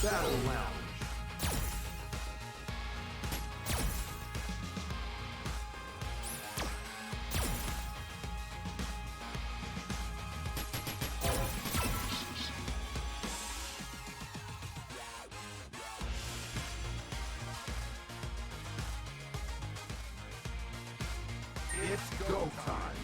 Battle Lounge. It's go time.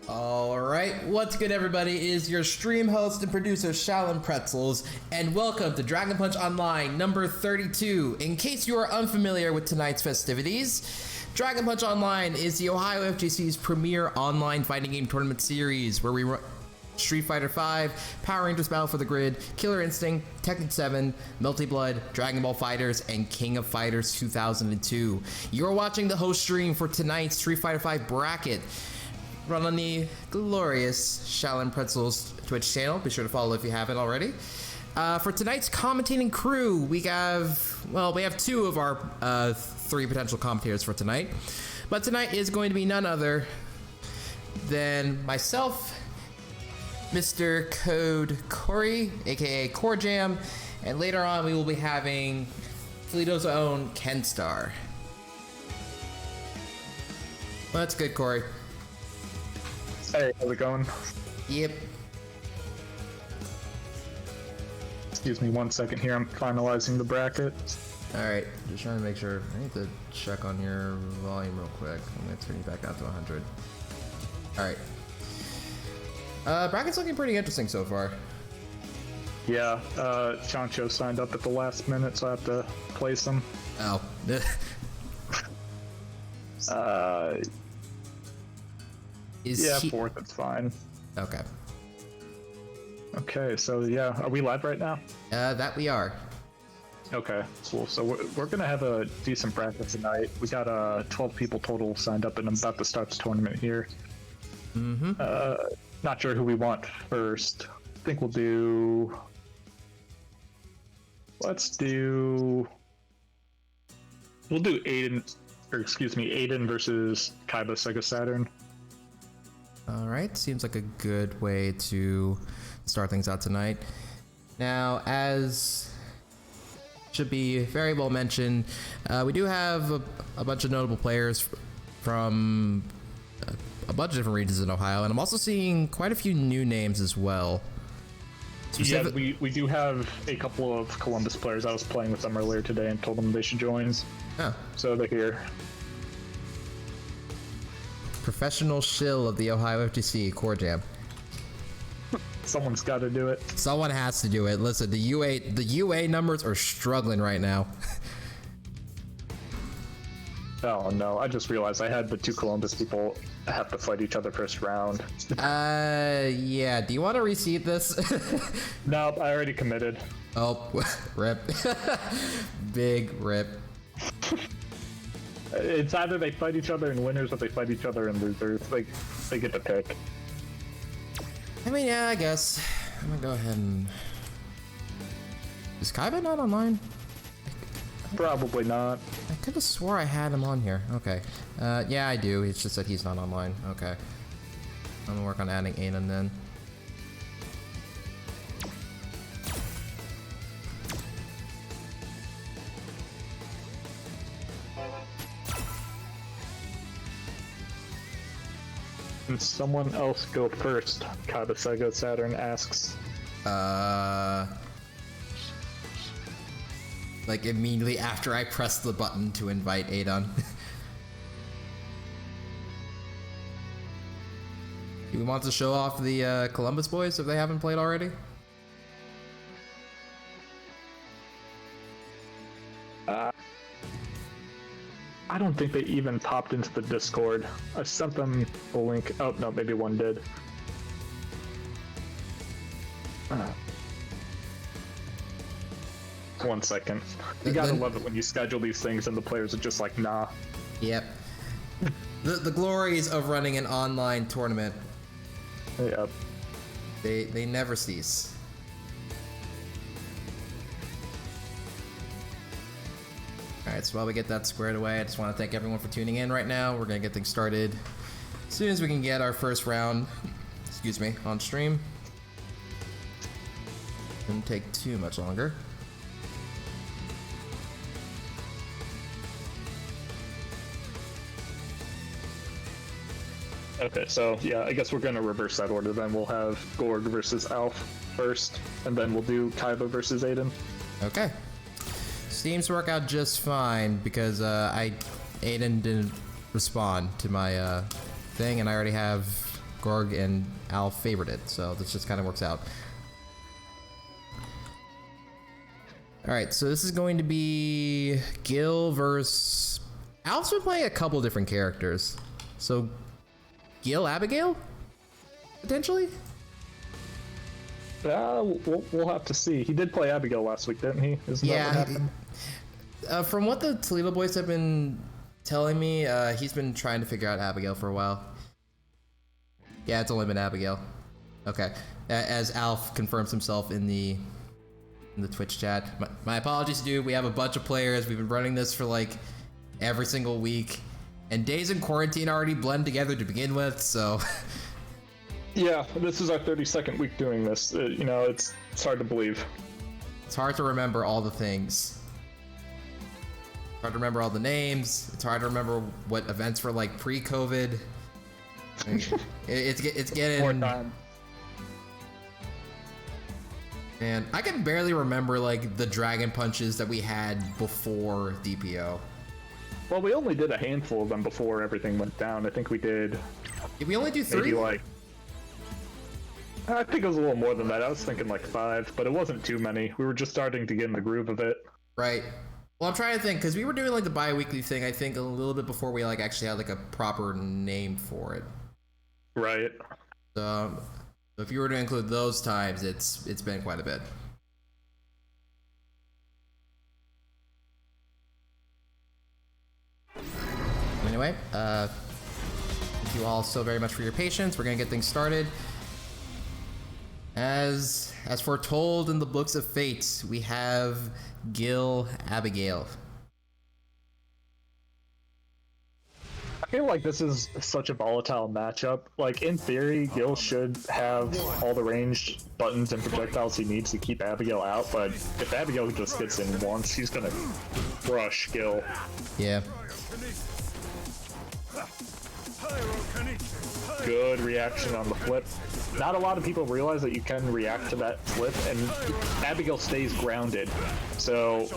Alright, what's good everybody? It is your stream host and producer Shallon Pretzels, and welcome to Dragon Punch Online number 32. In case you are unfamiliar with tonight's festivities, Dragon Punch Online is the Ohio FGC's premier online fighting game tournament series where we run Street Fighter V, Power Rangers Battle for the Grid, Killer Instinct, Tekken 7, Melty Blood, Dragon Ball FighterZ, and King of Fighters 2002. You're watching the host stream for tonight's Street Fighter V bracket. run on the glorious Shaolin Pretzels Twitch channel. Be sure to follow if you haven't already. For tonight's commentating crew, we have two of our three potential commentators for tonight. But tonight is going to be none other than myself, Mr. Code Corey, aka Corjam, and later on we will be having Toledo's own Kenstar. Well, that's good, Corey. Hey, how's it going? Yep. Excuse me 1 second here, I'm finalizing the bracket. Alright, just trying to make sure. I need to check on your volume real quick. I'm gonna turn you back out to 100. Alright. Bracket's looking pretty interesting so far. Yeah, Chancho signed up at the last minute, so I have to place him. Oh. Yeah, fourth, it's fine. Okay. Okay, so yeah, are we live right now? That we are. Okay, cool. So we're gonna have a decent bracket tonight. We got 12 people total signed up, and I'm about to start the tournament here. Mm-hmm. Not sure who we want first. I think we'll do. We'll do Aodhan versus Kaiba Sega Saturn. Alright, seems like a good way to start things out tonight. Now, as should be very well mentioned, we do have a bunch of notable players from a bunch of different regions in Ohio, and I'm also seeing quite a few new names as well. Yeah, we do have a couple of Columbus players. I was playing with them earlier today and told them they should join. Oh. So they're here. Professional shill of the Ohio FTC, Corjam. Someone's got to do it. Someone has to do it. Listen, the UA numbers are struggling right now. Oh no, I just realized I had the two Columbus people have to fight each other first round. Yeah, do you want to reseed this? Nope, I already committed. Oh, rip. Big rip. It's either they fight each other in winners or they fight each other in losers. Like, they get to pick. I mean, yeah, I guess. I'm gonna go ahead and... Is Kaiba not online? Probably not. I could have swore I had him on here. Okay. Yeah, I do. It's just that he's not online. Okay. I'm gonna work on adding Aodhan then. Can someone else go first? Kaiba Sega Saturn asks. Like immediately after I press the button to invite Aodhan. Do we want to show off the Columbus boys if they haven't played already? I don't think they even popped into the Discord. I sent them a link. Oh, no, maybe one did. One second. You gotta love it when you schedule these things and the players are just like, nah. Yep. The glories of running an online tournament. Yep. They never cease. Alright, so while we get that squared away, I just want to thank everyone for tuning in right now. We're going to get things started as soon as we can get our first round, on stream. Shouldn't take too much longer. Okay, so yeah, I guess we're gonna reverse that order then. We'll have Gorg versus Alf first, and then we'll do Kaiba versus Aodhan. Okay. Seems to work out just fine because Aodhan didn't respond to my thing, and I already have Gorg and Alf favorited, so this just kind of works out. Alright, so this is going to be Gill versus... Alf's been playing a couple different characters. So, Gill, Abigail? Potentially? We'll have to see. He did play Abigail last week, didn't he? Isn't that what happened? From what the Toledo boys have been telling me, he's been trying to figure out Abigail for a while. Yeah, it's only been Abigail. Okay. As Alf confirms himself in the Twitch chat. My apologies, dude. We have a bunch of players. We've been running this for like every single week. And days in quarantine already blend together to begin with, so... Yeah, this is our 32nd week doing this. You know, it's hard to believe. It's hard to remember all the things. It's hard to remember all the names. It's hard to remember what events were like pre-COVID. It's getting... More time. And I can barely remember like the dragon punches that we had before DPO. Well, we only did a handful of them before everything went down. I think we did... Did we only do 3? Maybe like... I think it was a little more than that. I was thinking like 5, but it wasn't too many. We were just starting to get in the groove of it. Right. Well, I'm trying to think, because we were doing like the bi-weekly thing, I think, a little bit before we like actually had like a proper name for it. Right. So if you were to include those times, it's been quite a bit. Anyway, thank you all so very much for your patience. We're gonna get things started. As foretold in the books of fate, we have Gill, Abigail. I feel like this is such a volatile matchup. Like, in theory, Gill should have all the ranged buttons and projectiles he needs to keep Abigail out, but if Abigail just gets in once, he's gonna crush Gill. Yeah. Good reaction on the flip. Not a lot of people realize that you can react to that flip, and Abigail stays grounded. So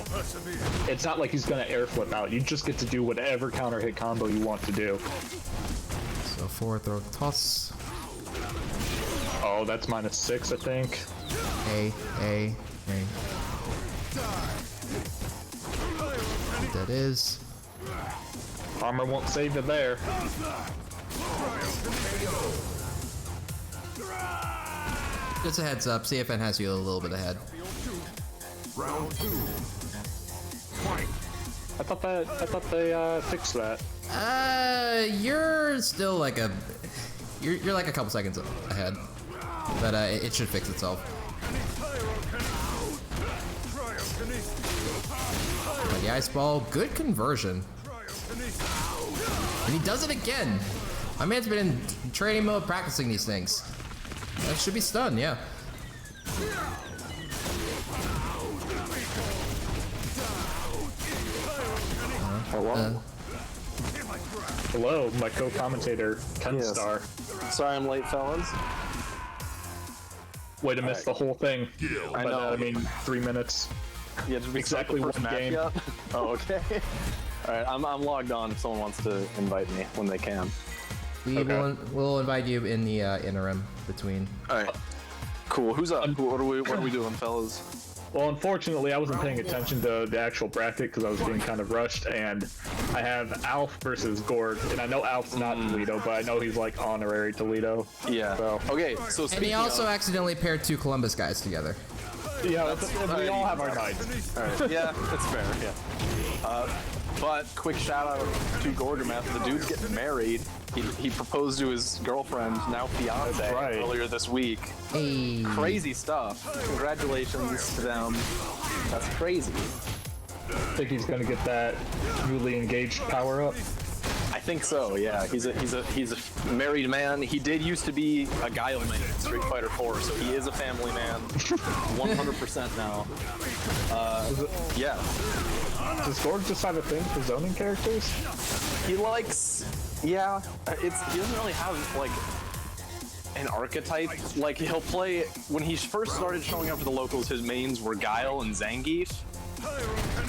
it's not like he's gonna air flip out. You just get to do whatever counter hit combo you want to do. So forward throw toss. Oh, that's -6, I think. A. That is. Armor won't save you there. Just a heads up, CFN has you a little bit ahead. Round 2. Fight. I thought they fixed that. You're still like you're like a couple seconds ahead, but it should fix itself. The ice ball, good conversion, and he does it again. My man's been in training mode practicing these things. That should be stun, yeah. Hello. Hello, my co-commentator, Ken Yes. Star. Sorry I'm late, fellas. Way to miss the whole thing. I But, know. I mean, 3 minutes. Yeah, did we Exactly start the one first game. match yet? Oh, okay. All right, I'm logged on if someone wants to invite me when they can. We'll invite you in the interim between. All right. Cool. Who's up? What are we doing, fellas? Well, unfortunately, I wasn't paying attention to the actual bracket because I was being kind of rushed, and I have Alf versus Gorg, and I know Alf's not Toledo, but I know he's like honorary Toledo. Yeah. So, Okay. So And speaking he also of, accidentally paired 2 Columbus guys together. yeah, we all have our nights. all right. Yeah, that's fair. Yeah. But quick shout out to Gorgameth. The dude's getting married. He proposed to his girlfriend, now fiance, right. earlier this week. Hey. Crazy stuff. Congratulations to them. That's crazy. I think he's gonna get that newly engaged power up. I think so. Yeah, he's a married man. He did used to be a Guile main in Street Fighter 4, so he is a family man, 100% now. Yeah. Does Gorg just have a thing for zoning characters? He likes. Yeah, he doesn't really have like an archetype. Like he'll play when he first started showing up to the locals. His mains were Guile and Zangief.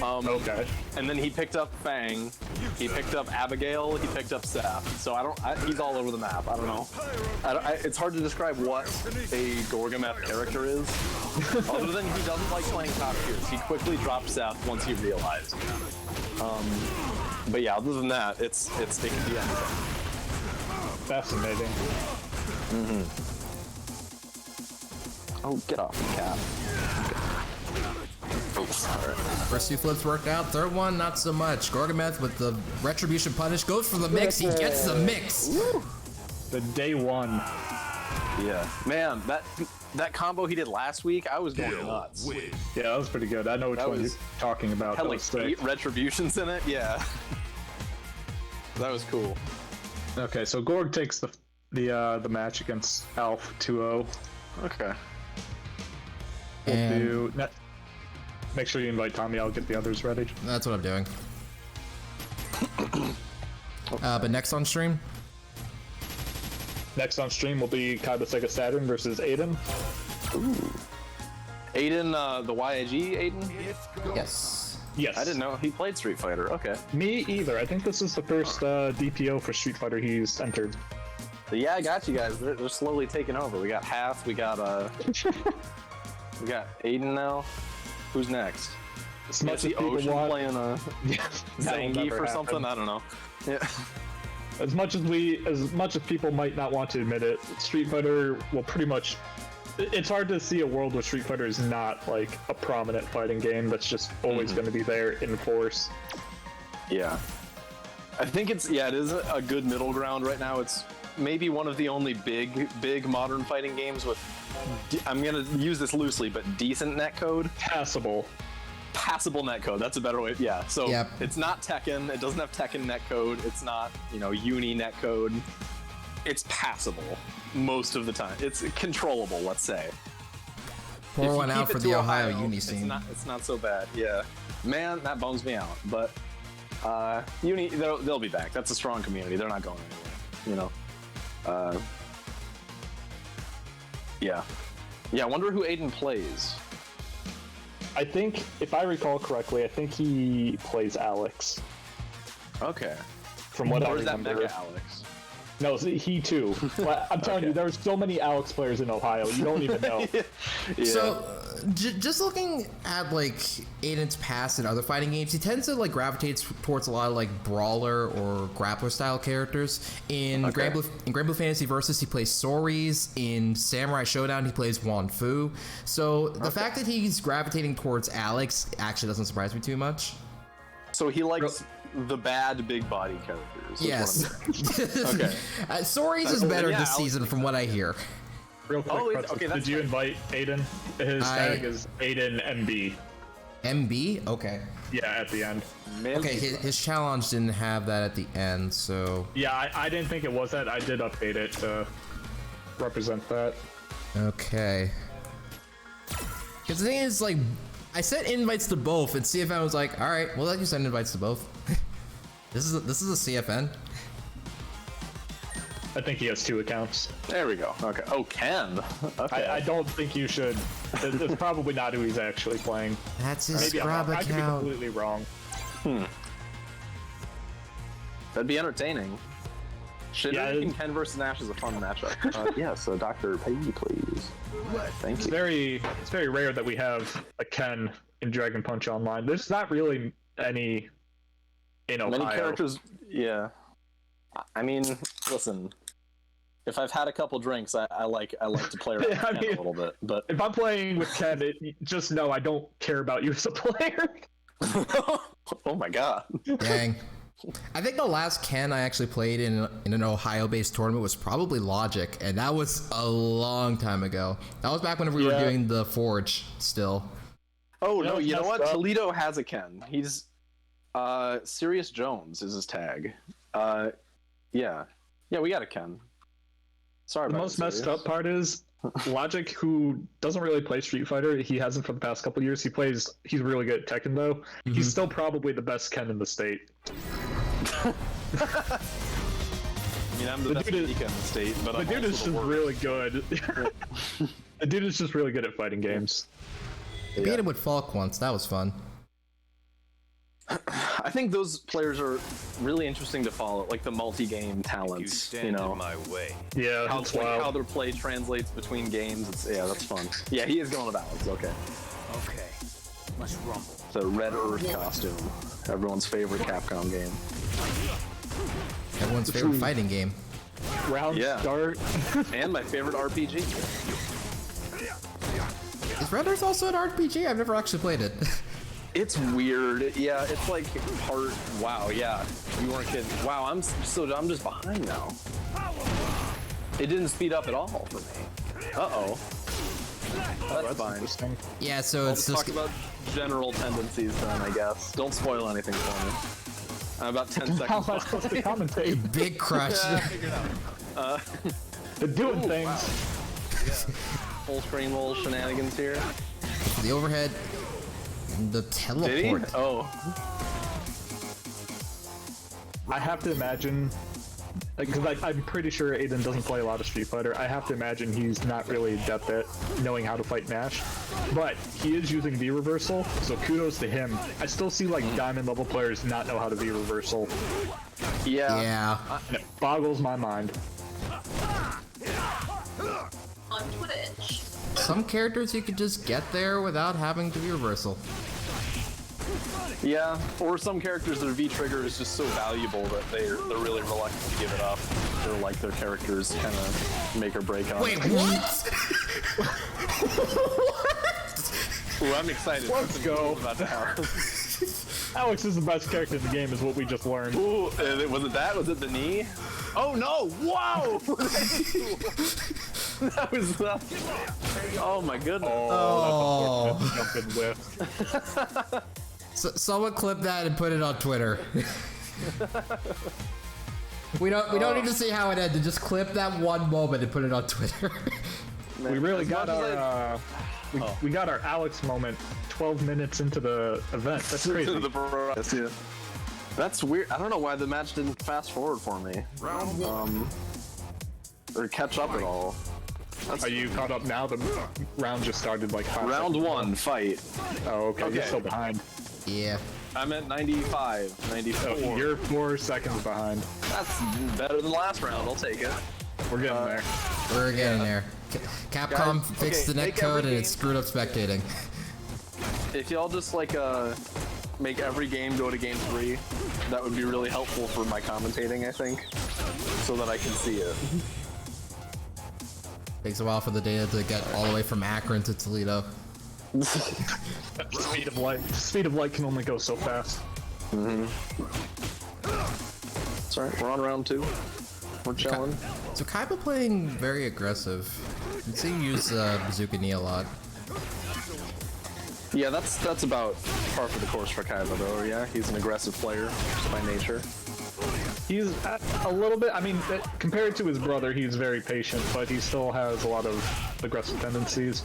Okay. And then he picked up F.A.N.G, he picked up Abigail, he picked up Seth. So he's all over the map. I don't know. It's hard to describe what a Gorgameth character is, other than he doesn't like playing top tiers. He quickly dropped Seth once he realized. But yeah, other than that, it can be anything. Fascinating. Oh, get off the cat. Oh, sorry. First 2 flips worked out. Third one, not so much. Gorgameth with the retribution punish goes for the mix. He gets the mix. The day one. Yeah, man, that combo he did last week, I was going nuts. Yeah, that was pretty good. I know which one you're talking about. Had That like was sick. 8 retributions in it. Yeah, that was cool. Okay, so Gorg takes the match against Alf 2-0. Okay. We'll make sure you invite Tommy. I'll get the others ready. That's what I'm doing. But next on stream? Next on stream will be Kaiba Sega Saturn versus Aodhan. Ooh. Aodhan, the YIG Aodhan? Yes. Yes. I didn't know he played Street Fighter. Okay. Me either. I think this is the first DPO for Street Fighter he's entered. But yeah, I got you guys. They're slowly taking over. We got Hath. We got we got Aodhan now. Who's next? As much as the people Ocean want, playing a Zangief or something. I don't know. Yeah. As much as people might not want to admit it, Street Fighter will pretty much. It's hard to see a world where Street Fighter is not like a prominent fighting game that's just always going to be there in force. Yeah. I think it is a good middle ground right now. It's maybe one of the only big modern fighting games with, I'm gonna use this loosely, but decent netcode. Passable netcode. That's a better way. Yeah. So It's not Tekken. It doesn't have Tekken netcode. It's not Uni netcode. It's passable most of the time. It's controllable. Let's say. Pour one out for the Ohio Uni scene. It's not so bad. Yeah. Man, that bums me out. But Uni, they'll be back. That's a strong community. They're not going anywhere. Yeah. I wonder who Aodhan plays. I think, if I recall correctly, I think he plays Alex. Okay. From what I Or is that remember. Mega Alex? No, he too. I'm telling you, there's so many Alex players in Ohio, you don't even know. Yeah. So, just looking at like Aodhan's past and other fighting games, he tends to like gravitate towards a lot of like brawler or grappler style characters. In Grand Blue Fantasy Versus, he plays Soris. In Samurai Showdown, he plays Wan Fu. So the fact that he's gravitating towards Alex actually doesn't surprise me too much. So he likes the bad big body characters. Yes. Okay. Soris is better this season from what I hear. Real quick, did you invite Aodhan? His tag is Aodhan MB. MB? Okay. Yeah, at the end. Okay, his challenge didn't have that at the end, so... Yeah, I didn't think it was that. I did update it to represent that. Okay. Because the thing is, like, I sent invites to both, and CFN was like, alright, we'll let you send invites to both. This is a CFN. I think he has 2 accounts. There we go. Okay. Oh, Ken. Okay. I don't think you should. It's probably not who he's actually playing. That's his Maybe scrub I could be account. completely wrong. That'd be entertaining. Making Ken versus Nash is a fun matchup. Yeah, so Dr. Peggy, please. Thank you. It's very rare that we have a Ken in Dragon Punch Online. There's not really any in Ohio. Many characters, yeah. I mean, listen. If I've had a couple drinks, I like to play around with Ken a little bit. But if I'm playing with Ken, just know I don't care about you as a player. Oh my god. Dang. I think the last Ken I actually played in an Ohio-based tournament was probably Logic, and that was a long time ago. That was back whenever we were doing the Forge still. Oh no, you know what? Toledo has a Ken. He's Sirius Jones is his tag. Yeah, we got a Ken. Sorry about the that. most messed up part is Logic, who doesn't really play Street Fighter. He hasn't for the past couple years. He's really good at Tekken though. Mm-hmm. He's still probably the best Ken in the state. I mean, I'm the best Nika in the state, but the dude is just really good. The dude is just really good at fighting games. I beat him with Falk once. That was fun. I think those players are really interesting to follow, like the multi-game talents. You know, my way. Yeah, how their play translates between games. That's fun. Yeah, he is going with Alex. Okay. Okay. Let's rumble. It's a Red Earth costume. Everyone's favorite Capcom game. Everyone's favorite fighting game. Round start. And my favorite RPG. Is Red Earth also an RPG? I've never actually played it. It's weird. Yeah, it's like Wow, yeah. You weren't kidding. Wow, I'm just behind now. It didn't speed up at all for me. Uh-oh. That's fine. Interesting. Yeah, so Let's it's talk just about general tendencies then, I guess. Don't spoil anything for me. I'm about 10 seconds. How am I supposed to commentate? big crush. Yeah, I figured out. They're doing things. Wow. Full screen little shenanigans here. The overhead, the Did he? teleport. Oh. I have to imagine, because I'm pretty sure Aodhan doesn't play a lot of Street Fighter. I have to imagine he's not really adept at knowing how to fight Nash, but he is using V reversal, so kudos to him. I still see like diamond level players not know how to V reversal. Yeah. Yeah. And it boggles my mind. On Twitch. Some characters you could just get there without having to be reversal. Yeah, or some characters, their V-trigger is just so valuable that they're really reluctant to give it up. They're like their characters kind of make or break on Wait, it. what? Ooh, I'm excited. Let's go. About to happen. Alex is the best character in the game, is what we just learned. Ooh, was it that? Was it the knee? Oh no! Whoa! That was oh my goodness. Oh. Jumping whiff. So, someone clip that and put it on Twitter. we don't need to see how it ended. Just clip that one moment and put it on Twitter. We really As got much as our we got our Alex moment 12 minutes into the event. That's crazy. Yeah. That's weird. I don't know why the match didn't fast forward for me. Or catch up at all. Are you caught up now? The round just started like 5 Round seconds. one, fight. Oh, okay. You're Okay. still behind. Yeah. I'm at 95, 94. Oh, you're 4 seconds behind. That's better than last round. I'll take it. We're getting there. We're getting there. Capcom Guys, fixed okay, the make netcode every and it game- screwed up spectating. If y'all just like make every game go to game 3, that would be really helpful for my commentating, I think, so that I can see it. Takes a while for the data to get all the way from Akron to Toledo. Speed of light. Speed of light can only go so fast. It's alright. We're on round 2. We're chilling. So Kaiba playing very aggressive. You see him use Bazooka Knee a lot. Yeah, that's about par for the course for Kaiba, though. Yeah, he's an aggressive player by nature. He's a little bit, I mean, compared to his brother, he's very patient, but he still has a lot of aggressive tendencies.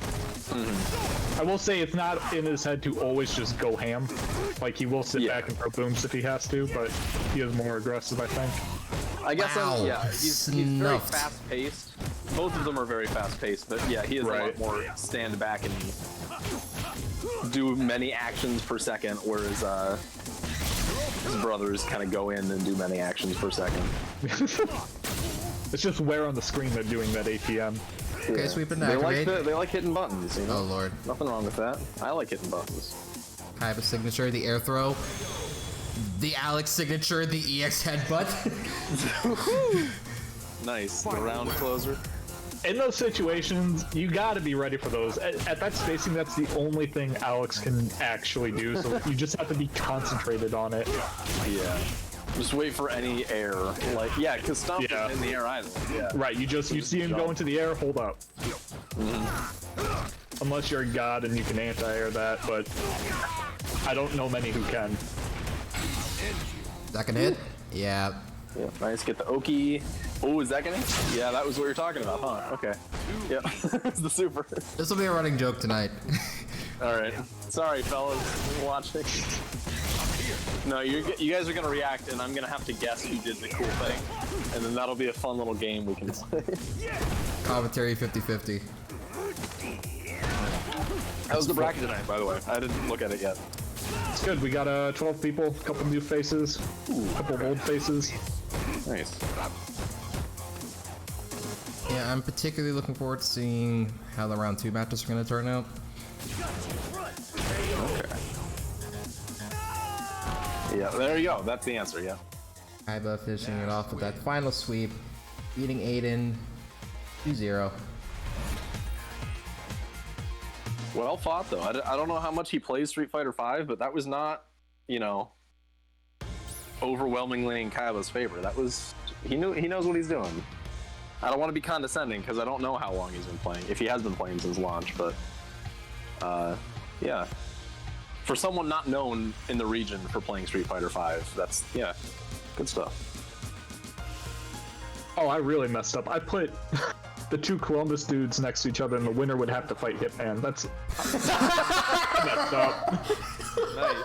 I will say it's not in his head to always just go ham. Like, he will sit back and throw booms if he has to, but he is more aggressive, I think. I guess, Wow. he's very Snuffed. fast-paced. Both of them are very fast-paced, but yeah, he is a lot more stand back and do many actions per second, whereas his brothers kind of go in and do many actions per second. It's just where on the screen they're doing that ATM. Okay, sweep and They like, activate. they like hitting buttons, you know? Oh lord. Nothing wrong with that. I like hitting buttons. Kaiba signature, the air throw. The Alex signature, the EX headbutt. Nice. The round closer. In those situations, you gotta be ready for those. At that spacing, that's the only thing Alex can actually do, so you just have to be concentrated on it. Yeah. Just wait for any air. Like, yeah, because Stomp isn't in the air either. Yeah. Right, you see him go into the air, hold up. Unless you're a god and you can anti-air that, but I don't know many who can. That can hit? Yeah. Yeah, nice. Get the Oki. Oh, is that gonna? Yeah, that was what you're talking about, huh? Okay. Yep. It's the super. This will be a running joke tonight. Alright. Sorry, fellas. Watching. No, you guys are gonna react, and I'm gonna have to guess who did the cool thing. And then that'll be a fun little game we can play. Commentary 50-50. How was the bracket tonight, by the way? I didn't look at it yet. It's good, we got 12 people, a couple new faces, a couple old faces. Nice. Yeah, I'm particularly looking forward to seeing how the round 2 matches are going to turn out. Okay. Yeah, there you go. That's the answer, yeah. Kaiba finishing it off with that final sweep, beating Aodhan 2-0. Well fought, though. I don't know how much he plays Street Fighter V, but that was not, you know, overwhelmingly in Kaiba's favor. That was... He knows what he's doing. I don't want to be condescending because I don't know how long he's been playing. If he has been playing since launch, but yeah. For someone not known in the region for playing Street Fighter V, that's good stuff. Oh, I really messed up. I put the two Columbus dudes next to each other, and the winner would have to fight Hitman. That's messed up. Nice.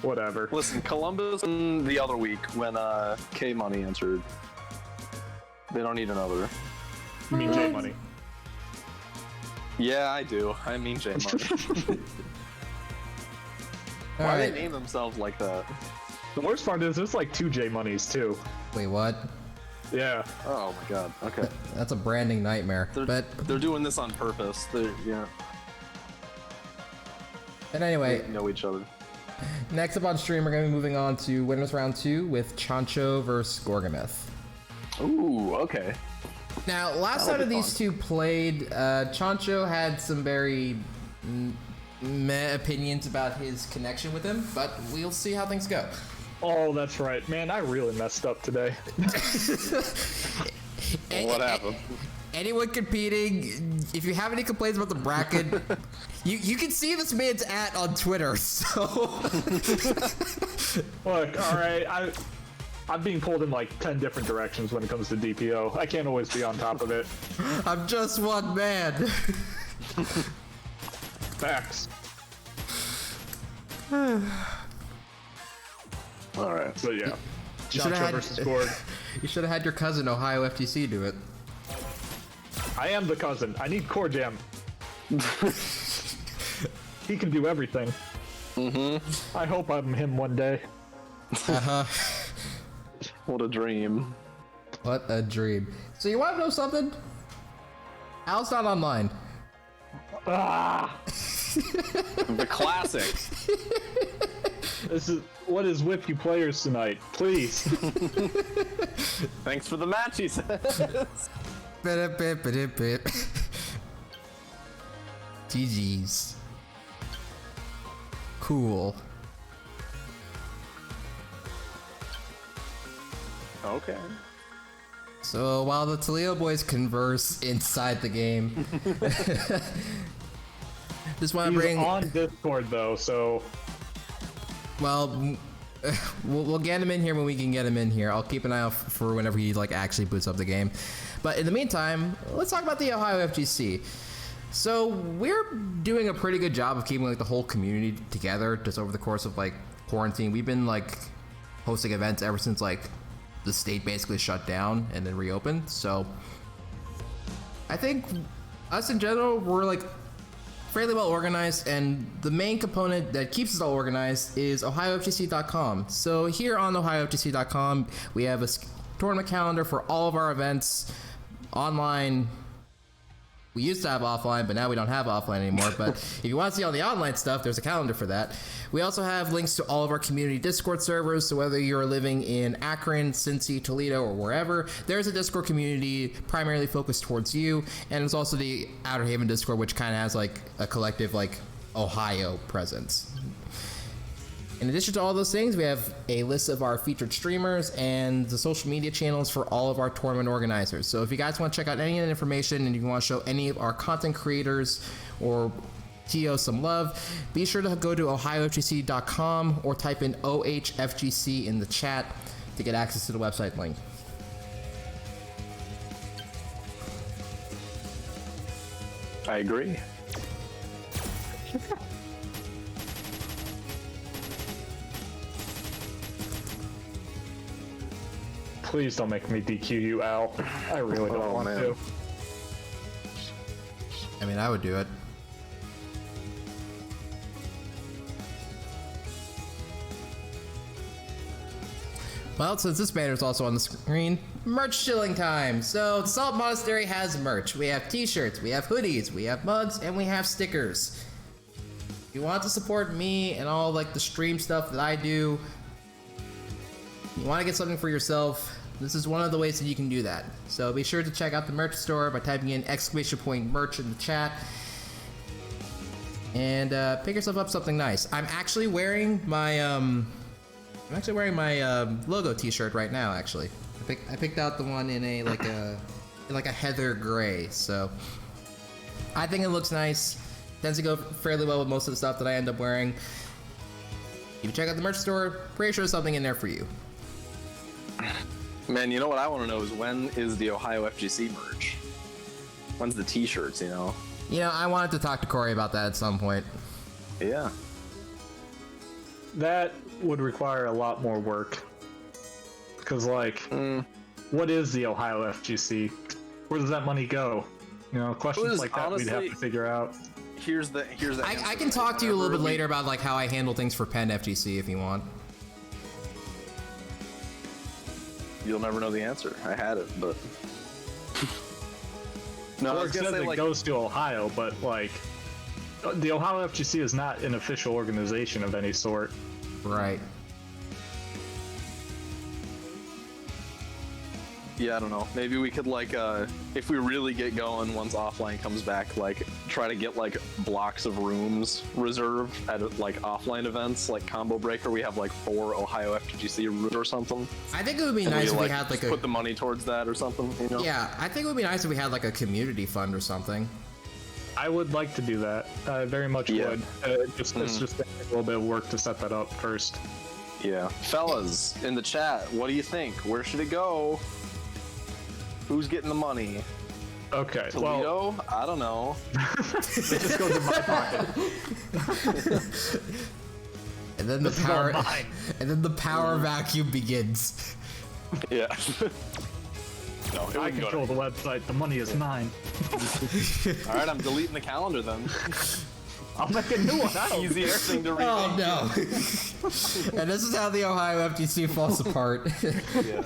Whatever. Listen, Columbus and the other week when K Money entered, they don't need another. You mean J Money? Yeah, I do. I mean J Money. Why do they name themselves like that? The worst part is there's like two J Moneys too. Wait, what? Yeah. Oh my god. Okay. That's a branding nightmare. They're doing this on purpose. Yeah. And anyway, They know each other. next up on stream, we're going to be moving on to Winners Round 2 with Chancho versus Gorgameth. Ooh, okay. Now, last That'll time be these fun. two played, Chancho had some very meh opinions about his connection with him, but we'll see how things go. Oh, that's right. Man, I really messed up today. What happened? Anyone competing, if you have any complaints about the bracket, you can see this man's on Twitter, so... Look, alright, I'm being pulled in like 10 different directions when it comes to DPO. I can't always be on top of it. I'm just one man. Facts. Alright. So yeah. You should've Chancho versus Gorg. You should have had your cousin Ohio FTC do it. I am the cousin. I need Corjam. He can do everything. Mm-hmm. I hope I'm him one day. What a dream. What a dream. So you want to know something? Al's not online. Ah! The classic. This is what is with you players tonight, please. Thanks for the match, he says. GG's. Cool. Okay. So while the Toledo boys converse inside the game, just want to He's bring. on Discord though, so Well, we'll get him in here when we can get him in here. I'll keep an eye out for whenever he actually boots up the game. But in the meantime, let's talk about the Ohio FGC. So we're doing a pretty good job of keeping the whole community together just over the course of quarantine. We've been hosting events ever since the state basically shut down and then reopened. So I think us in general, we're fairly well organized, and the main component that keeps us all organized is OhioFGC.com. So here on OhioFGC.com, we have a tournament calendar for all of our events online. We used to have offline, but now we don't have offline anymore. But if you want to see all the online stuff, there's a calendar for that. We also have links to all of our community Discord servers. So whether you're living in Akron, Cincy, Toledo, or wherever, there's a Discord community primarily focused towards you. And there's also the Outer Haven Discord, which kind of has a collective Ohio presence. In addition to all those things, we have a list of our featured streamers and the social media channels for all of our tournament organizers. So if you guys want to check out any of that information and you want to show any of our content creators or TO some love, be sure to go to OhioFGC.com or type in OHFGC in the chat to get access to the website link. I agree. please don't make me DQ you, Al. I really don't want man. to. I mean, I would do it. Well, since this banner is also on the screen, merch chilling time. So, Salt Monastery has merch. We have t-shirts, we have hoodies, we have mugs, and we have stickers. If you want to support me and all like the stream stuff that I do, you want to get something for yourself, this is one of the ways that you can do that. So be sure to check out the merch store by typing in !merch in the chat. And pick yourself up something nice. I'm actually wearing my logo t-shirt right now, actually. I picked out the one in a like a heather gray, so I think it looks nice. Tends to go fairly well with most of the stuff that I end up wearing. If you check out the merch store, pretty sure there's something in there for you. Man, you know what I want to know is when is the Ohio FGC merch? When's the t-shirts, you know? You know, I wanted to talk to Corey about that at some point. Yeah. That would require a lot more work. Because, like, what is the Ohio FGC? Where does that money go? You know, questions like that we'd have to figure out. Here's the I can talk to you a little bit later about like how I handle things for Penn FGC if you want. You'll never know the answer. I had it, but no, I was gonna say it like goes to Ohio, but like the Ohio FGC is not an official organization of any sort. Right. yeah, I don't know. Maybe we could like if we really get going once offline comes back, like try to get like blocks of rooms reserved at like offline events, like Combo Breaker. We have like 4 Ohio FGC rooms or something. I think it would be nice if we had like put the money towards that or something. You know? Yeah, I think it would be nice if we had like a community fund or something. I would like to do that. I very much would. It's just a little bit of work to set that up first. Yeah. Fellas, in the chat, what do you think? Where should it go? Who's getting the money? Okay, Toledo? I don't know. It just goes in my pocket. And then the power vacuum begins. Yeah. No, I control the website. The money is mine. All right, I'm deleting the calendar then. I'll make a new one. Easiest thing to read. Oh no! And this is how the Ohio FGC falls apart. Yeah.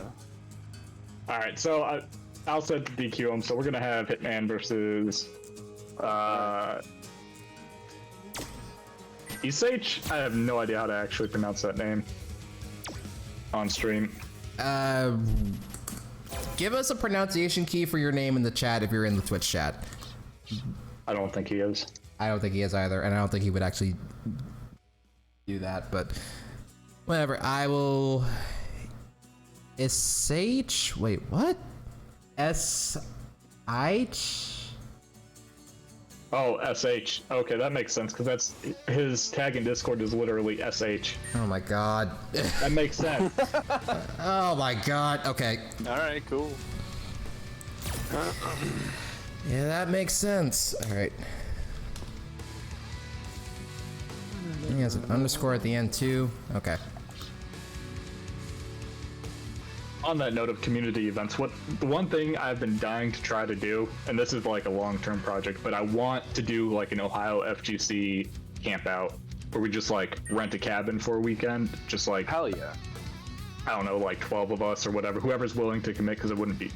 All right, so I'll set the DQ them. So we're gonna have Hitman versus Isage. I have no idea how to actually pronounce that name on stream. Give us a pronunciation key for your name in the chat if you're in the Twitch chat. I don't think he is. I don't think he is either, and I don't think he would actually do that, but whatever. I will... Isage? Wait, what? S-I-H? Oh, SH. Okay, that makes sense, because that's his tag in Discord is literally SH. Oh my god. That makes sense. Oh my god. Okay. Alright, cool. Yeah, that makes sense. Alright. He has an underscore at the end too. Okay. On that note of community events, the one thing I've been dying to try to do, and this is like a long-term project, but I want to do like an Ohio FGC camp out where we just like rent a cabin for a weekend, just like Hell yeah. I don't know, like 12 of us or whatever, whoever's willing to commit, because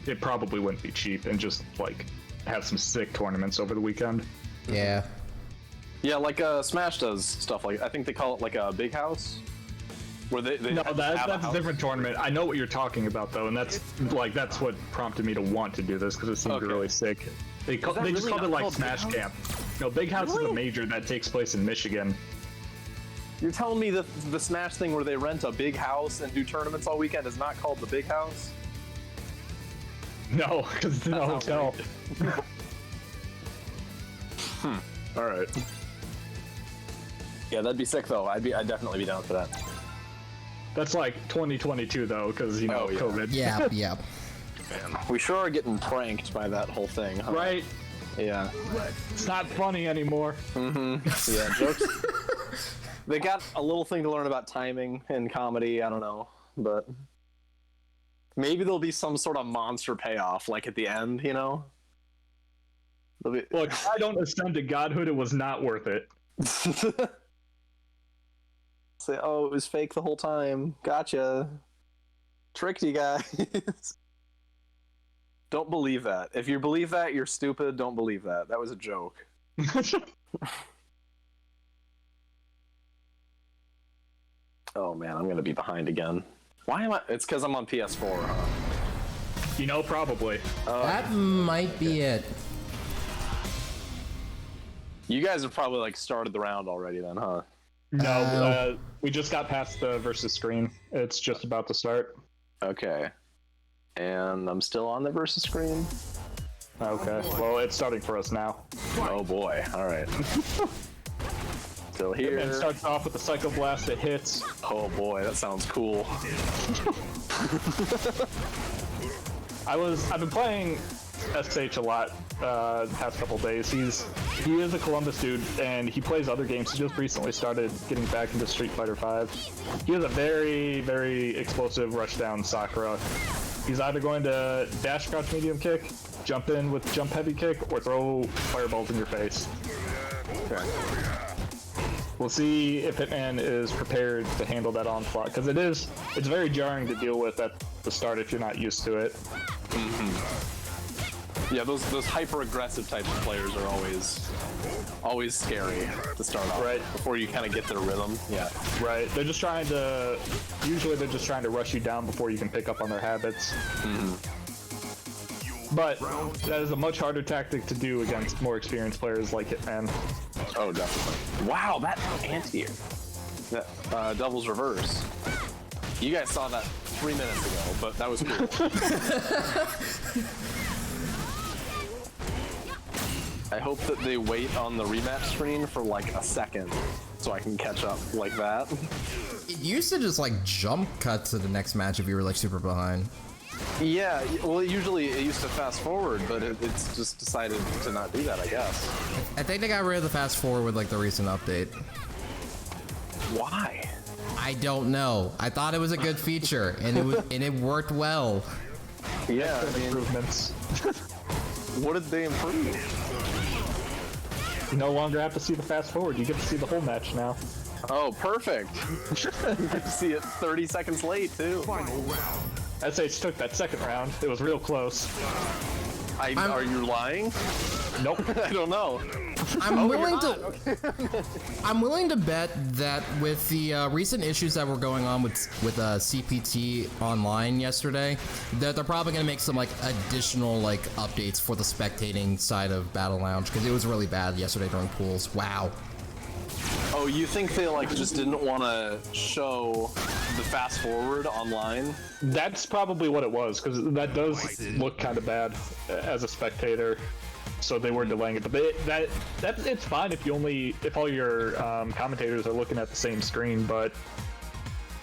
it probably wouldn't be cheap, and just like have some sick tournaments over the weekend. Yeah. Yeah, like Smash does stuff like I think they call it like a big house. Where they No, that's a different tournament. I know what you're talking about though, and that's what prompted me to want to do this, because it seemed really sick. They just called it like Smash Camp. No, Big House is a major that takes place in Michigan. You're telling me that the Smash thing where they rent a big house and do tournaments all weekend is not called the Big House? No, because it's in a hotel. All right. Yeah, that'd be sick though. I'd definitely be down for that. That's like 2022 though, because COVID. Yeah, yeah. Man, we sure are getting pranked by that whole thing, huh? Right? Yeah. It's not funny anymore. Yeah, jokes. They got a little thing to learn about timing in comedy. I don't know, but maybe there'll be some sort of monster payoff, like at the end, you know? Look, I don't ascend to godhood. It was not worth it. Say, oh, it was fake the whole time. Gotcha. Tricked you guys. Don't believe that. If you believe that, you're stupid. Don't believe that. That was a joke. Oh man, I'm gonna be behind again. Why am I? It's because I'm on PS4, huh? You know, probably. That might be it. You guys have probably like started the round already then, huh? No, we just got past the versus screen. It's just about to start. Okay. And I'm still on the versus screen. Okay, well, it's starting for us now. Oh boy, alright. Still here. Hitman starts off with the Psycho Blast that hits. Oh boy, that sounds cool. I've been playing SH a lot the past couple days. He is a Columbus dude, and he plays other games. He just recently started getting back into Street Fighter V. He has a very, very explosive rushdown Sakura. He's either going to dash crouch medium kick, jump in with jump heavy kick, or throw fireballs in your face. Okay. We'll see if Hitman is prepared to handle that onslaught, because it's very jarring to deal with at the start if you're not used to it. Yeah, those hyper aggressive types of players are always scary to start off. Right. Before you kind of get their rhythm. Yeah. Right. Usually they're just trying to rush you down before you can pick up on their habits. But that is a much harder tactic to do against more experienced players like Hitman. Oh, definitely. Wow, that anti-air. That Devil's Reverse. You guys saw that 3 minutes ago, but that was cool. I hope that they wait on the rematch screen for like a second so I can catch up like that. It used to just like jump cut to the next match if you were like super behind. Yeah, well, usually it used to fast forward, but it's just decided to not do that, I guess. I think they got rid of the fast forward with like the recent update. Why? I don't know. I thought it was a good feature, and it worked well. Yeah, I mean, Improvements. what did they improve? You no longer have to see the fast forward. You get to see the whole match now. Oh, perfect. You get to see it 30 seconds late, too. SH took that second round. It was real close. Are you lying? Nope. I don't know. I'm willing to bet that with the recent issues that were going on with CPT online yesterday, that they're probably gonna make some like additional like updates for the spectating side of Battle Lounge, because it was really bad yesterday during pools. Wow. Oh, you think they like just didn't want to show the fast forward online? That's probably what it was, because that does look kind of bad as a spectator. So they were delaying it, but it's fine if all your commentators are looking at the same screen, but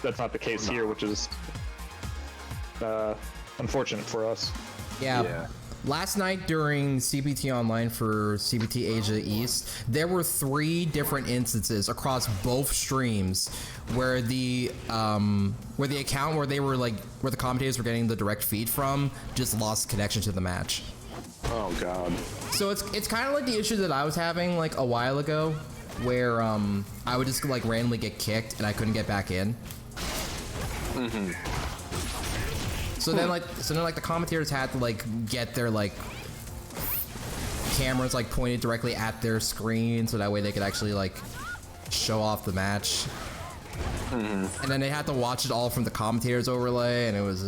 that's not the case here, which is unfortunate for us. Yeah. Last night during CPT Online for CPT Asia East, there were 3 different instances across both streams where the account where the commentators were getting the direct feed from just lost connection to the match. Oh god. So it's kind of like the issue that I was having like a while ago, where I would just like randomly get kicked and I couldn't get back in. So then like the commentators had to like get their like cameras like pointed directly at their screen, so that way they could actually like show off the match. And then they had to watch it all from the commentators overlay, and it was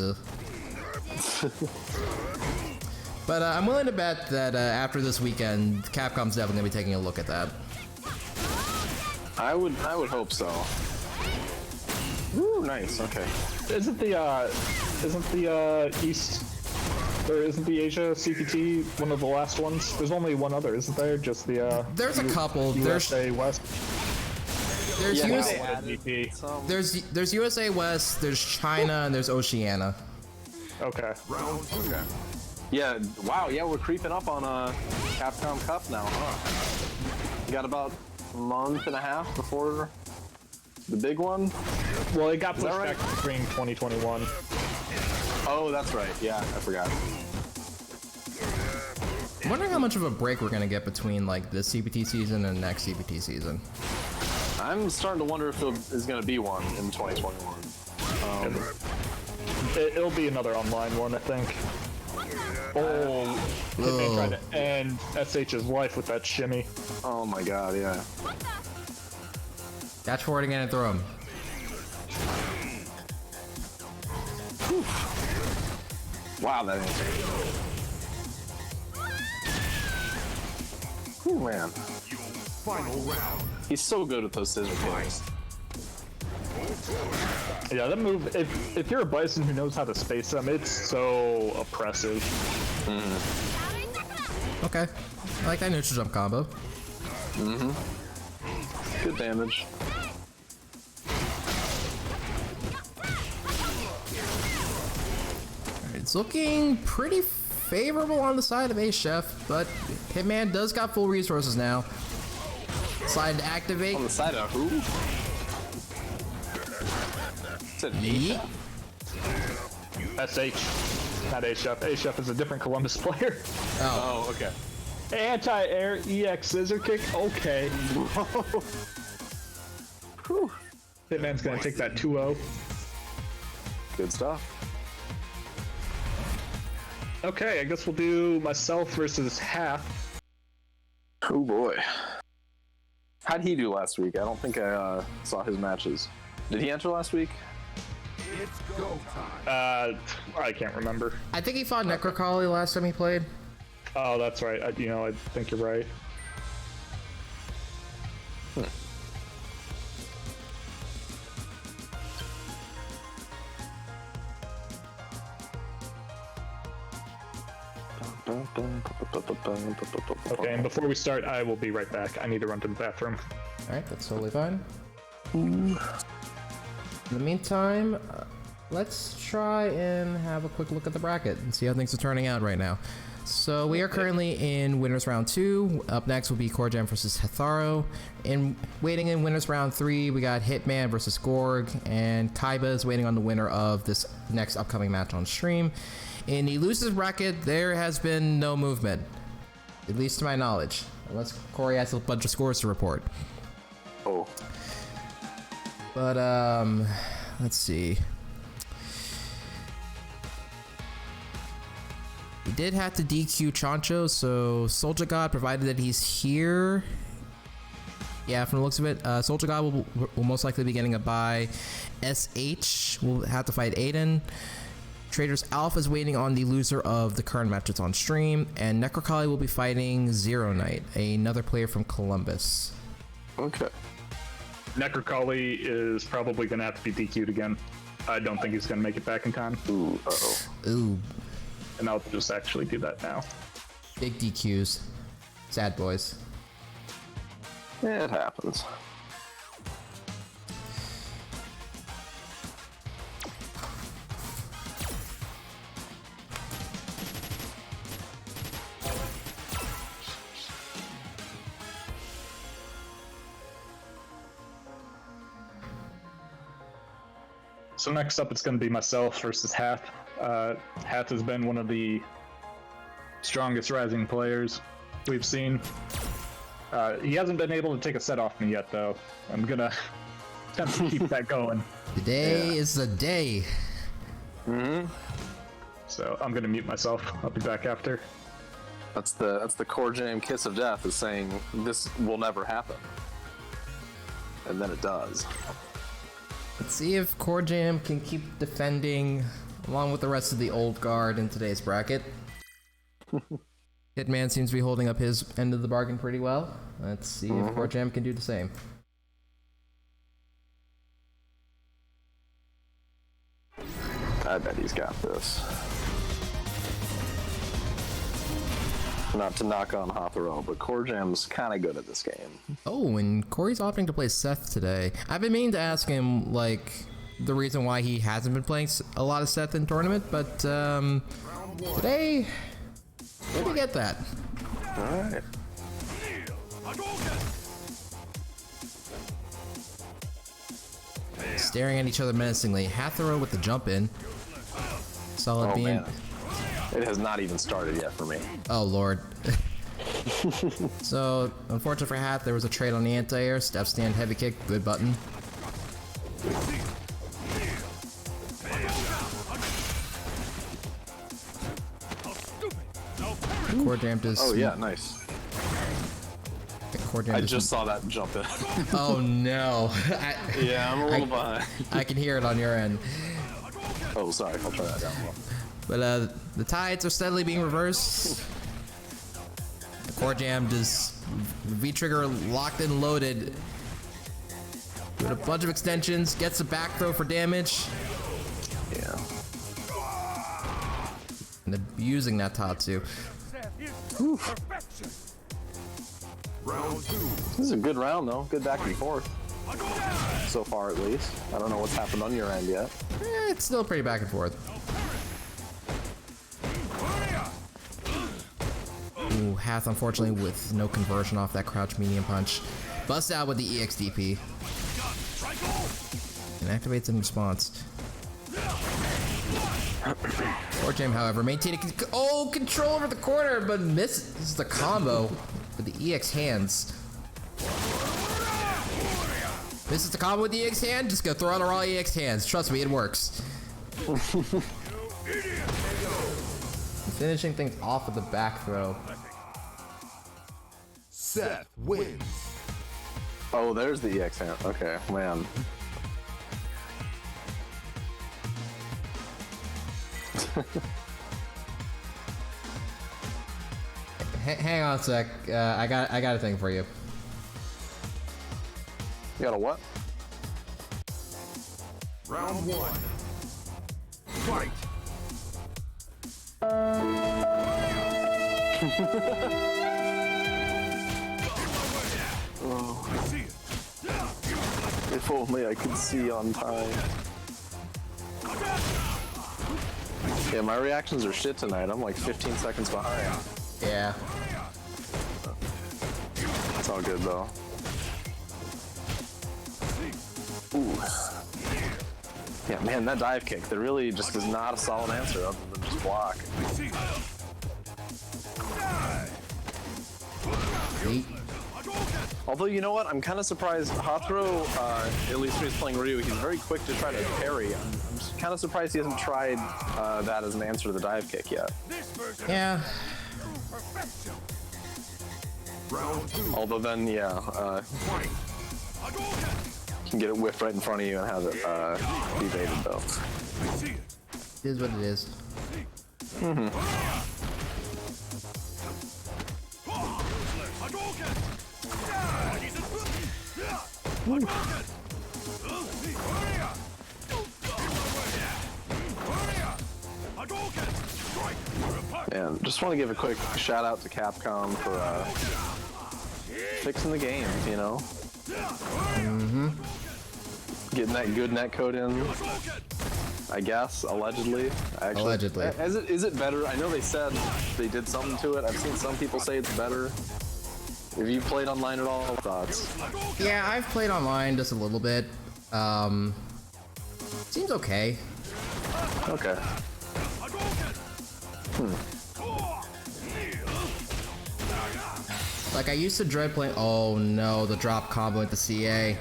But I'm willing to bet that after this weekend, Capcom's definitely gonna be taking a look at that. I would hope so. Ooh, nice. Okay. Isn't the East, or isn't the Asia CPT one of the last ones? There's only one other, isn't there? Just the There's a couple. USA West. There's There's USA West, there's China, and there's Oceania. Okay. Okay. Yeah. Wow. Yeah, we're creeping up on a Capcom Cup now, huh? We got about a month and a half before the big one. Well, it got pushed right? back to spring 2021. Oh, that's right. Yeah, I forgot. I'm wondering how much of a break we're gonna get between like this CPT season and next CPT season. I'm starting to wonder if there is going to be one in 2021. It'll be another online one, I think. Oh, Hitman tried to end SH's life with that shimmy. Oh my god, yeah. Dash forward again and throw him. Wow, that is. Ooh, man. Final round. He's so good with those scissor kicks. Yeah, that move, if you're a Bison who knows how to space them, it's so oppressive. Okay. I like that neutral jump combo. Good damage. It's looking pretty favorable on the side of A-Chef, but Hitman does got full resources now. Slide to activate. On the side of who? It's an Yeet. That's H, not A-Chef. A-Chef is a different Columbus player. Oh, okay. Anti-air EX scissor kick, okay. Whew. Hitman's gonna take that 2-0. Good stuff. Okay, I guess we'll do myself versus Hath. Oh boy. How'd he do last week? I don't think I saw his matches. Did he enter last week? I can't remember. I think he fought Necrocoli last time he played. Oh, that's right. I think you're right. Okay, and before we start, I will be right back. I need to run to the bathroom. Alright, that's totally fine. In the meantime, let's try and have a quick look at the bracket and see how things are turning out right now. So we are currently in winners round 2. Up next will be Corjam versus Hatharo. And waiting in winners round 3, we got Hitman versus Gorg, and Kaiba is waiting on the winner of this next upcoming match on stream. In the losers bracket, there has been no movement, at least to my knowledge, unless Corey has a bunch of scores to report. Oh. But let's see. We did have to DQ Chancho, so Souljagod, provided that he's here. Yeah, from the looks of it, Souljagod will most likely be getting a bye. SH will have to fight Aodhan. Traitorous Alpha is waiting on the loser of the current match that's on stream, and Necrocoli will be fighting Zero Knight, another player from Columbus. Okay. Necrocoli is probably going to have to be DQ'd again. I don't think he's going to make it back in time. Ooh, uh-oh. Ooh, And I'll just actually do that now. big DQs. Sad boys. Yeah, it happens. So next up, it's going to be myself versus Hath. Hath has been one of the strongest rising players we've seen. He hasn't been able to take a set off me yet, though. I'm gonna attempt to keep that going. Today is the day. So I'm gonna mute myself. I'll be back after. That's the Corjam kiss of death, is saying this will never happen. And then it does. Let's see if Corjam can keep defending along with the rest of the old guard in today's bracket. Hitman seems to be holding up his end of the bargain pretty well. Let's see if Corjam can do the same. I bet he's got this. Not to knock on Hatharo, but Corjam's kind of good at this game. Oh, and Corey's opting to play Seth today. I've been meaning to ask him, like, the reason why he hasn't been playing a lot of Seth in tournament, but today, maybe get that. Alright. Staring at each other menacingly. Hatharo with the jump in. Solid Oh, beam. man. It has not even started yet for me. Oh, Lord. So, unfortunate for Hath, there was a trade on the anti-air. Step stand, heavy kick, good button. Corjam just... Oh yeah, nice. Corjam I just saw that jump in. Oh no. Yeah, I'm a little behind. I can hear it on your end. Oh, sorry. I'll try that down low. But the tides are steadily being reversed. The Corjam just V-trigger locked and loaded. Doing a bunch of extensions, gets a back throw for damage. Yeah. And abusing that Tatsu. This is a good round though. Good back and forth. So far at least. I don't know what's happened on your end yet. It's still pretty back and forth. Ooh, Hath unfortunately with no conversion off that crouch medium punch. Busts out with the EXDP. And activates in response. Corjam, however, maintaining control over the corner, but misses the combo with the EX hands. Misses the combo with the EX hand, just go throw out the raw EX hands. Trust me, it works. Finishing things off with the back throw. Seth wins. Oh, there's the EX hand. Okay, man. Hang on a sec. I got a thing for you. You got a what? Round one. Fight. Oh. If only I could see on time. Yeah, my reactions are shit tonight. I'm like 15 seconds behind. Yeah. It's all good though. Ooh. Yeah, man, that dive kick, there really just is not a solid answer other than just block. Eight. Although, you know what? I'm kind of surprised. Hatharo, at least when he's playing Ryu, he's very quick to try to parry. I'm kind of surprised he hasn't tried that as an answer to the dive kick yet. Yeah. Although then, yeah, you can get it whiffed right in front of you and have it evaded, though. It is what it is. And just want to give a quick shout out to Capcom for fixing the game, you know? Getting that good netcode in, I guess, allegedly. Actually, Allegedly. Is it better? I know they said they did something to it. I've seen some people say it's better. Have you played online at all? Thoughts? Yeah, I've played online just a little bit. Seems okay. Okay. Like, I used to dread playing. Oh no, the drop combo with the CA.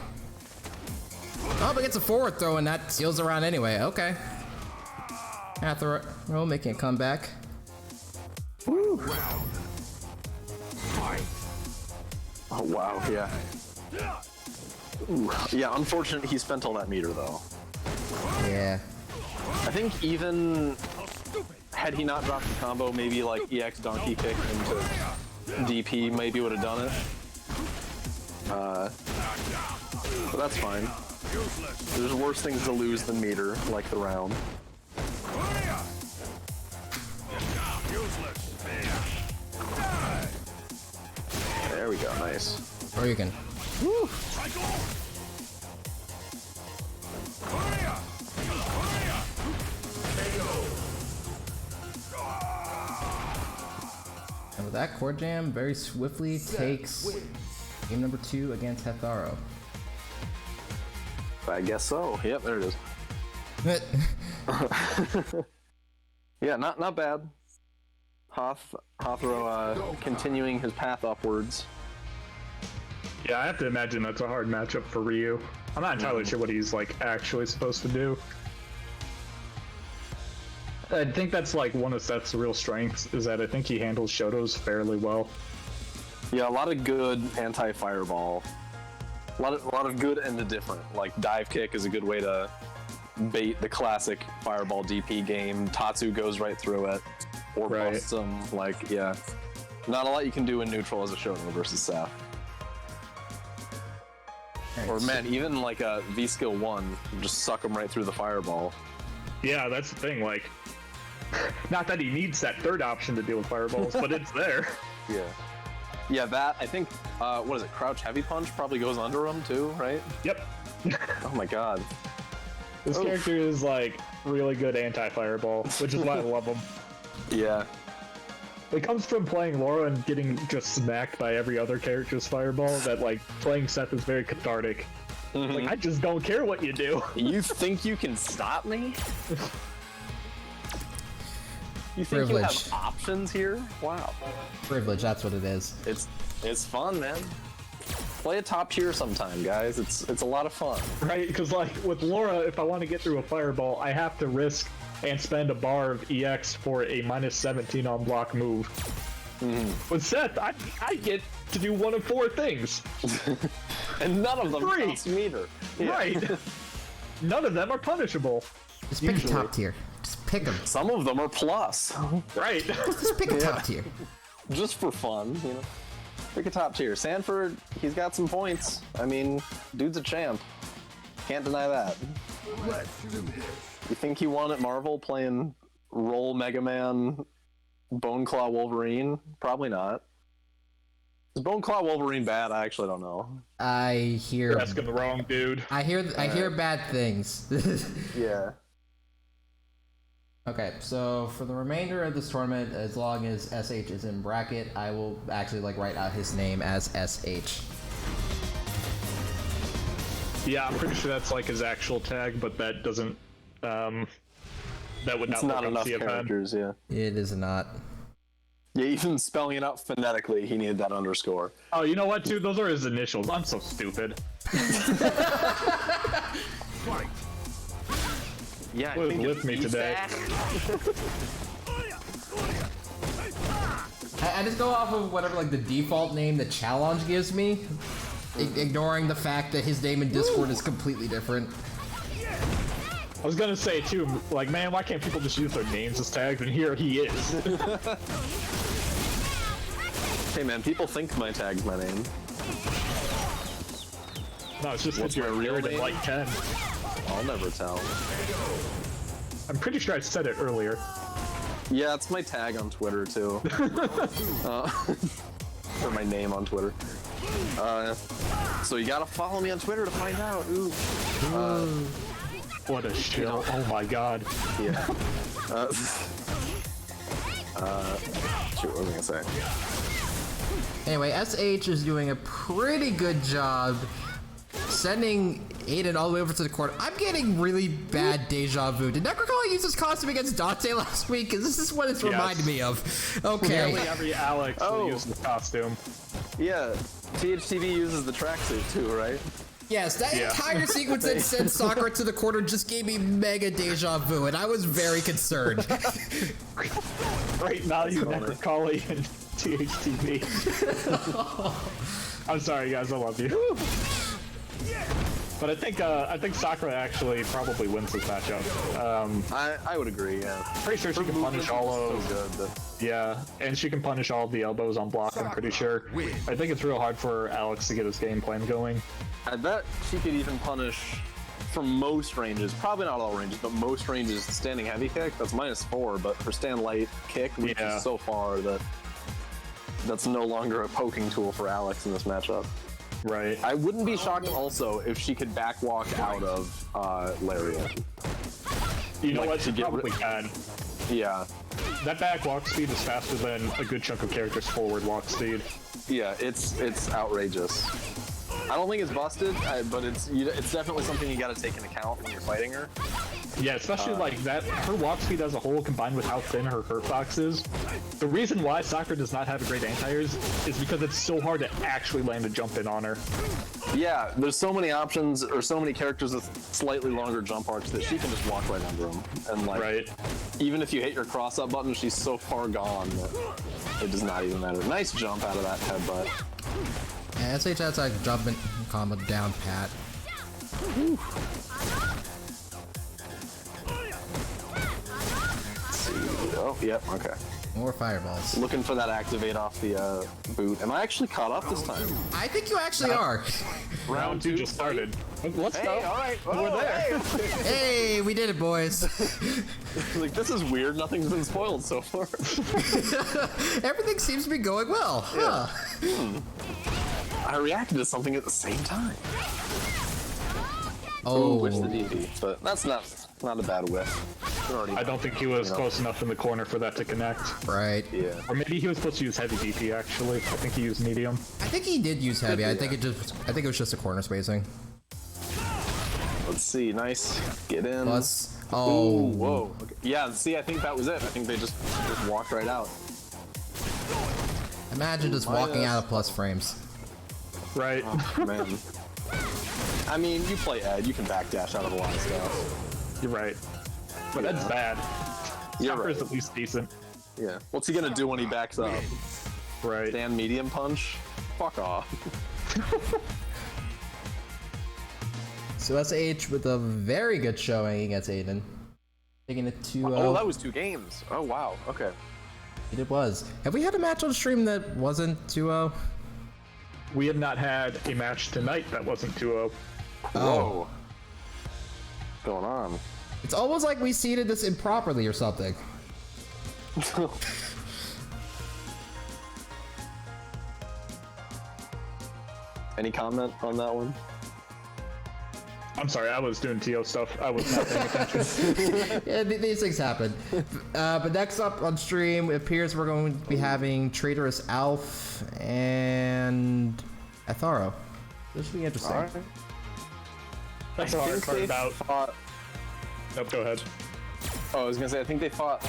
Oh, but gets a forward throw and that seals the round anyway. Okay. Hatharo making a comeback. Oh wow, yeah. Ooh. Yeah, unfortunate he spent all that meter though. Yeah. I think even had he not dropped the combo, maybe like EX donkey kick into DP maybe would have done it. But that's fine. There's worse things to lose than meter, like the round. There we go, nice. Or you can. Woo. And with that, Corjam very swiftly takes game number 2 against Hatharo. I guess so. Yep, there it is. Yeah, not bad. Hatharo continuing his path upwards. Yeah, I have to imagine that's a hard matchup for Ryu. I'm not entirely sure what he's like actually supposed to do. I think that's like one of Seth's real strengths, is that I think he handles Shotos fairly well. Yeah, a lot of good anti-fireball. A lot of good and indifferent. Like dive kick is a good way to bait the classic fireball DP game. Tatsu goes right through it, or busts him. Like, yeah, not a lot you can do in neutral as a Shoto versus Seth. Or man, even like a V skill 1, just suck him right through the fireball. Yeah, that's the thing. Like, not that he needs that third option to deal with fireballs, but it's there. Yeah. Yeah, that, I think, what is it, Crouch Heavy Punch probably goes under him too, right? Yep. Oh my god. This character is like really good anti-fireball, which is why I love him. Yeah. It comes from playing Laura and getting just smacked by every other character's fireball that like playing Seth is very cathartic. Like, I just don't care what you do. You think you can stop me? You think Privilege. you have options here? Wow. Privilege, that's what it is. It's fun, man. Play a top tier sometime, guys. It's a lot of fun. Right? Because like with Laura, if I want to get through a fireball, I have to risk and spend a bar of EX for a -17 on block move. With Seth, I get to do one of 4 things. And none of them 3. cost meter. Yeah. Right. None of them are punishable. Just pick Usually. a top tier. Just pick them. Some of them are plus. Right. Just pick a top tier. Just for fun, you know. Pick a top tier. Sanford, he's got some points. I mean, dude's a champ. Can't deny that. Let's do this. You think he won at Marvel playing Roll Mega Man Bone Claw Wolverine? Probably not. Is Bone Claw Wolverine bad? I actually don't know. I hear. You're asking the wrong dude. I hear bad things. Yeah. Okay, so for the remainder of this tournament, as long as SH is in bracket, I will actually like write out his name as SH. Yeah, I'm pretty sure that's like his actual tag, but that doesn't. That would It's not not work on enough CFN. characters, yeah. It is not. Yeah, even spelling it out phonetically, he needed that underscore. Oh, you know what, dude? Those are his initials. I'm so stupid. Fight. Yeah, I What think is it's with me today? I just go off of whatever like the default name the challenge gives me, ignoring the fact that his name in Discord is completely different. I was gonna say too, like, man, why can't people just use their names as tags? And here he is. Hey man, people think my tag's my name. No, it's just What's that you're my real weird and name? like 10. I'll never tell. I'm pretty sure I said it earlier. Yeah, it's my tag on Twitter too. Or my name on Twitter. So you gotta follow me on Twitter to find out. Ooh. What a shill. Oh my god. Yeah. Shoot, what was I gonna say? Anyway, SH is doing a pretty good job sending Aodhan all the way over to the corner. I'm getting really bad deja vu. Did Necrocall use his costume against Dante last week? Because this is what it's reminded me of. Okay. Nearly every Alex will use the costume. Yeah, THTV uses the tracksuit too, right? Yes, that entire sequence that sent Sakura to the corner just gave me mega deja vu, and I was very concerned. Right now, you never call it in THTV. I'm sorry, guys. I love you. But I think Sakura actually probably wins this matchup. I would agree. Yeah. Pretty sure she can punish all of. So good, but Yeah, and she can punish all of the elbows on block. I'm pretty sure. I think it's real hard for Alex to get his game plan going. I bet she could even punish from most ranges. Probably not all ranges, but most ranges. Standing heavy kick. That's -4, but for stand light kick, which is so far that's no longer a poking tool for Alex in this matchup. Right. I wouldn't be shocked also if she could backwalk out of Lariat. You know Like, what? to She get probably can. Yeah. That back walk speed is faster than a good chunk of characters' forward walk speed. Yeah, it's outrageous. I don't think it's busted, but it's definitely something you got to take into account when you're fighting her. Yeah, especially like that. Her walk speed as a whole, combined with how thin her hurt box is. The reason why Sakura does not have a great anti-airs is because it's so hard to actually land a jump in on her. Yeah, there's so many options or so many characters with slightly longer jump arcs that she can just walk right under them. And like, Right. even if you hit your cross-up button, she's so far gone that it does not even matter. Nice jump out of that headbutt. Yeah, SH outside jumping combo down pat. Oh, yep, okay. More fireballs. Looking for that activate off the boot. Am I actually caught up this time? I think you actually are. Round 2 just started. Let's go. All right. We're there. Hey, we did it, boys. Like, this is weird. Nothing's been spoiled so far. Everything seems to be going well. Huh. I reacted to something at the same time. Oh, Which the DP, but that's not a bad whiff. I don't think he was close enough in the corner for that to connect. right. Yeah. Or maybe he was supposed to use heavy DP, actually. I think he used medium. I think he did use heavy. I think it was just a corner spacing. Let's see. Nice. Get in. Plus, Ooh, whoa. Okay. Yeah. See, I think that was it. I think they just walked right out. imagine just walking out of plus frames. Right. Oh, man. I mean, you play Ed. You can backdash out of a lot of stuff. You're right. But that's bad. You're Sakura's right. at least decent. Yeah. What's he gonna do when he backs up? Right. Stand medium punch? Fuck off. So SH with a very good showing against Aodhan. Taking it 2-0. Oh, that was 2 games. Oh, wow. Okay. It was. Have we had a match on stream that wasn't 2-0? We have not had a match tonight that wasn't 2-0. Whoa. What's going on? It's almost like we seeded this improperly or something. Any comment on that one? I'm sorry, I was doing TO stuff. I was not paying attention. Yeah, these things happen. But next up on stream, it appears we're going to be having Traitorous Alf and Hatharo. This should be interesting. All right. That's the hard part they about... fought. Nope, go ahead. Oh, I was gonna say, I think they fought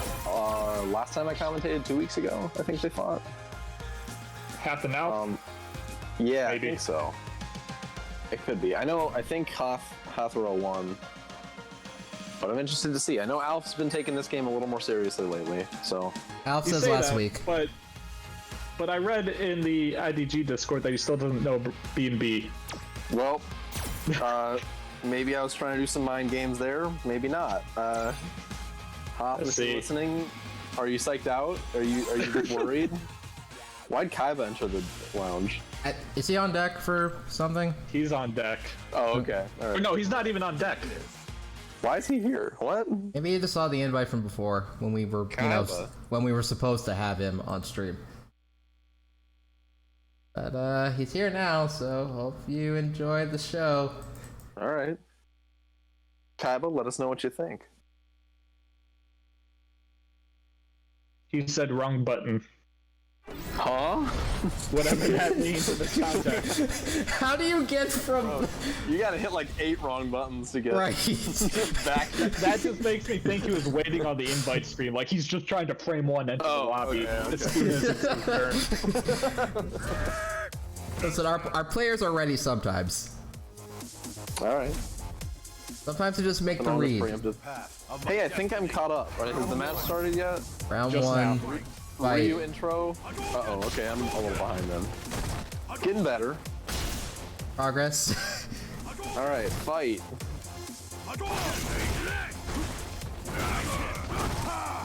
last time I commentated 2 weeks ago. I think they fought. Half an hour? Yeah, Maybe. I think so. It could be. I think Hatharo won. But I'm interested to see. I know Alf's been taking this game a little more seriously lately, so... Alf You says say last that, week. But I read in the IDG Discord that he still doesn't know B&B. Well, maybe I was trying to do some mind games there. Maybe not. Hoff, Let's if see. you're listening, are you psyched out? Are you worried? Why'd Kaiba enter the lounge? Is he on deck for something? He's on deck. Oh, okay. All Or right. no, he's not even on deck. Why is he here? What? Maybe he just saw the invite from before when we were, Kaiba. when we were supposed to have him on stream. But he's here now, so hope you enjoyed the show. All right. Kaiba, let us know what you think. He said wrong button. Huh? Whatever that means in the context. How do you get from You gotta hit like 8 wrong buttons to get right? back. That just makes me think he was waiting on the invite screen. Like he's just trying to frame one into the lobby okay. as soon as it's his turn. Listen, our players are ready sometimes. All right. Sometimes they just make the I'm almost read. preemptive. Hey, I think I'm caught up. Right? Has the match started yet? Round Just one. now. Fight. Ryu intro. Uh-oh, okay, I'm a little behind then. Getting better. Progress. All right, fight.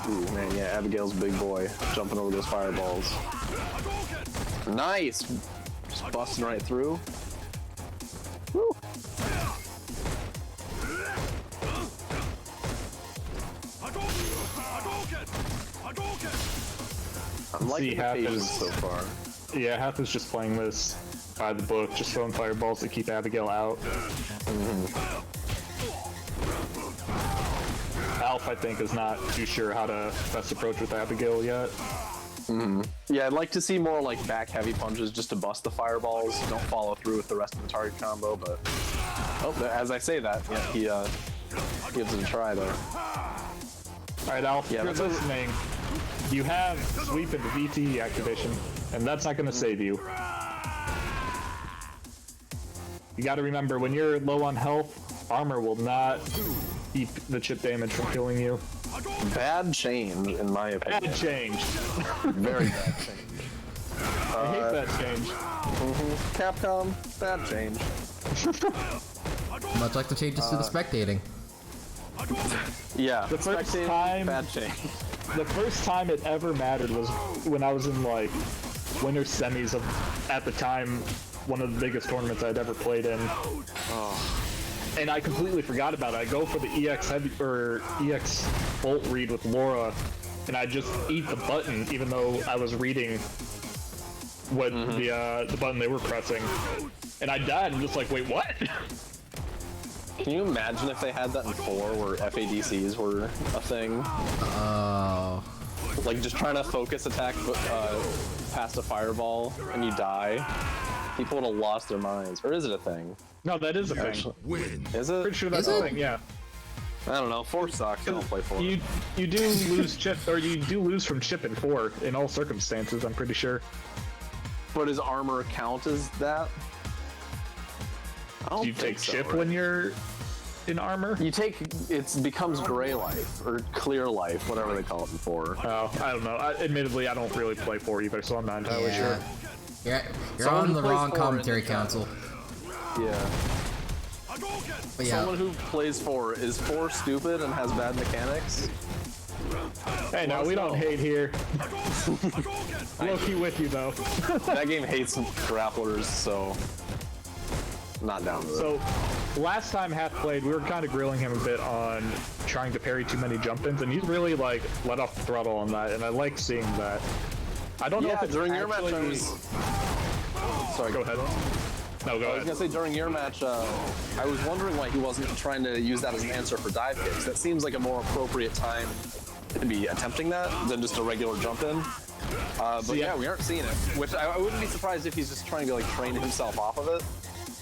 Ooh, man, yeah, Abigail's big boy. Jumping over those fireballs. Nice! Just busting right through. Woo! I'm liking the Half patience is- so far. Yeah, Hath is just playing this by the book, just throwing fireballs to keep Abigail out. Alf, I think, is not too sure how to best approach with Abigail yet. Yeah, I'd like to see more like back heavy punches just to bust the fireballs. Don't follow through with the rest of the target combo, but as I say that, yeah, he gives it a try there. Alright, Alf, Yeah, if you're that's a- listening, you have sweep into VTE activation, and that's not going to save you. You got to remember, when you're low on health, armor will not keep the chip damage from killing you. Bad change, in my opinion. Bad change. Very bad change. I hate that change. Capcom, bad change. Much like the changes to the spectating. Yeah, The first spectating, time- bad change. the first time it ever mattered was when I was in like winter semis of, at the time, one of the biggest tournaments I'd ever played in. And I completely forgot about it. I go for the EX heavy or EX bolt read with Laura, and I just eat the button, even though I was reading what the button they were pressing. And I died. I'm just like, wait, what? Can you imagine if they had that in 4 where FADCs were a thing? Oh. Like just trying to focus attack past a fireball and you die. People would have lost their minds. Or is it a thing? No, that is a thing. Win. Is it? Pretty sure that's Is a it? thing, yeah. I don't know. 4 sucks. I don't play 4. You do lose chip, or you do lose from chip in 4 in all circumstances, I'm pretty sure. But does armor count as that? I don't Do you think take so, chip right? when you're in armor? You take, it becomes gray life, or clear life, whatever they call it in 4. Oh, I don't know. Admittedly, I don't really play 4 either, so I'm not entirely sure. You're Someone on who the plays wrong 4 in commentary the chat. council. Yeah. But yeah. Someone who plays 4, is 4 stupid and has bad mechanics? Hey, no, we don't hate here. Low-key with you, though. That game hates grapplers, so not down with it. So, last time Hath played, we were kind of grilling him a bit on trying to parry too many jump-ins, and he's really, like, let off the throttle on that, and I like seeing that. I don't know if it's during your match, actually... I was... Sorry, Go ahead. No, go I was ahead. gonna say during your match, I was wondering why he wasn't trying to use that as an answer for dive kicks. That seems like a more appropriate time to be attempting that than just a regular jump in. But yeah, we aren't seeing it. Which I wouldn't be surprised if he's just trying to like train himself off of it.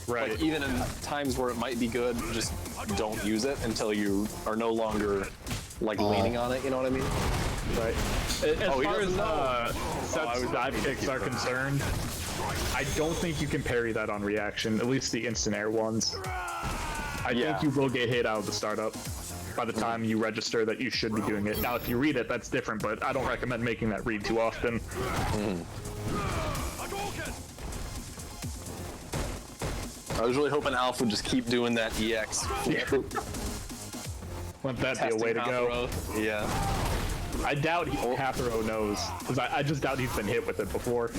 Right. Like even in times where it might be good, just don't use it until you are no longer like leaning on it. You know what I mean? Right. As Oh, he far as doesn't know. uh, I Seth's would dive definitely kicks keep are that. concerned, I don't think you can parry that on reaction, at least the instant air ones. I think you will get hit out of the startup by the time you register that you should be doing it. Now, if you read it, that's different, but I don't recommend making that read too often. I was really hoping Alf would just keep doing that EX. Let that be a way to go. Yeah. I doubt Hatharo knows, because I just doubt he's been hit with it before.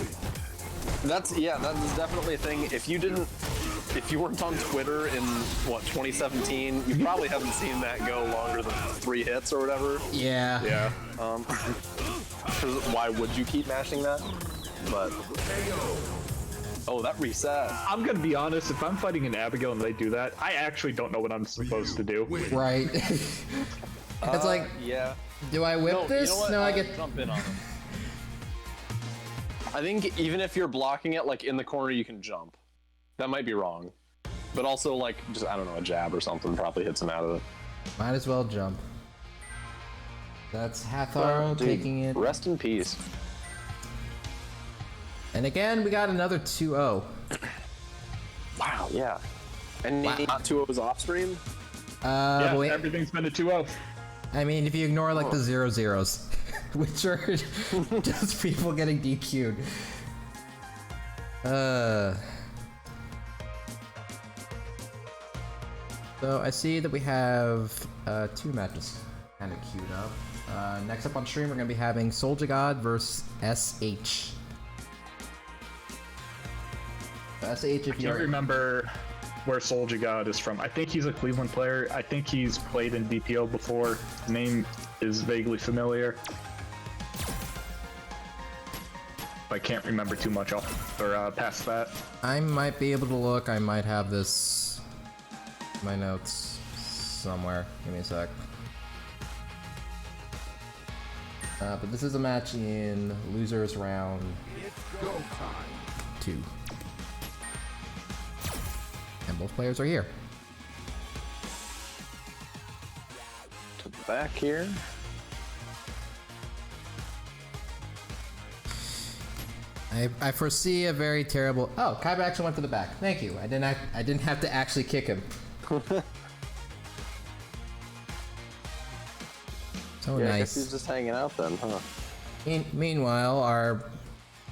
That is definitely a thing. If you weren't on Twitter in what 2017, you probably haven't seen that go longer than 3 hits or whatever. Yeah. Yeah. 'Cause why would you keep mashing that? But oh, that reset. I'm gonna be honest, if I'm fighting an Abigail and they do that, I actually don't know what I'm supposed to do. Right. It's like, Yeah. do I whip No, this? you know what? No, I get. Jump in on him. I think even if you're blocking it like in the corner, you can jump. That might be wrong, but also like just I don't know, a jab or something probably hits him out of it. Might as well jump. That's Hatharo taking it. Rest in peace. And again, we got another 2-0. Wow. Yeah. And Wow. not 2-0s off stream. Yeah, But everything's been a 2-0. I mean, if you ignore like the 0-0s, which are just people getting DQ'd. So I see that we have 2 matches kind of queued up. Next up on stream, we're going to be having Souljagod versus SH. SH, if I can't you're... remember where Souljagod is from. I think he's a Cleveland player. I think he's played in DPO before. His name is vaguely familiar. I can't remember too much past that. I might be able to look. I might have this in my notes somewhere. Give me a sec. But this is a match in losers round 2. And both players are here. To the back here. I foresee a very terrible. Oh, Kaiba actually went to the back. Thank you. I didn't have to actually kick him. So Yeah, I guess nice. he's just hanging out then, huh? Meanwhile, our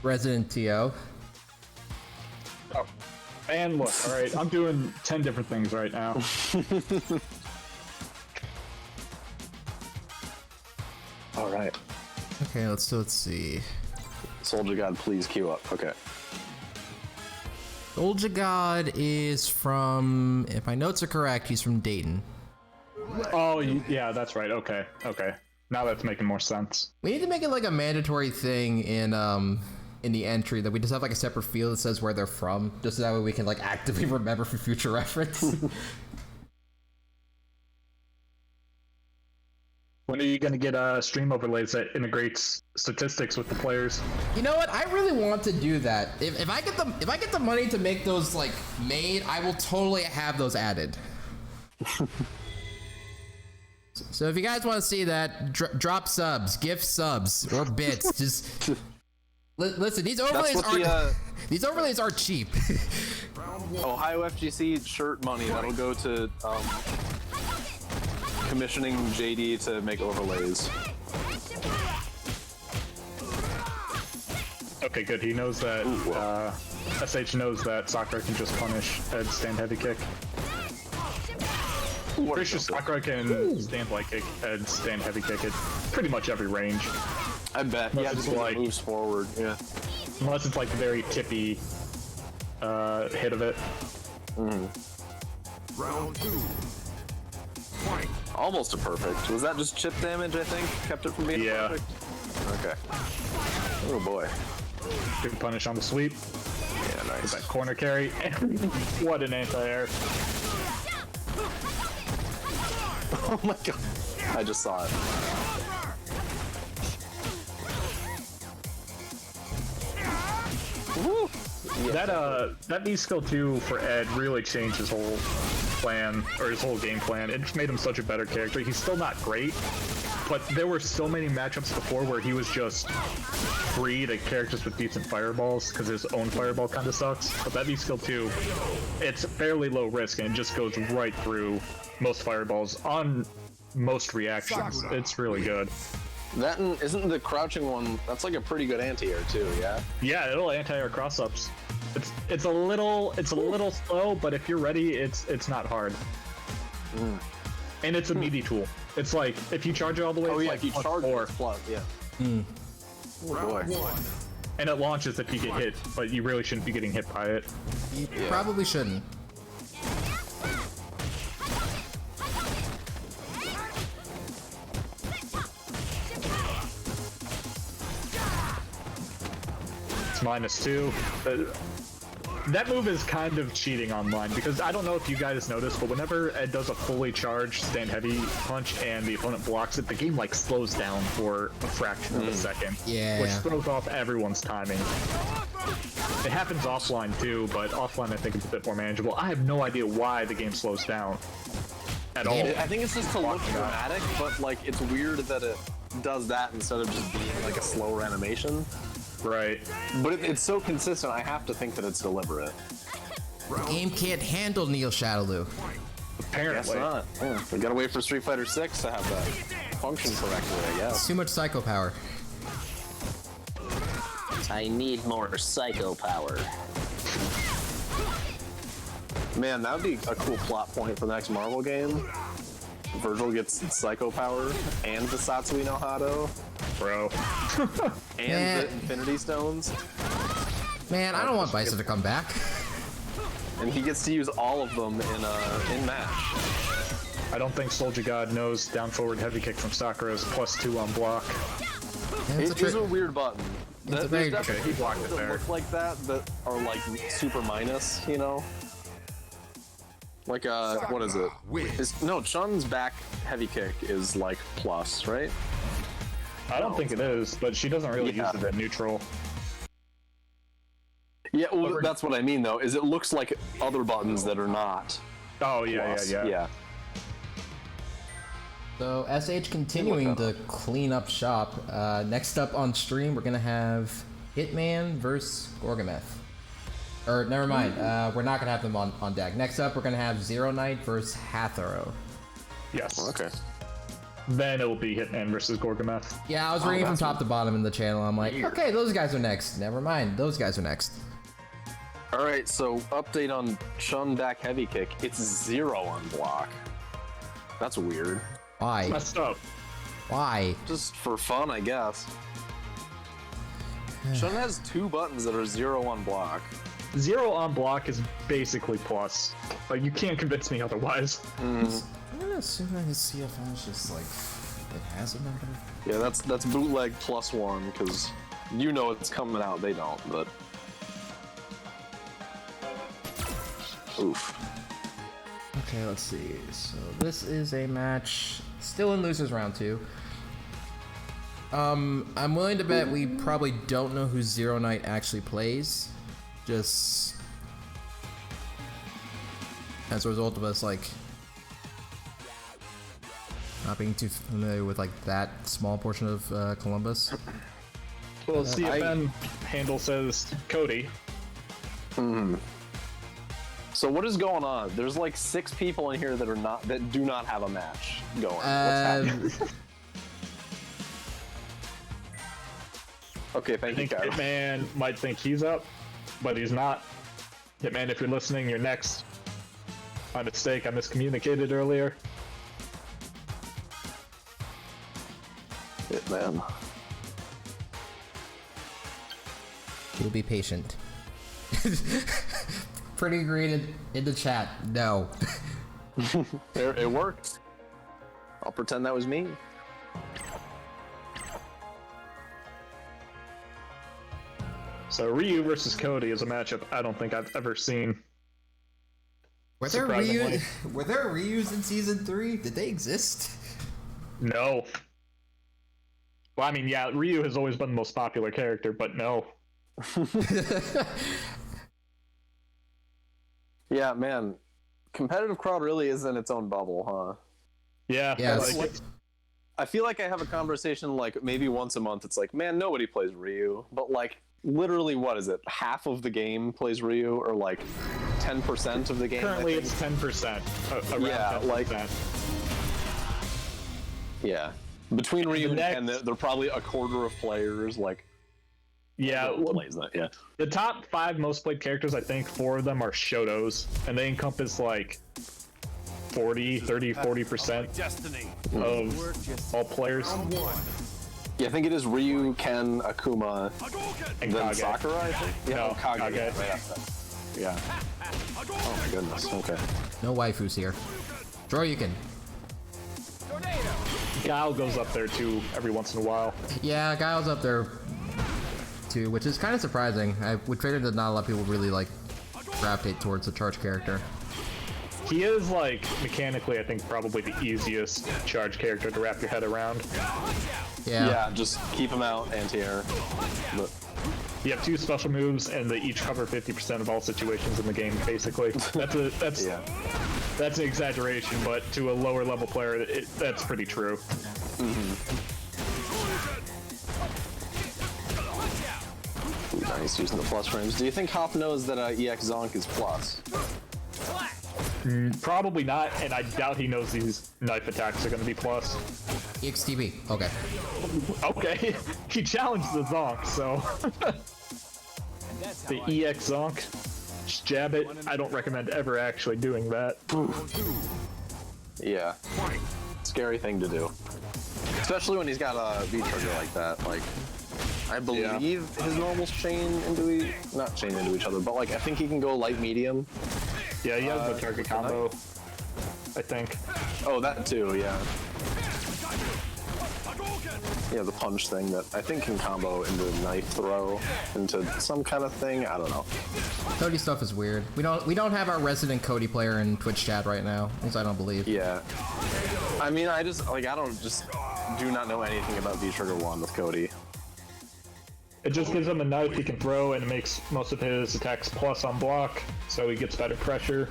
resident TO. Oh. And look, alright, I'm doing 10 different things right now. right. Okay, let's see. Souljagod, please queue up. Okay. Souljagod is from, if my notes are correct, he's from Dayton. Oh, yeah, that's right. Okay. Now that's making more sense. We need to make it like a mandatory thing in the entry that we just have like a separate field that says where they're from, just so that way we can like actively remember for future reference. When are you gonna get stream overlays that integrates statistics with the players? You know what? I really want to do that. If I get the money to make those like made, I will totally have those added. So if you guys want to see that, drop subs, gift subs, or bits. Just listen. These overlays are cheap. Ohio FGC shirt money that'll go to commissioning JD to make overlays. Okay, good. He knows that. SH knows that Sakura can just punish Ed stand heavy kick. Pretty sure Sakura can stand light kick, Ed stand heavy kick at pretty much every range. I bet. Unless Yeah, it's just like like- moves forward. Yeah. Unless it's like a very tippy hit of it. Round 2. Fight. Almost a perfect. Was that just chip damage? I think kept it from being Yeah. perfect. Okay. Oh boy. Good punish on the sweep. Yeah, nice. That corner carry. What an anti-air. Oh my god. I just saw it. Woo! That B skill 2 for Ed really changed his whole plan, or his whole game plan. It just made him such a better character. He's still not great, but there were so many matchups before where he was just free to characters with decent fireballs, because his own fireball kind of sucks. But that B skill 2, it's fairly low risk, and it just goes right through most fireballs on most reactions. It's really good. That and isn't the crouching one? That's like a pretty good anti-air too. Yeah. Yeah, it'll anti-air cross-ups. It's a little slow, but if you're ready, it's not hard. And it's a meaty tool. It's like if you charge it all the way, Oh it's yeah, like if you plus charge it, 4, it's plus. Yeah. Oh boy. Round 1. and it launches if you get hit, but you really shouldn't be getting hit by it. You probably shouldn't. It's -2. That move is kind of cheating online, because I don't know if you guys noticed, but whenever Ed does a fully charged stand heavy punch and the opponent blocks it, the game like slows down for a fraction of a second. Yeah. Which throws off everyone's timing. It happens offline too, but offline I think it's a bit more manageable. I have no idea why the game slows down at all. I think it's just to look dramatic, but like it's weird that it does that instead of just being like a slower animation. Right. But it's so consistent, I have to think that it's deliberate. The game can't handle Neil Shadowloo. Guess Apparently. not. Yeah. We gotta wait for Street Fighter 6 to have that function correctly, I guess. Too much psycho power. I need more psycho power. Man, that would be a cool plot point for the next Marvel game. Virgil gets psycho power and the Satsui no Hado Bro. and Yeah. the Infinity Stones, Man, I don't want Bison to come back. and he gets to use all of them in Nash. I don't think Souljagod knows down forward heavy kick from Sakura is +2 on block. Yeah, it's a It is trick. a weird button. a very- There's definitely he blocked it buttons that there. look like that are like super minus, you know? Like what is it? No, Chun's back heavy kick is like plus, right? I don't think it is, but she doesn't really Yeah. use it at neutral. Yeah, well, that's what I mean though, is it looks like other buttons that are not Oh, yeah, plus. yeah. So SH continuing to clean up shop. Next up on stream, we're gonna have Hitman versus Gorgameth. Or never mind, we're not gonna have them on deck. Next up, we're gonna have Zero Knight versus Hatharo. Yes. Okay. Then it will be Hitman versus Gorgameth. Yeah, I was reading from top to bottom in the channel. I'm like, okay, those guys are next. Never mind, those guys are next. Alright, so update on Chun back heavy kick. It's 0 on block. That's weird. Why? Messed up. Why? Just for fun, I guess. Shun has 2 buttons that are 0 on block. 0 on block is basically plus. Like, you can't convince me otherwise. I'm gonna assume that his CFN is just like, it has a number. Yeah, that's bootleg +1, because you know it's coming out, they don't, but... Oof. Okay, let's see. So this is a match still in losers round 2. I'm willing to bet we probably don't know who Zero Knight actually plays. Just as a result of us like not being too familiar with like that small portion of Columbus. Well, CFN handle says Cody. So what is going on? There's like 6 people in here that do not have a match going. What's happening? Okay, thank I you, think Kyle. Hitman might think he's up, but he's not. Hitman, if you're listening, you're next. My mistake, I miscommunicated earlier. Hitman. You'll be patient. Pretty green in the chat. No. It worked. I'll pretend that was me. So Ryu versus Cody is a matchup I don't think I've ever seen. Were there Surprisingly. Ryus in season 3? Did they exist? No. Well, I mean, yeah, Ryu has always been the most popular character, but no. Yeah, man. Competitive crowd really is in its own bubble, huh? Yeah, Yes. like, I feel like I have a conversation like maybe once a month. It's like, man, nobody plays Ryu, but like literally, what is it? Half of the game plays Ryu, or like 10% of the game. currently I it's think. 10%. Around Yeah, 10%. like- Yeah, between Ryu and next- Ken, they're probably a quarter of players. Like, Yeah, who plays that? Yeah. the top 5 most played characters, I think 4 of them are Shotos, and they encompass like 40% Destiny. of all players. Yeah, I think it is Ryu, Ken, Akuma, And then Kage. Sakura. I think. Yeah, No, Kage. Kage. Right after that. Yeah. Oh my goodness. Okay. No waifus here. Droryukin. Guile goes up there too every once in a while. Yeah, Guile's up there too, which is kind of surprising. I would figure that not a lot of people really like gravitate towards the charge character. He is, like, mechanically, I think, probably the easiest charge character to wrap your head around. Yeah. Yeah, just keep him out, anti-air. But You have 2 special moves, and they each cover 50% of all situations in the game, basically. That's yeah. That's an exaggeration, but to a lower level player, that's pretty true. Ooh, nice using the plus frames. Do you think Hop knows that EX Zonk is plus? Probably not, and I doubt he knows these knife attacks are going to be plus. EXTB. Okay. Okay, he challenged the Zonk, so... the EX Zonk. Just jab it. I don't recommend ever actually doing that. Yeah. Scary thing to do. Especially when he's got a V-trigger like that. Like, I believe his normals chain into not chain into each other, but like I think he can go light medium. Yeah, he has the target combo, I think. Oh, that too, yeah. Yeah, the punch thing that I think can combo into knife throw, into some kind of thing. I don't know. Cody stuff is weird. We don't have our resident Cody player in Twitch chat right now, at least I don't believe. Yeah. I mean, I do not know anything about V-Trigger 1 with Cody. It just gives him a knife he can throw, and it makes most of his attacks plus on block, so he gets better pressure.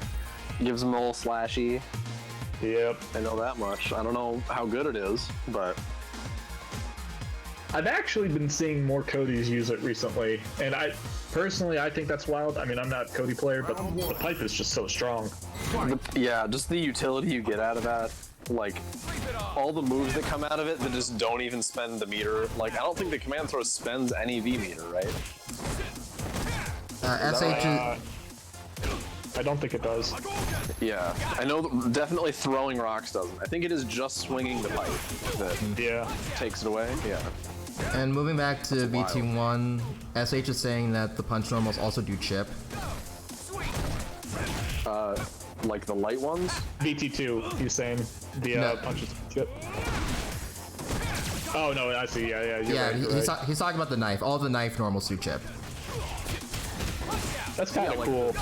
Gives him a little slashy. Yep. I know that much. I don't know how good it is, but... I've actually been seeing more Codys use it recently, and I think that's wild. I mean, I'm not a Cody player, but the pipe is just so strong. Yeah, just the utility you get out of that. Like, all the moves that come out of it that just don't even spend the meter. Like, I don't think the command throw spends any V meter, right? SH I don't think it does. Yeah, I know definitely throwing rocks doesn't. I think it is just swinging the pipe that takes it away. Yeah. And moving back to VT1, SH is saying that the punch normals also do chip. Like the light ones? VT2, he's saying the punches chip. Oh no, I see. Yeah, you're right. He's talking about the knife. All the knife normals do chip. That's kind of cool.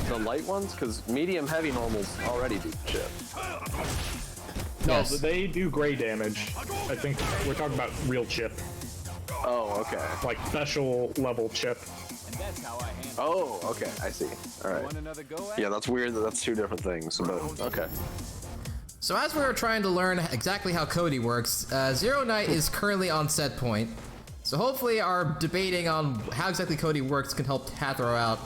The light ones? Because medium heavy normals already do chip. No, Yes. they do gray damage. I think we're talking about real chip. Oh, okay. Like special level chip. Oh, okay, I see. Alright. Yeah, that's weird that that's two different things, but okay. So as we were trying to learn exactly how Cody works, Zero Knight is currently on set point. So hopefully our debating on how exactly Cody works can help Hatharo out.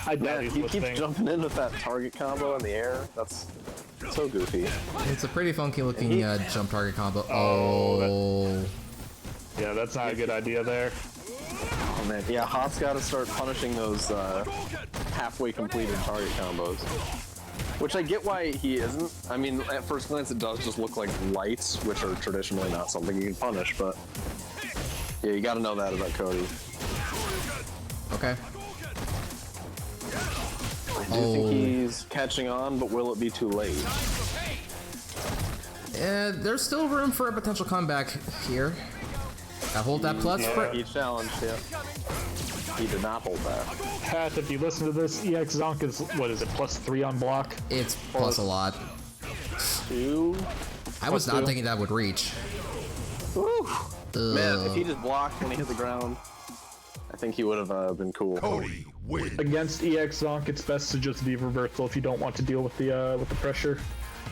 I doubt Yeah, he's he keeps listening. jumping in with that target combo in the air. That's so goofy. It's a pretty funky looking jump target combo. Yeah, that's not a good idea there. Oh man, yeah, Hot's got to start punishing those halfway completed target combos. Which I get why he isn't. I mean, at first glance it does just look like lights, which are traditionally not something you can punish, but yeah, you gotta know that about Cody. Okay. I do think he's catching on, but will it be too late? There's still room for a potential comeback here. I hold that plus for... He challenged, yeah. He did not hold that. Pat, if you listen to this, EX Zonk is, what is it, +3 on block? It's plus a lot. 2? I was not two. thinking that would reach. Woo. Man, if he just blocked when he hit the ground, I think he would have been cool. Cody wins. Against EX Zonk, it's best to just be reversal if you don't want to deal with the pressure.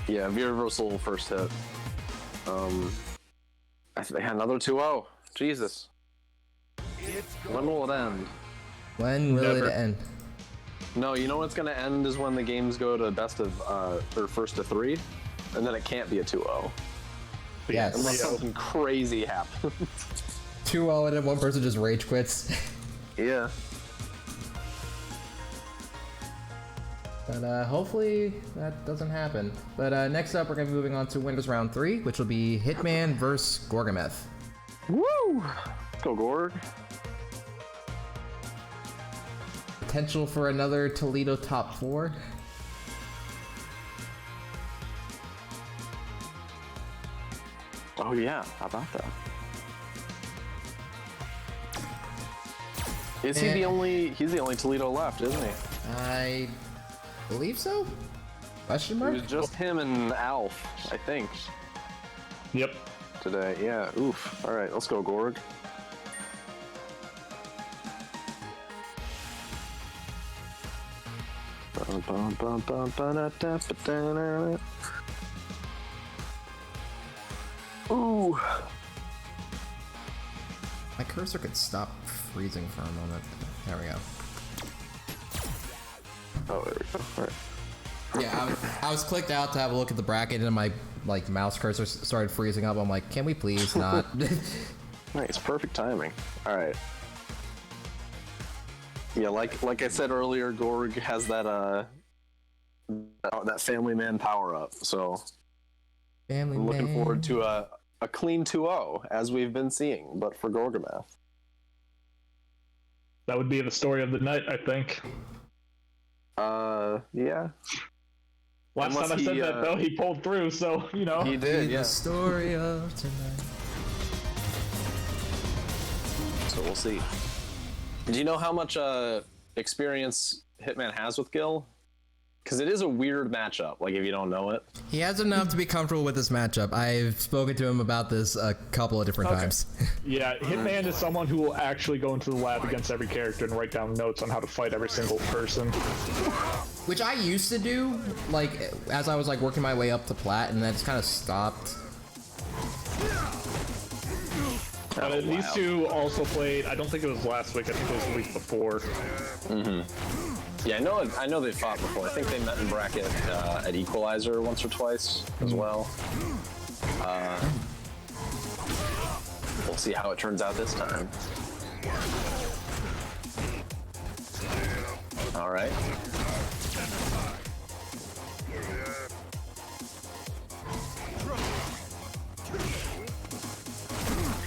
Yeah, V reversal first hit. I think another 2-0. Jesus. When will it end? When will Never. it end? No, you know what's gonna end is when the games go to best of or first to 3, and then it can't be a 2-0 Yes. unless something crazy happens. 2-0 and then one person just rage quits. Yeah. But hopefully that doesn't happen. But next up, we're gonna be moving on to winners round 3, which will be Hitman versus Gorgameth. Woo! Let's go, Gorg. Potential for another Toledo top 4. Oh yeah, how about that? Is he the only? He's the only Toledo left, isn't he? I believe so? Question It mark? was just him and Alf, I think, Yep. today. Yeah. Oof. All right, let's go, Gorg. Ooh. My cursor could stop freezing for a moment. There we go. Oh, there we go. All right. Yeah, I was clicked out to have a look at the bracket and my mouse cursor started freezing up. I'm like, can we please not? Nice, perfect timing. All right. Yeah, like I said earlier, Gorg has that that family man power up. So Family I'm looking man. forward to a clean 2-0 as we've been seeing, but for Gorgameth. That would be the story of the night, I think. Yeah. Last Unless time I said he, that, though, he pulled through, so, you know. He did, The yeah. story of tonight. So we'll see. Do you know how much experience Hitman has with Gill? Because it is a weird matchup, like if you don't know it. He has enough to be comfortable with this matchup. I've spoken to him about this a couple of different times. Yeah, Hitman is someone who will actually go into the lab against every character and write down notes on how to fight every single person. Which I used to do, like, as I was, like, working my way up to plat, and then just kind of stopped. These two also played, I don't think it was last week, I think it was the week before. Yeah, I know they fought before. I think they met in bracket at Equalizer once or twice as well. We'll see how it turns out this time. All right.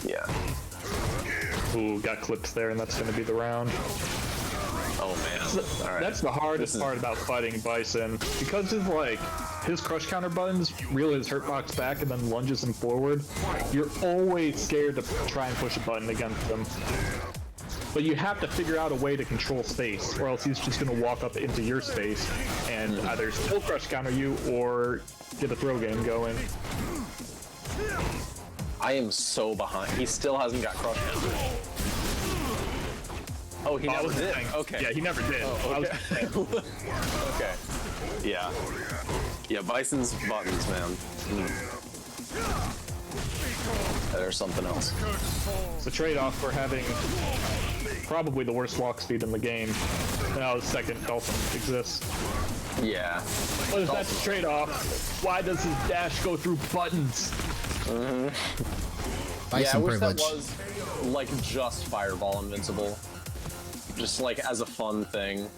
Yeah. Ooh, got clipped there, and that's going to be the round. Oh man. All right. That's the hardest part about fighting Bison, because his crush counter buttons reel his hurt box back and then lunges him forward. You're always scared to try and push a button against him. But you have to figure out a way to control space, or else he's just going to walk up into your space and either still crush counter you or get a throw game going. I am so behind. He still hasn't got crush counter. Oh, he never did. Okay. Yeah, he never did. Oh, okay. Okay. Yeah. Yeah, Bison's buttons, man. There's something else. It's a trade-off for having probably the worst walk speed in the game. Now the second Dolphin exists. Yeah. What is that trade-off? Why does his dash go through buttons? Bison I wish privilege. that was like just Fireball invincible. Just like as a fun thing.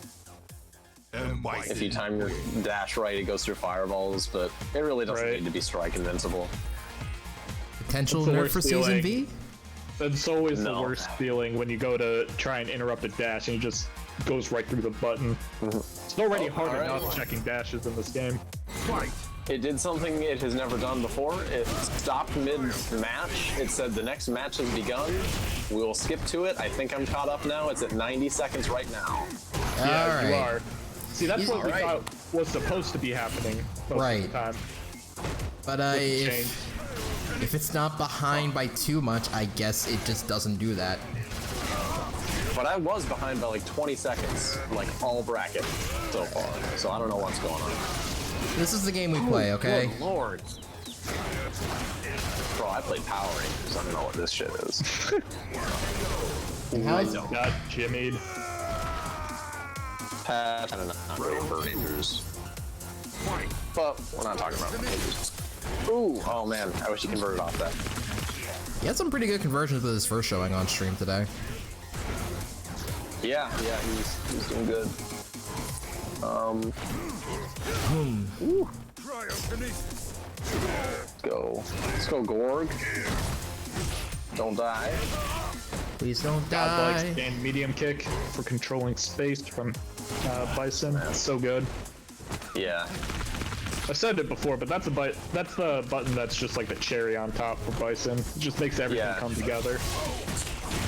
If you time your dash right, it goes through fireballs, but it really doesn't need to be strike invincible. Potential nerf for Season V? That's always the worst feeling when you go to try and interrupt a dash and he just goes right through the button. It's already hard enough checking dashes in this game. It did something it has never done before. It stopped mid-match. It said the next match has begun. We will skip to it. I think I'm caught up now. It's at 90 seconds right now. Yeah, you are. See, that's what we thought was supposed to be happening most of the time. But if it's not behind by too much, I guess it just doesn't do that. But I was behind by like 20 seconds, like all bracket so far. So I don't know what's going on. This is the game we play, okay? Good lord. Bro, I played Power Rangers. I don't know what this shit is. How got jimmied. I don't know. Not really for Rangers. But we're not talking about Rangers. Ooh, oh man, I wish he converted off that. He had some pretty good conversions with his first showing on stream today. Yeah, he's doing good. Ooh. Let's go Gorg. Don't die. Please don't God die. likes gain medium kick for controlling space from Bison. That's so good. Yeah. I said it before, but that's the button that's just like the cherry on top for Bison. It just makes everything come together.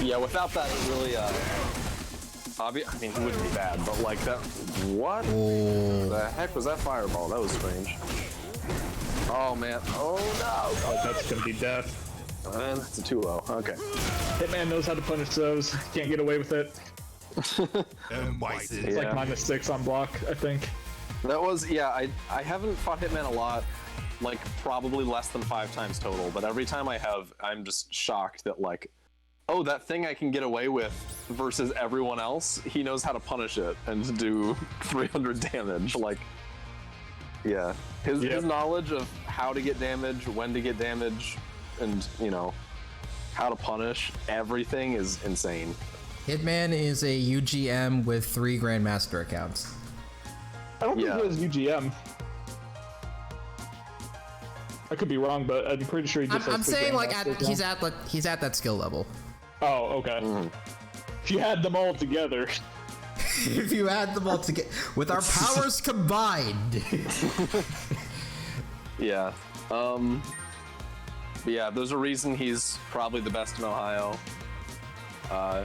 Yeah, without that, it really, I mean, it wouldn't be bad, but like that, what the heck was that fireball? That was strange. Oh man, oh no! Oh, that's gonna be death. And that's a too low, okay. Hitman knows how to punish those, can't get away with it. It's like -6 on block, I think. That was, I haven't fought Hitman a lot, like probably less than 5 times total, but every time I have, I'm just shocked that like, oh, that thing I can get away with versus everyone else, he knows how to punish it and do 300 damage. Like, yeah. His knowledge of how to get damage, when to get damage, and, you know, how to punish everything is insane. Hitman is a UGM with 3 Grandmaster accounts. I don't think he has UGM. I could be wrong, but I'm pretty sure he just has I'm saying like he's at that skill level. Oh, okay. If you had them all together. If you add them all together with our powers combined. Yeah. Yeah, there's a reason he's probably the best in Ohio.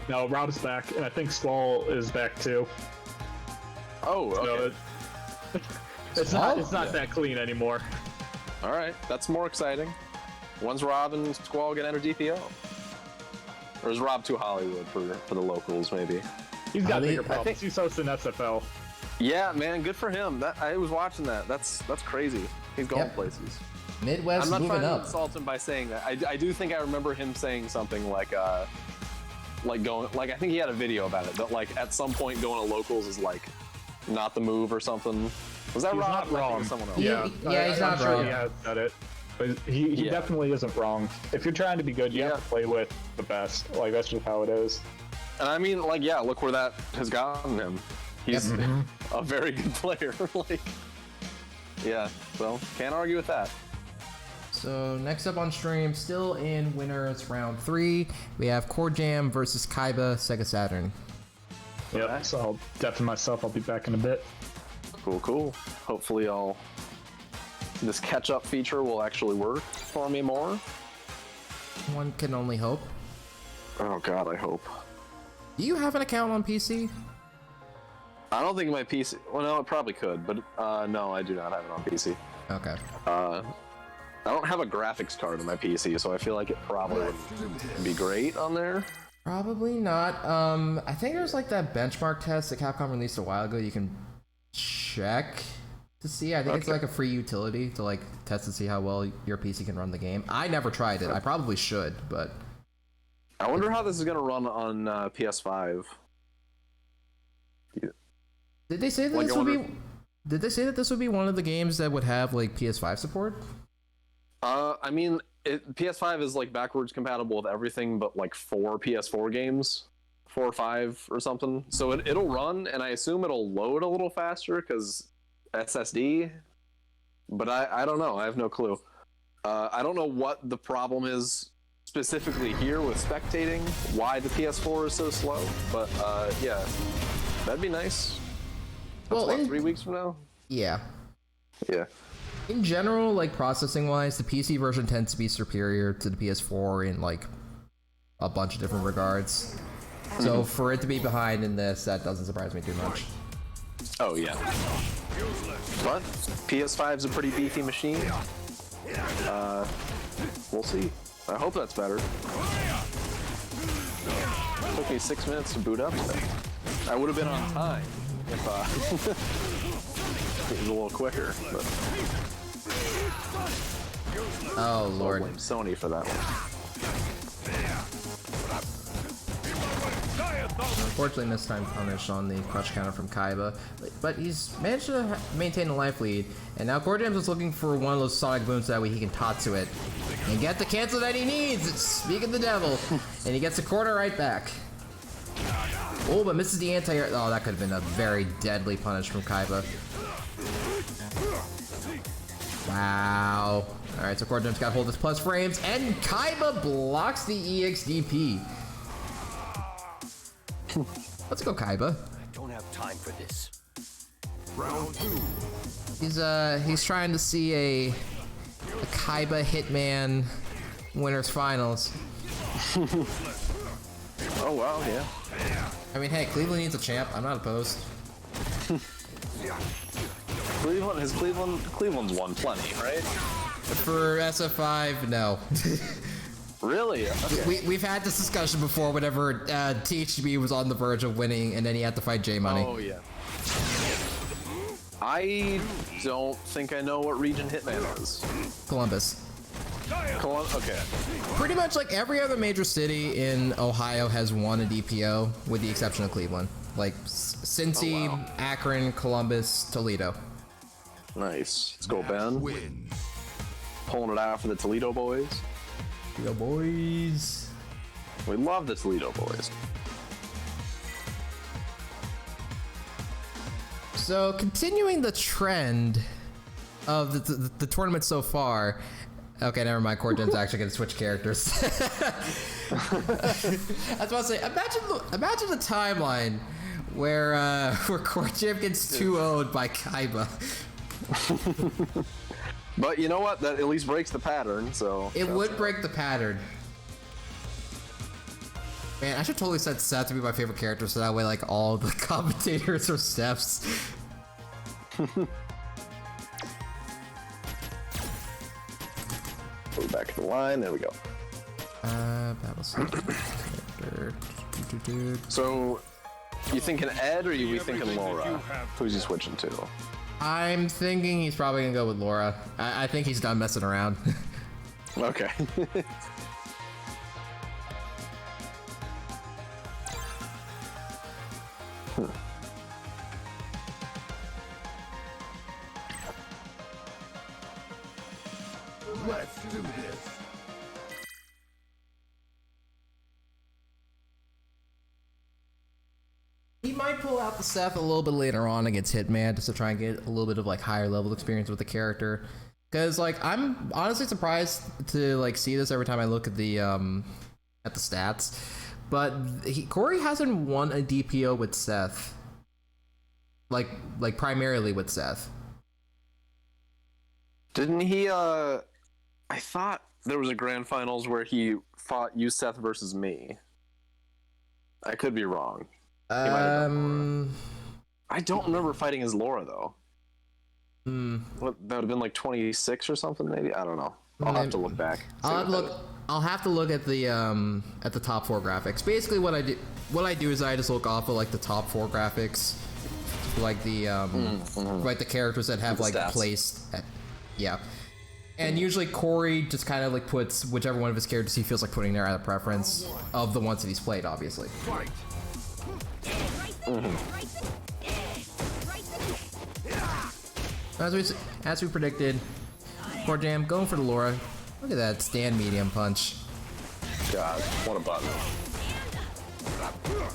No, Rob's back, and I think Squall is back too. Oh, okay. So it's not that clean anymore. All right, that's more exciting. When's Rob and Squall gonna enter DPO? Or is Rob too Hollywood for the locals, maybe? He's got bigger problems. He's hosting SFL. Yeah, man, good for him. I was watching that. That's crazy. He's going places. Midwest I'm not moving trying up. to insult him by saying that. I do think I remember him saying something like going, like I think he had a video about it, but like at some point going to locals is like not the move or something. Was that He's Rob? not wrong. Someone else? Yeah, he's not I'm sure wrong. he has said it. But he definitely isn't wrong. If you're trying to be good, you have to play with the best. Like, that's just how it is. And I mean, like, yeah, look where that has gotten him. He's a very good player. Like, yeah, well, can't argue with that. So next up on stream, still in winners round 3, we have Corjam versus Kaiba, Sega Saturn. Yep, so I'll deafen myself. I'll be back in a bit. Cool, cool. Hopefully this catch-up feature will actually work for me more. One can only hope. Oh god, I hope. Do you have an account on PC? I don't think my PC... Well, no, it probably could, but no, I do not have it on PC. Okay. I don't have a graphics card on my PC, so I feel like it probably would be great on there. Probably not. I think there's like that benchmark test that Capcom released a while ago. You can check to see. I think it's like a free utility to like test to see how well your PC can run the game. I never tried it. I probably should, but I wonder how this is gonna run on PS5. did they say that this would be? Did they say that this would be one of the games that would have like PS5 support? I mean, PS5 is like backwards compatible with everything but like 4 PS4 games, 4 or 5 or something. So it'll run, and I assume it'll load a little faster because SSD. But I don't know. I have no clue. I don't know what the problem is specifically here with spectating. Why the PS4 is so slow? But yeah, that'd be nice. That's Well, what, 3 weeks from now? Yeah. Yeah. In general, like processing-wise, the PC version tends to be superior to the PS4 in like a bunch of different regards. So for it to be behind in this, that doesn't surprise me too much. Oh yeah. But PS5's a pretty beefy machine. We'll see. I hope that's better. It took me 6 minutes to boot up. I would have been on time if it was a little quicker. But Oh lord. blame Sony for that one. Unfortunately, mistime punish on the clutch counter from Kaiba, but he's managed to maintain a life lead, and now Corjam is looking for one of those sonic booms so that way he can Tatsu it and get the cancel that he needs. It's Speak of the Devil, and he gets a quarter right back. Oh, but misses the anti-air. Oh, that could have been a very deadly punish from Kaiba. Wow. All right, so Corjam's got hold of his plus frames, and Kaiba blocks the EXDP. Let's go, Kaiba. I don't have time for this. Round 2. He's trying to see a Kaiba Hitman winners finals. Oh wow, yeah. I mean, hey, Cleveland needs a champ. I'm not opposed. Cleveland's won plenty, right? For SF5, no. Really? Okay. We've had this discussion before whenever THB was on the verge of winning and then he had to fight J-Money. Oh yeah. I don't think I know what region Hitman is. Columbus. Okay. Pretty much like every other major city in Ohio has won a DPO with the exception of Cleveland. Like Cincy, Oh, wow. Akron, Columbus, Toledo. Nice. Let's go, Ben. Win. Pulling it out for the Toledo boys. Yo, boys. We love the Toledo boys. So, continuing the trend of the tournament so far. Okay, never mind. Corjam's actually going to switch characters. I was about to say, imagine the timeline where Corjam gets 2-0'd by Kaiba. But you know what? That at least breaks the pattern, so... It would break the pattern. Man, I should totally set Seth to be my favorite character so that way, like, all the commentators are Stephs. Go back to the line. There we go. Battle character. So, you thinking Ed or you thinking Laura? Who's he switching to? I'm thinking he's probably gonna go with Laura. I think he's done messing around. Okay. Let's do this. He might pull pull out the Seth a little bit later on against Hitman just to try and get a little bit of like higher level experience with the character. Because like I'm honestly surprised to like see this every time I look at the stats, but Corey hasn't won a DPO with Seth. Like primarily with Seth. Didn't he? I thought there was a grand finals where he fought you, Seth, versus me. I could be wrong. I don't remember fighting as Laura though. What, that would have been like 26 or something, maybe. I don't know. I'll have to look back. I'll have to look at the top 4 graphics. Basically, what I do is I just look off of like the top 4 graphics, like the like the characters that have like stats. placed. Yeah. And usually Corey just kind of like puts whichever one of his characters he feels like putting there out of preference of the ones that he's played, obviously. As we predicted, Corjam going for the Laura. Look at that stand medium punch. God, what a button.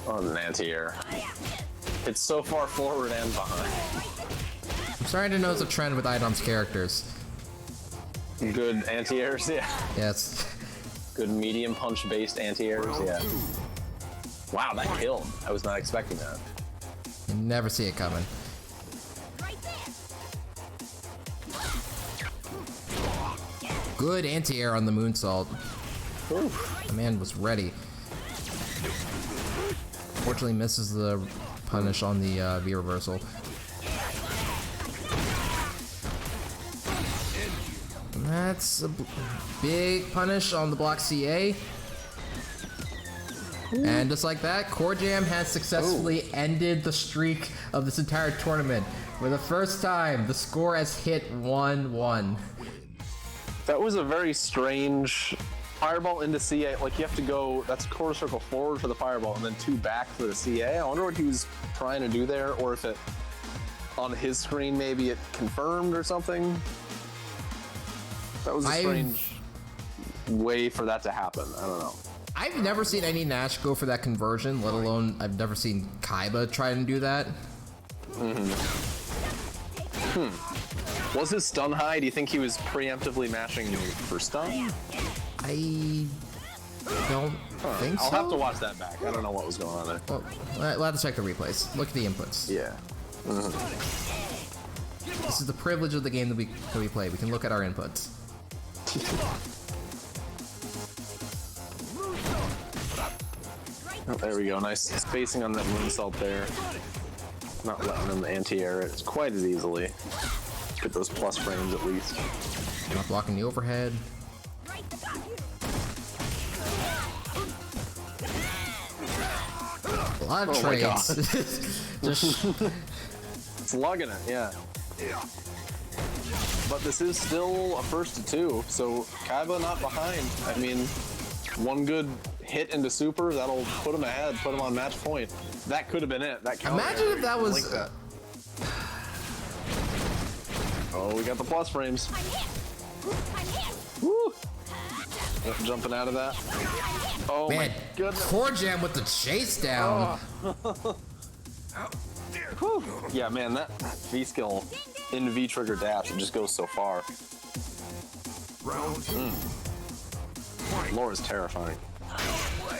Oh, an anti-air. It's so far forward and behind. I'm starting to notice a trend with Aodhan's characters. Good anti-airs, yeah. Yes. Good medium punch-based anti-airs, yeah. Wow, that killed. I was not expecting that. You never see it coming. Good anti-air on the moonsault. The man was ready. Fortunately misses the punish on the V reversal. And that's a big punish on the block CA. And just like that, Corjam has successfully ended the streak of this entire tournament. For the first time, the score has hit 1-1. That was a very strange fireball into CA. Like, you have to go, that's quarter circle forward for the fireball and then 2 back for the CA. I wonder what he was trying to do there, or if it, on his screen, maybe it confirmed or something. That was a strange way for that to happen. I don't know. I've never seen any Nash go for that conversion, let alone I've never seen Kaiba try and do that. Was his stun high? Do you think he was preemptively mashing for stun? I don't think so. I'll have to watch that back. I don't know what was going on there. Well, we'll have to check the replays. Look at the inputs. Yeah. This is the privilege of the game that we play. We can look at our inputs. Oh, there we go. Nice spacing on that moonsault there. Not letting them anti-air it quite as easily. Get those plus frames at least. Not blocking the overhead. A lot of trades. Just slugging it, yeah. But this is still a 1-2, so Kaiba not behind. I mean, one good hit into super, that'll put him ahead, put him on match point. That could have been it. That counter. Imagine if that was. Like that. Oh, we got the plus frames. Woo! Yep, jumping out of that. Oh Man, my goodness. Corjam with the chase down. Yeah, man, that V skill in V trigger dash, it just goes so far. Round 2. Laura's terrifying.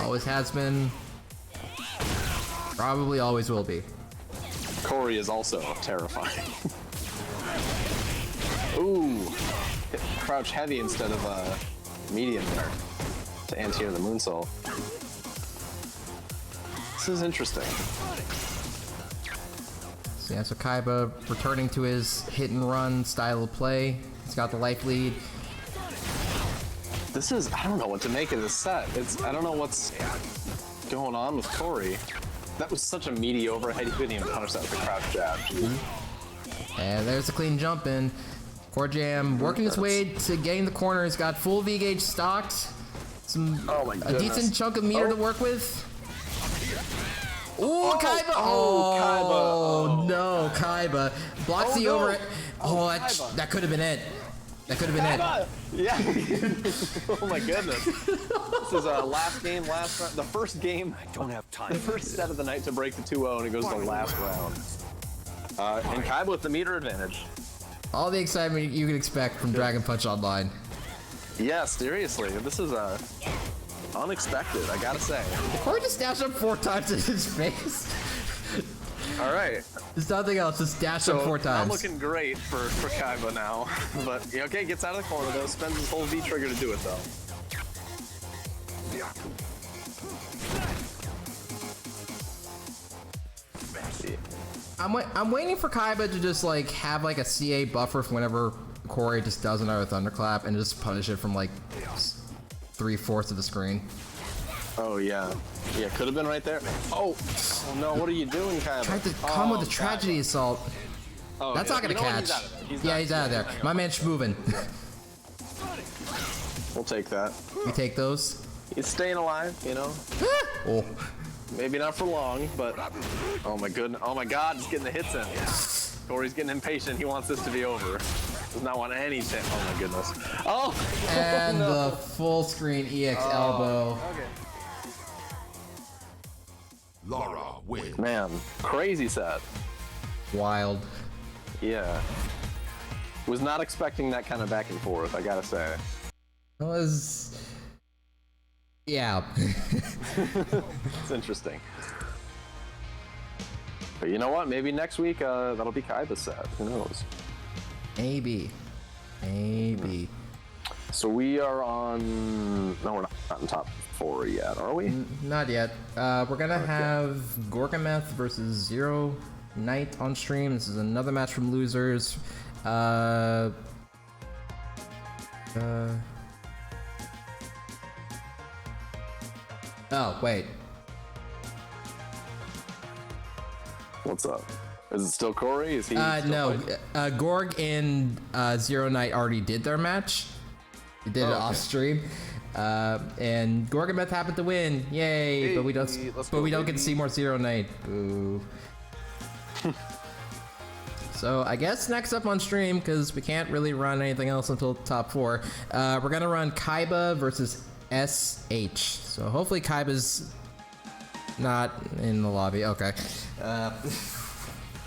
Always has been. Probably always will be. Corey is also terrifying. Ooh, hit crouch heavy instead of medium there to anti-air the moonsault. This is interesting. So yeah, so Kaiba returning to his hit and run style of play. He's got the life lead. This is, I don't know what to make of this set. I don't know what's going on with Corey. That was such a meaty overhead, he couldn't even punish that with a crouch jab. And there's a clean jump in. Corjam working his way to getting the corner. He's got full V gauge stocked. A decent chunk of meter to work with. Ooh, Kaiba! Kaiba! No, Kaiba blocks the over. Oh, that could have been it. That could have been it. Yeah. Oh my goodness. This is last game, last round. The first game. I don't have time. The first set of the night to break the 2-0, and it goes to the last round. And Kaiba with the meter advantage. All the excitement you can expect from Dragon Punch Online. Yeah, seriously. This is unexpected, I gotta say. Corey just dashed up 4 times in his face. All right. There's nothing else, just dash up 4 times. Not looking great for Kaiba now. But, yeah, okay, gets out of the corner, though. Spends his whole V trigger to do it, though. I'm waiting for Kaiba to just like have like a CA buffer for whenever Corey just does another thunderclap and just punish it from like 3/4 of the screen. Oh yeah, yeah, could have been right there. Oh no, what are you doing, Kaiba? Tried to come with a tragedy assault. Oh, That's yeah. not gonna catch. He's out of there. My man's moving. We'll take that. We take those. He's staying alive, you know. Oh. Maybe not for long, but oh my goodness, oh my God, he's getting the hits in. Corey's getting impatient. He wants this to be over. Does not want anything. Oh my goodness. Oh. And no. the full screen EX elbow. Okay. Lara wins. Man, crazy set. Wild. Yeah. Was not expecting that kind of back and forth, I gotta say. It was. Yeah. It's interesting. But you know what? Maybe next week that'll be Kaiba's set. Who knows? Maybe. So we are on. No, we're not in top 4 yet, are we? Not yet. We're gonna have Gorgameth versus Zero Knight on stream. This is another match from losers. Oh, wait. What's up? Is it still Corey? Is he? Still No. fighting? Gorg and Zero Knight already did their match. They did it off stream. And Gorgameth happened to win. Yay! Hey, but we don't get to see more Zero Knight. Boo. So I guess next up on stream, because we can't really run anything else until top 4, we're gonna run Kaiba versus SH. So hopefully Kaiba's not in the lobby. Okay.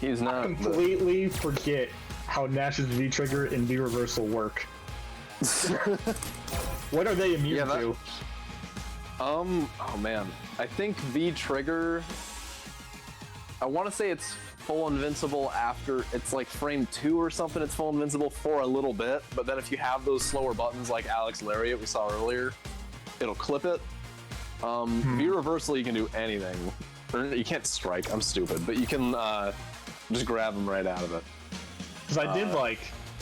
He's not. Completely forget how Nash's V trigger and V reversal work. What are they immune to? Oh man, I think V trigger. I want to say it's full invincible after it's like frame 2 or something. It's full invincible for a little bit, but then if you have those slower buttons like Alex Lariat we saw earlier, it'll clip it. V reversal, you can do anything. Or you can't strike. I'm stupid, but you can just grab them right out of it. Because I did like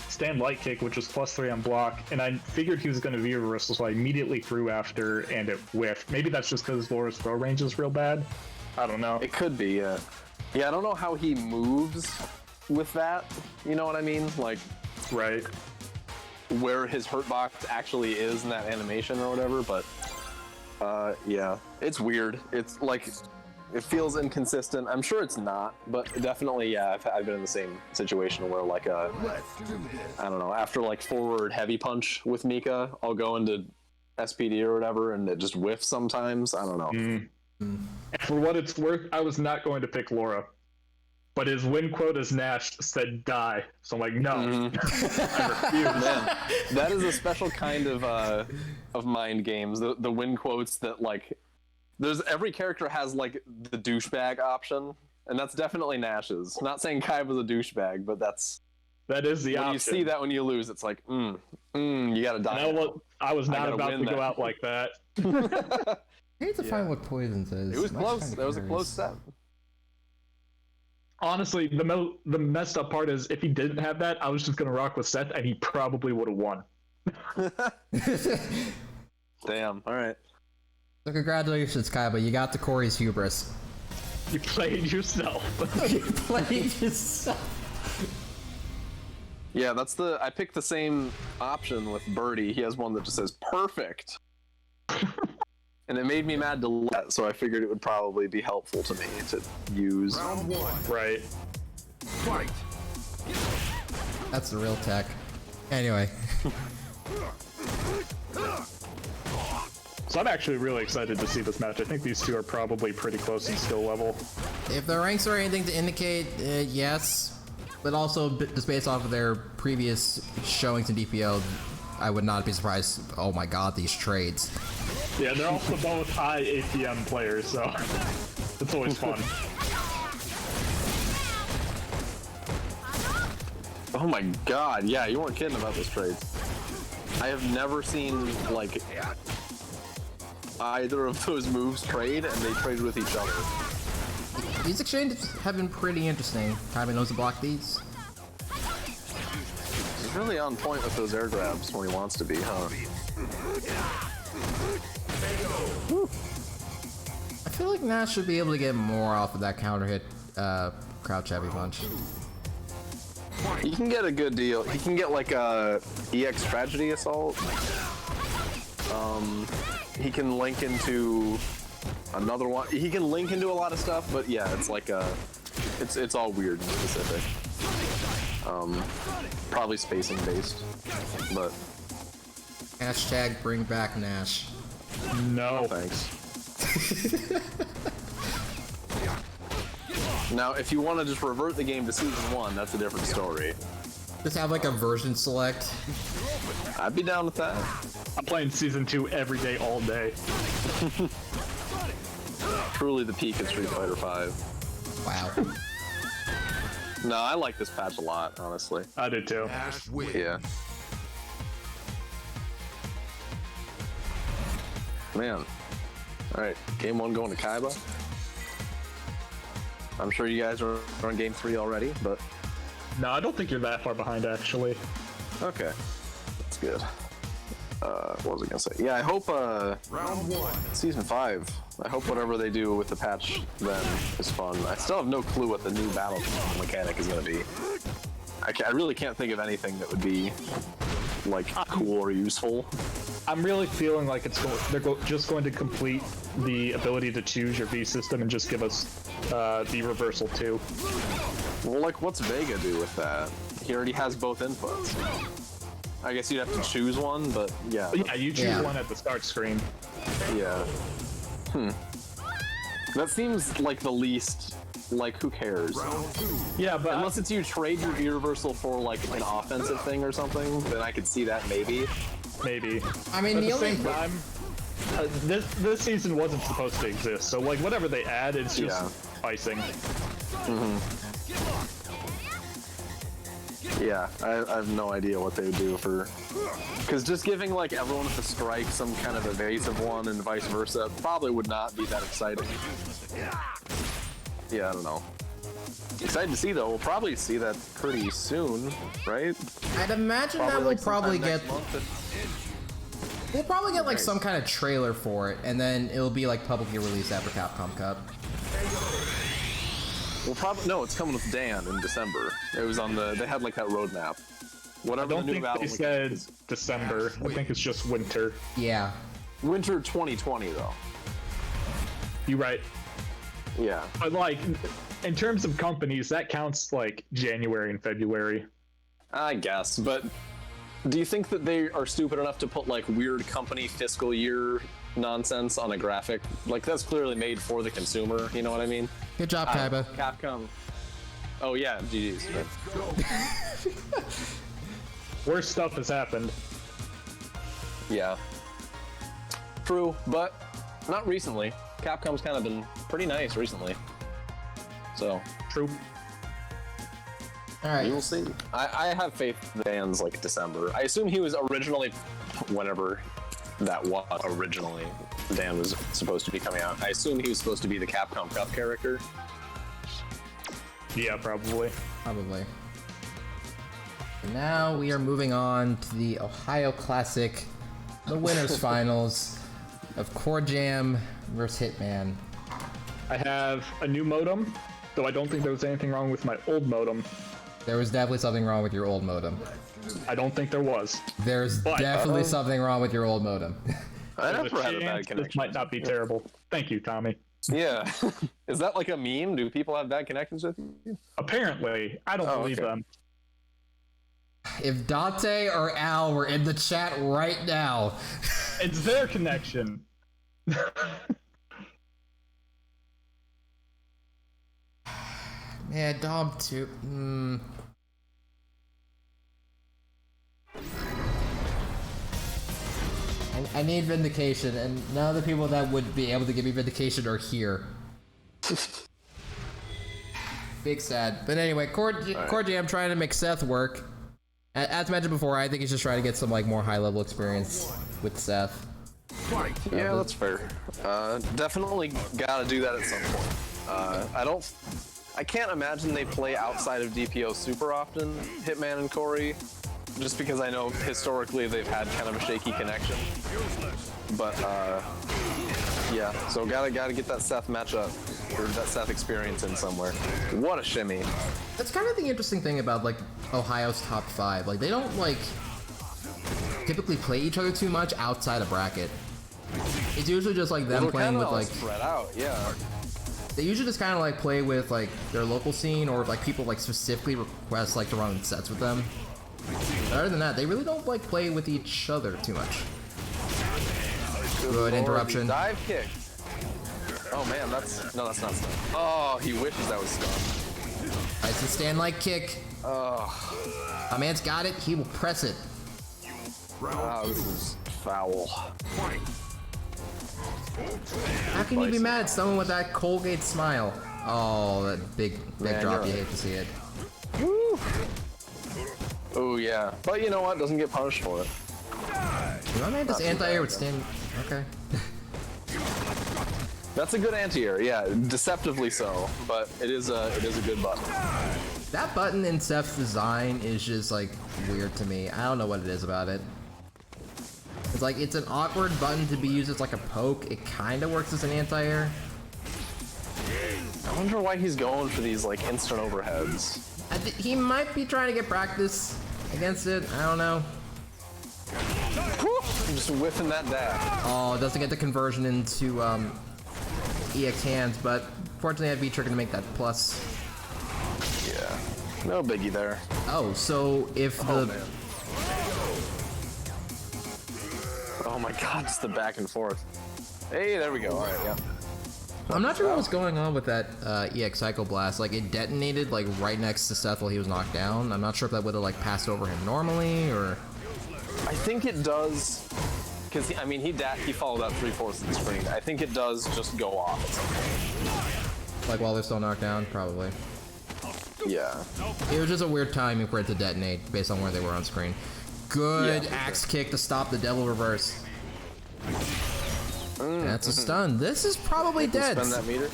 stand light kick, which was +3 on block, and I figured he was going to V reversal, so I immediately threw after, and it whiffed. Maybe that's just because Laura's throw range is real bad. I don't know. It could be. Yeah, I don't know how he moves with that. You know what I mean? Like, Right. where his hurt box actually is in that animation or whatever, but yeah, it's weird. It's like, it feels inconsistent. I'm sure it's not, but definitely, yeah, I've been in the same situation where like I don't know, after like forward heavy punch with Mika, I'll go into SPD or whatever and it just whiffs sometimes. I don't know. For what it's worth, I was not going to pick Laura. But his win quote as Nash said die. So I'm like, no. I refuse. Man, that is a special kind of mind games. The win quotes that like, there's every character has like the douchebag option, and that's definitely Nash's. Not saying Kaiba's a douchebag, but that is the option. When you see that when you lose, it's like, you gotta die. I was not about to go out like that. I need to find what poison says. It was close. That was a close set. Honestly, the messed up part is if he didn't have that, I was just gonna rock with Seth, and he probably would have won. Damn. All right. So congratulations, Kaiba. You got the Corey's hubris. You played yourself. You played yourself. Yeah, I picked the same option with Birdie. He has one that just says perfect. And it made me mad to let, so I figured it would probably be helpful to me to use. Round 1. Right. Fight. That's the real tech. Anyway. So I'm actually really excited to see this match. I think these two are probably pretty close in skill level. If the ranks are anything to indicate, yes. But also, just based off of their previous showings in DPO, I would not be surprised. Oh my god, these trades. Yeah, they're also both high APM players, so it's always fun. Oh my god, yeah, you weren't kidding about this trade. I have never seen, like, either of those moves trade, and they trade with each other. These exchanges have been pretty interesting. Kaiba knows to block these. He's really on point with those air grabs when he wants to be, huh? Whew. I feel like Nash should be able to get more off of that counter hit crouch heavy punch. He can get a good deal. He can get like a EX Tragedy Assault. He can link into another one. He can link into a lot of stuff, but yeah, it's like it's all weird and specific. Probably spacing based, but Hashtag bring back Nash. No. thanks. Now, if you want to just revert the game to Season 1, that's a different story. Just have like a version select. I'd be down with that. I'm playing Season 2 every day, all day. Truly the peak of Street Fighter V. Wow. No, I like this patch a lot, honestly. I did too. Nash wins. Yeah. Man. Alright, game 1 going to Kaiba. I'm sure you guys are on game 3 already, but... No, I don't think you're that far behind, actually. Okay. That's good. What was I gonna say? Yeah, I hope, Round 1. Season 5, I hope whatever they do with the patch then is fun. I still have no clue what the new battle mechanic is gonna be. I really can't think of anything that would be, like, cool or useful. I'm really feeling like they're just going to complete the ability to choose your V system and just give us the reversal too. Well, like, what's Vega do with that? He already has both inputs. I guess you'd have to choose one, but yeah. Yeah, you choose one at the start screen. Yeah. That seems like the least, like, who cares? Yeah, but Unless it's you trade your V-reversal for, like, an offensive thing or something, then I could see that maybe. maybe. I mean, At the the only same time, this season wasn't supposed to exist, so like whatever they add, it's just icing. Yeah, I have no idea what they would do for... Because just giving, like, everyone with a strike some kind of evasive one and vice versa probably would not be that exciting. Yeah, I don't know. Excited to see, though. We'll probably see that pretty soon, right? I'd imagine Probably, that we'll like, probably sometime get... next month. We'll probably get like some kind of trailer for it, and then it'll be like publicly released after Capcom Cup. Well, probably no. It's coming with Dan in December. It was on the. They had like that roadmap. I Whatever don't the new think battle they said December. I think it's just winter. Yeah. Winter 2020 though. You're right. Yeah. But like, in terms of companies, that counts like January and February. I guess, but do you think that they are stupid enough to put like weird company fiscal year nonsense on a graphic? Like that's clearly made for the consumer. You know what I mean? Good job, Kaiba. Capcom. Oh yeah, GG's. Worse stuff has happened. Yeah. True, but not recently. Capcom's kind of been pretty nice recently. So. True. All right. We will see. I have faith Dan's like December. I assume he was originally, whenever that was originally, Dan was supposed to be coming out. I assume he was supposed to be the Capcom Cup character. Yeah, probably. Probably. And now we are moving on to the Ohio Classic, the winners finals of Corjam versus Hitman. I have a new modem, though I don't think there was anything wrong with my old modem. There was definitely something wrong with your old modem. I don't think there was. There's definitely something wrong with your old modem. I There's never a had a bad chance connection. this might not be terrible. Thank you, Tommy. Yeah. Is that like a meme? Do people have bad connections with you? Apparently, I don't believe okay. them. If Dante or Al were in the chat right now. It's their connection. Man, Dom too. I need vindication, and none of the people that would be able to give me vindication are here. Big sad. But anyway, Corjam trying to make Seth work. As mentioned before, I think he's just trying to get some like more high-level experience with Seth. Yeah, that's fair. Definitely gotta do that at some point. I can't imagine they play outside of DPO super often, Hitman and Corey, just because I know historically they've had kind of a shaky connection. But yeah, so gotta get that Seth matchup or that Seth experience in somewhere. What a shimmy! That's kind of the interesting thing about like Ohio's top 5. Like they don't like typically play each other too much outside of bracket. It's usually just like them playing with like spread out. Yeah. They usually just kind of like play with like their local scene, or like people like specifically request like to run sets with them. But other than that, they really don't like play with each other too much. Good interruption. Dive kick. Oh man, that's not stun. Oh, he wishes that was stun. Nice to stand like kick. Oh. My man's got it. He will press it. Wow, this is foul. How can you be mad at someone with that Colgate smile? Oh, that big Man, drop. You hate to see it. Woo. Oh yeah, but you know what? Doesn't get punished for it. My man just anti-air would stand. Okay. That's a good anti-air, yeah, deceptively so, but it is a good button. That button in Seth's design is just like weird to me. I don't know what it is about it. It's like it's an awkward button to be used as like a poke. It kind of works as an anti-air. I wonder why he's going for these like instant overheads. He might be trying to get practice against it. I don't know. I'm just whiffing that dash. Oh, it doesn't get the conversion into EX hands, but fortunately I have V-Trigger to make that plus. Yeah, no biggie there. Oh, so if the... Man. Oh my god, just the back and forth. Hey, there we go, alright, yeah. I'm not sure what was going on with that EX Psycho Blast. Like, it detonated, like, right next to Seth while he was knocked down. I'm not sure if that would have, like, passed over him normally, or... I think it does, because, I mean, he followed up 3/4 of the screen. I think it does just go off at some point. Like, while they're still knocked down? Probably. Yeah. It was just a weird timing for it to detonate, based on where they were on screen. Good Yeah, axe kick to stop the devil reverse. That's a stun. This is probably dead. Spend that meter.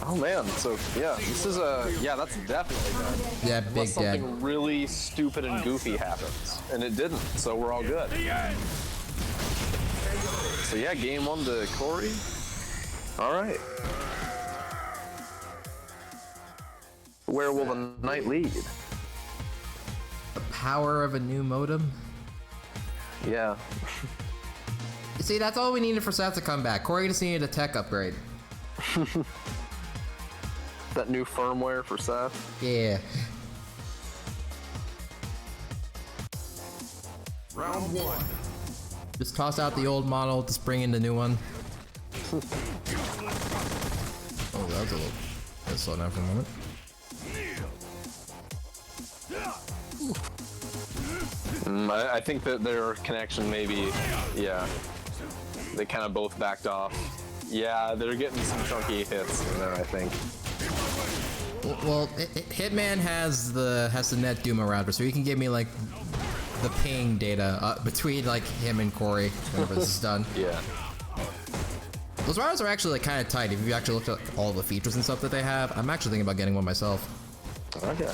Oh man, so yeah, this is that's definitely dead. Yeah, big Unless dead. something really stupid and goofy happens, and it didn't, so we're all good. So yeah, game 1 to Corey. All right. Where will the knight lead? The power of a new modem. Yeah. See, that's all we needed for Seth to come back. Corey just needed a tech upgrade. That new firmware for Seth. Yeah. Round 1. Just toss out the old model, just bring in the new one. Oh, that was a little... Let's slow down for a moment. I think that their connection maybe, yeah, they kind of both backed off. Yeah, they're getting some chunky hits in there, I think. Well, Hitman has the net Doom router, so he can give me like the ping data between like him and Corey whenever this is done. Yeah. Those routers are actually like kind of tight. If you actually look at like, all the features and stuff that they have, I'm actually thinking about getting one myself. Okay.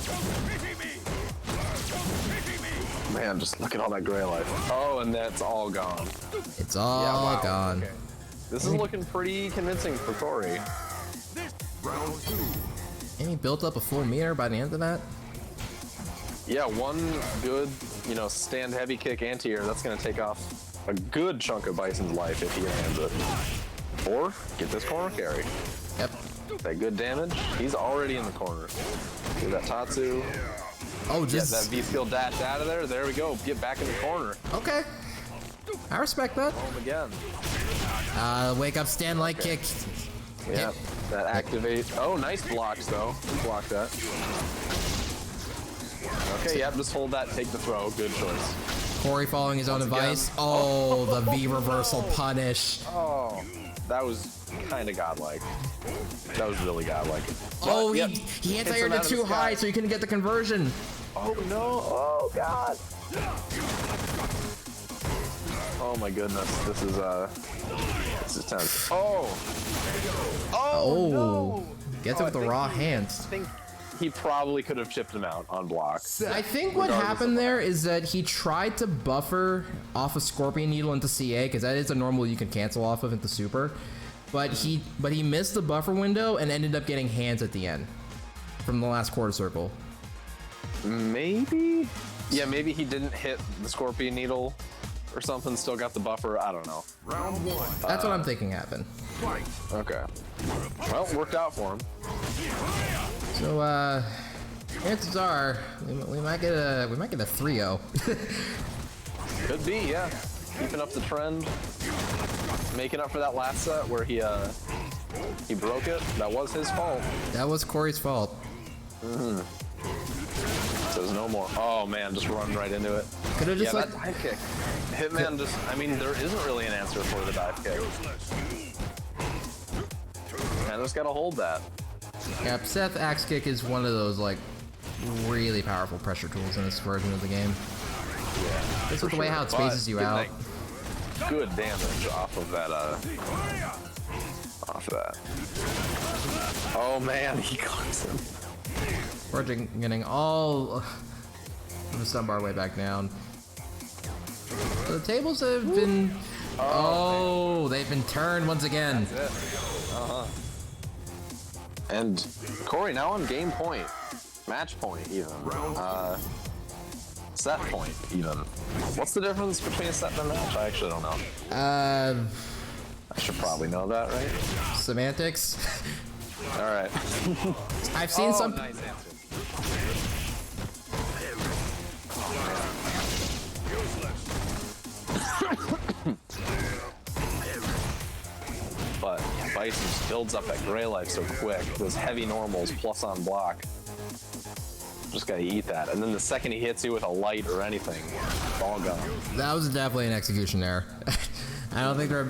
Man, just look at all that gray life. Oh, and that's all gone. It's all gone. Okay. This is looking pretty convincing for Corey. Round 2. And he built up a full meter by the end of that. Yeah, one good, stand heavy kick anti-air, that's going to take off a good chunk of Bison's life if he lands it. Or get this corner carry. Yep. That good damage, he's already in the corner. Do that Tatsu. Oh, Get just that V skill dash out of there. There we go. Get back in the corner. okay. I respect that. Home again. Wake up, stand like kick. Yeah, that activate. Oh, nice blocks though. Block that. Okay, yep, just hold that, take the throw. Good choice. Corey following his own advice. Oh, the V reversal punish. Oh, that was kind of godlike. That was really godlike. Oh, But, he hits him anti-aired out it of the too sky. high, so he couldn't get the conversion. Oh no! Oh god! Oh my goodness, this is tense. Oh! Oh, No! gets it with the raw hands. I think he probably could have chipped him out on block. I think what happened there is that he tried to buffer off a Scorpion Needle into CA, because that is a normal you can cancel off of into Super. But he missed the buffer window and ended up getting hands at the end from the last quarter circle. Maybe? Yeah, maybe he didn't hit the Scorpion Needle or something, still got the buffer, I don't know. Round 1. That's what I'm thinking happened. Fight. Okay. Well, worked out for him. So chances are we might get a 3-0. Could be, yeah. Keeping up the trend. Making up for that last set where he broke it. That was his fault. That was Corey's fault. Says no more. Oh man, just run right into it. Could have just Yeah, like that dive kick. Hitman just, I mean, there isn't really an answer for the dive kick. Man, just gotta hold that. yeah, Seth Axe Kick is one of those like really powerful pressure tools in this version of the game. Yeah. It's with the way how it spaces you out. Good damage off of that, off of that. Oh man, he caught him. We're getting all the stun bar way back down. So the tables have been... Oh, they've been turned once again. And Corey now on game point. Match point, even. Set point, even. What's the difference between a set and a match? I actually don't know. I should probably know that, right? Semantics. Alright. I've seen some... Nice answer. But Bison just builds up that gray life so quick. Those heavy normals plus on block. Just gotta eat that. And then the second he hits you with a light or anything, it's all gone. That was definitely an execution error. I don't think they're...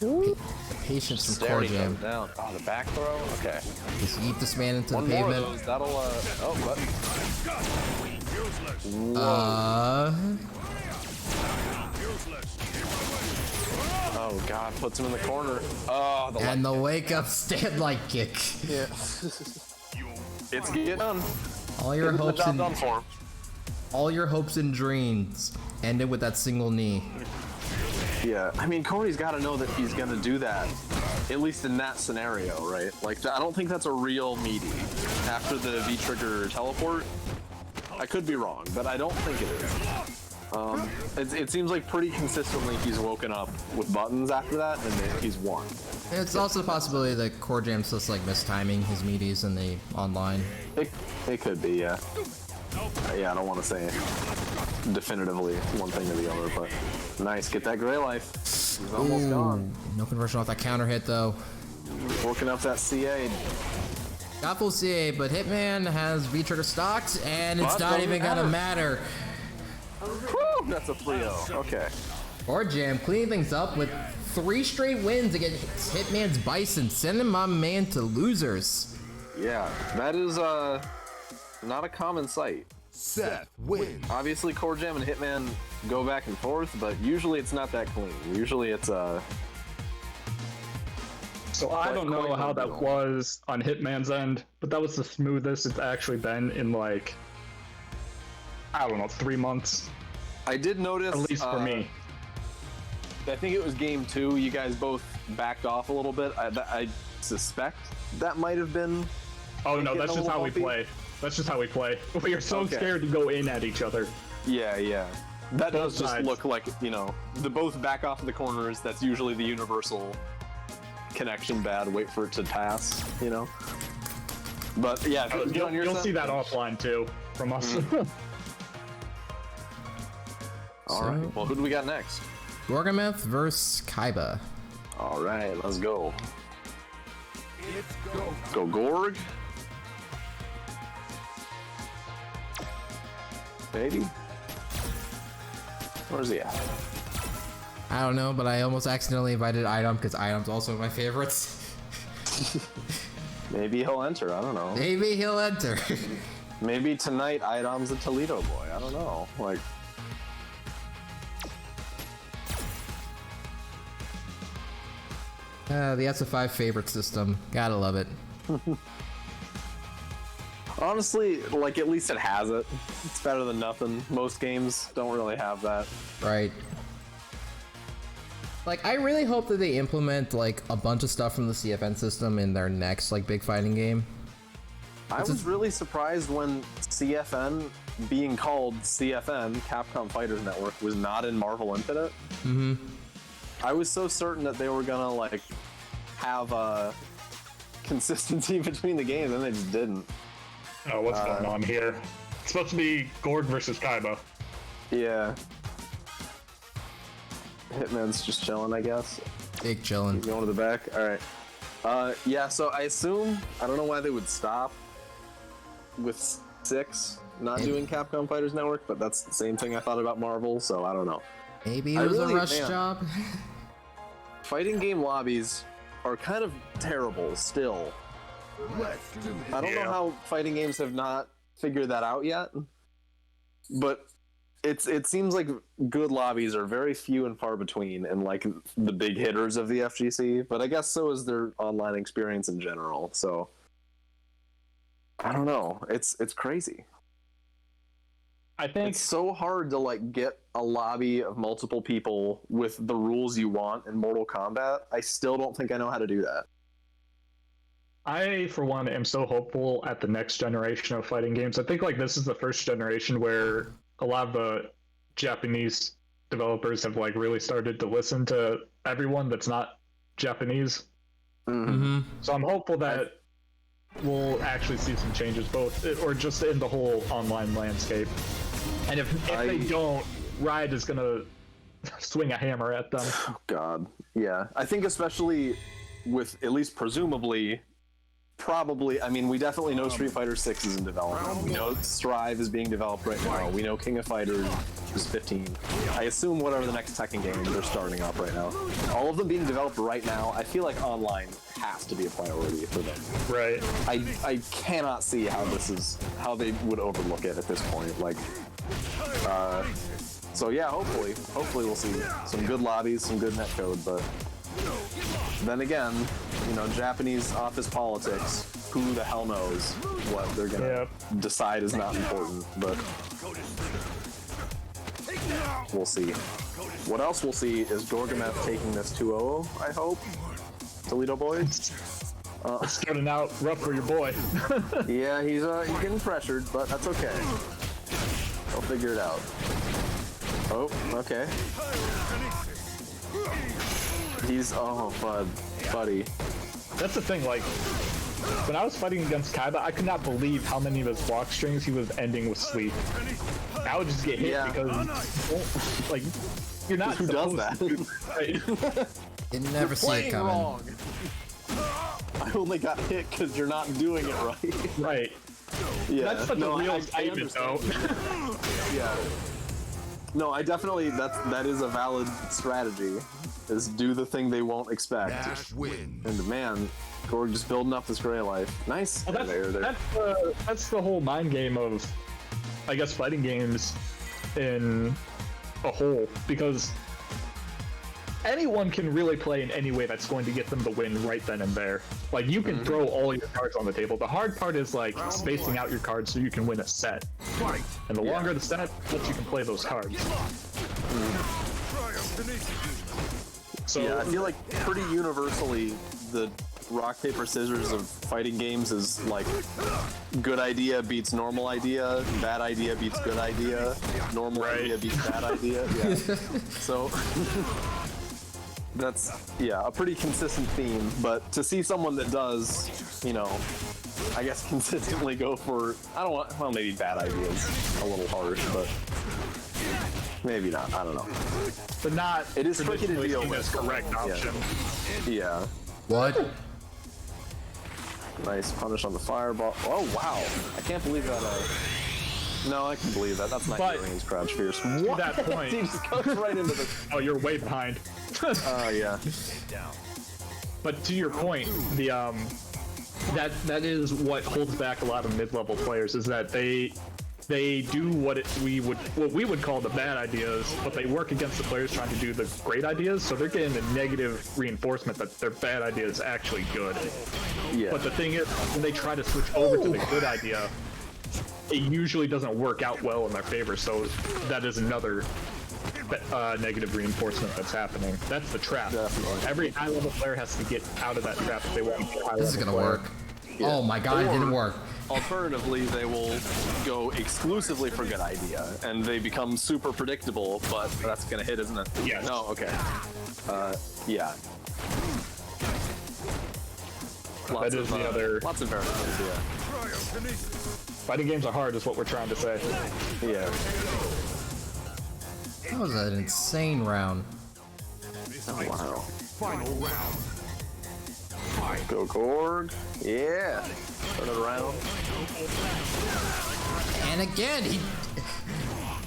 The patience from Staring him Corjam. down. Oh, the back throw? Okay. Just eat this man into One the more of pavement. those. That'll, oh, what? Oh, God. Puts him in the corner. Oh, the And the wake up stand like kick. Yeah. It's get done. All your Getting the hopes job and done for him. all your hopes and dreams ended with that single knee. Yeah, I mean, Cody's got to know that he's going to do that, at least in that scenario, right? Like, I don't think that's a real meaty. After the V-trigger teleport, I could be wrong, but I don't think it is. It seems like pretty consistently he's woken up with buttons after that, and he's won. It's also the possibility that Corjam's just like mistiming his meaties in the online. It could be, yeah. Yeah, I don't want to say definitively one thing or the other, but nice. Get that gray life. He's almost gone. No conversion off that counter hit though. Working up that CA. Got full CA, but Hitman has V-trigger stocked, and it's But not doesn't even gonna matter. Whew, that's a 3-0. Okay. Corjam cleaning things up with 3 straight wins against Hitman's Bison, sending my man to losers. Yeah, that is not a common sight. Seth wins. Obviously, Corjam and Hitman go back and forth, but usually it's not that clean. Usually it's So I don't know quite how that unreal. was on Hitman's end, but that was the smoothest it's actually been in like, I don't know, 3 months, I did notice. at least for me. I think it was game 2. You guys both backed off a little bit. I suspect that might have been. Oh no, getting that's a just little how we bumpy? play. That's just how we play. We are so Okay. scared to go in at each other. Yeah, yeah. That does Both just sides. look like, the both back off of the corners. That's usually the universal connection bad, wait for it to pass, you know? But yeah, you'll see that offline too from us. Alright, well, who do we got next? Gorgameth versus Kaiba. Alright, let's go. Go Gorg. Maybe? Where's he at? I don't know, but I almost accidentally invited Aodhan because Aodhan's also my favorites. Maybe he'll enter, I don't know. Maybe he'll enter. Maybe tonight Aodhan's a Toledo boy, I don't know. Like, The SF5 favorite system. Gotta love it. honestly, like, at least it has it. It's better than nothing. Most games don't really have that. Right. Like, I really hope that they implement, like, a bunch of stuff from the CFN system in their next, like, big fighting game. I was really surprised when CFN, being called CFN, Capcom Fighters Network, was not in Marvel Infinite. Mm-hmm. I was so certain that they were gonna, like, have a consistency between the games, and they just didn't. Oh, what's going on here? It's supposed to be Gorg versus Kaiba. Yeah. Hitman's just chilling, I guess. Big chillin'. Going to the back? Alright. Yeah, so I assume, I don't know why they would stop with 6 not doing Capcom Fighters Network, but that's the same thing I thought about Marvel, so I don't know. Maybe it was a rush man, job. Fighting game lobbies are kind of terrible still. I don't know how fighting games have not figured that out yet, but it seems like good lobbies are very few and far between in, like, the big hitters of the FGC, but I guess so is their online experience in general, so I don't know. It's crazy. I think it's so hard to, like, get a lobby of multiple people with the rules you want in Mortal Kombat. I still don't think I know how to do that. I, for one, am so hopeful at the next generation of fighting games. I think, like, this is the first generation where a lot of the Japanese developers have, like, really started to listen to everyone that's not Japanese. Mm-hmm. So I'm hopeful that we'll actually see some changes, both or just in the whole online landscape. And if they don't, Riot is gonna swing a hammer at them. Oh God, yeah. I think especially with, at least presumably, probably, I mean, we definitely know Street Fighter 6 is in development. We know Strive is being developed right now. We know King of Fighters is 15. I assume whatever the next Tekken games are starting up right now. All of them being developed right now, I feel like online has to be a priority for them. Right. I cannot see how how they would overlook it at this point. Like, so yeah, hopefully we'll see some good lobbies, some good netcode, but then again, you know, Japanese office politics, who the hell knows what they're gonna decide is not important, but we'll see. What else we'll see is Gorgameth taking this 2-0, I hope. Toledo boys. Starting out rough for your boy. Yeah, he's getting pressured, but that's okay. I'll figure it out. Oh, okay. He's, buddy. That's the thing, like, when I was fighting against Kaiba, I could not believe how many of his block strings he was ending with sleep. I would just get hit because, like, you're not Who does that? Right? You never see it coming. Wrong. I only got hit because you're not doing it right. Right. Yeah. That's such a real statement, though. Yeah. No, I definitely, that is a valid strategy, is do the thing they won't expect. Nash win. And man, Gorg just building up this gray life. Nice. Well, that's the whole mind game of, I guess, fighting games in a whole, because anyone can really play in any way that's going to get them the win right then and there. Like, you can throw all your cards on the table. The hard part is, like, spacing out your cards so you can win a set. And the longer the set, the less you can play those cards. So yeah, I feel like pretty universally the rock, paper, scissors of fighting games is, like, good idea beats normal idea, bad idea beats good idea, normal idea beats bad idea. Yeah. So that's a pretty consistent theme. But to see someone that does, I guess consistently go for maybe bad ideas, a little harsh, but maybe not. I don't know. But not. It is tricky to deal with. Correct option. Yeah. What? Nice punish on the fireball. Oh wow! I can't believe that. No, I can believe that. That's not doing his crouch fierce. To that point, He just goes right into the. oh, you're way behind. Oh yeah. But to your point, the that is what holds back a lot of mid-level players is that they do what we would call the bad ideas, but they work against the players trying to do the great ideas, so they're getting the negative reinforcement that their bad idea is actually good. Yeah. But the thing is, when they try to switch over to the good idea, it usually doesn't work out well in their favor, so that is another negative reinforcement that's happening. That's the trap. Definitely. Every high-level player has to get out of that trap if they want to be a high-level This is gonna player. work. Oh my god, it didn't work. Alternatively, they will go exclusively for good idea, and they become super predictable, but that's gonna hit, isn't it? Yes. No, okay. Yeah. That is the other... Lots of variables, yeah. Fighting games are hard is what we're trying to say. Yeah. That was an insane round. Oh, wow. Final round. Go Gorg. Yeah. Turn it around. And again, he...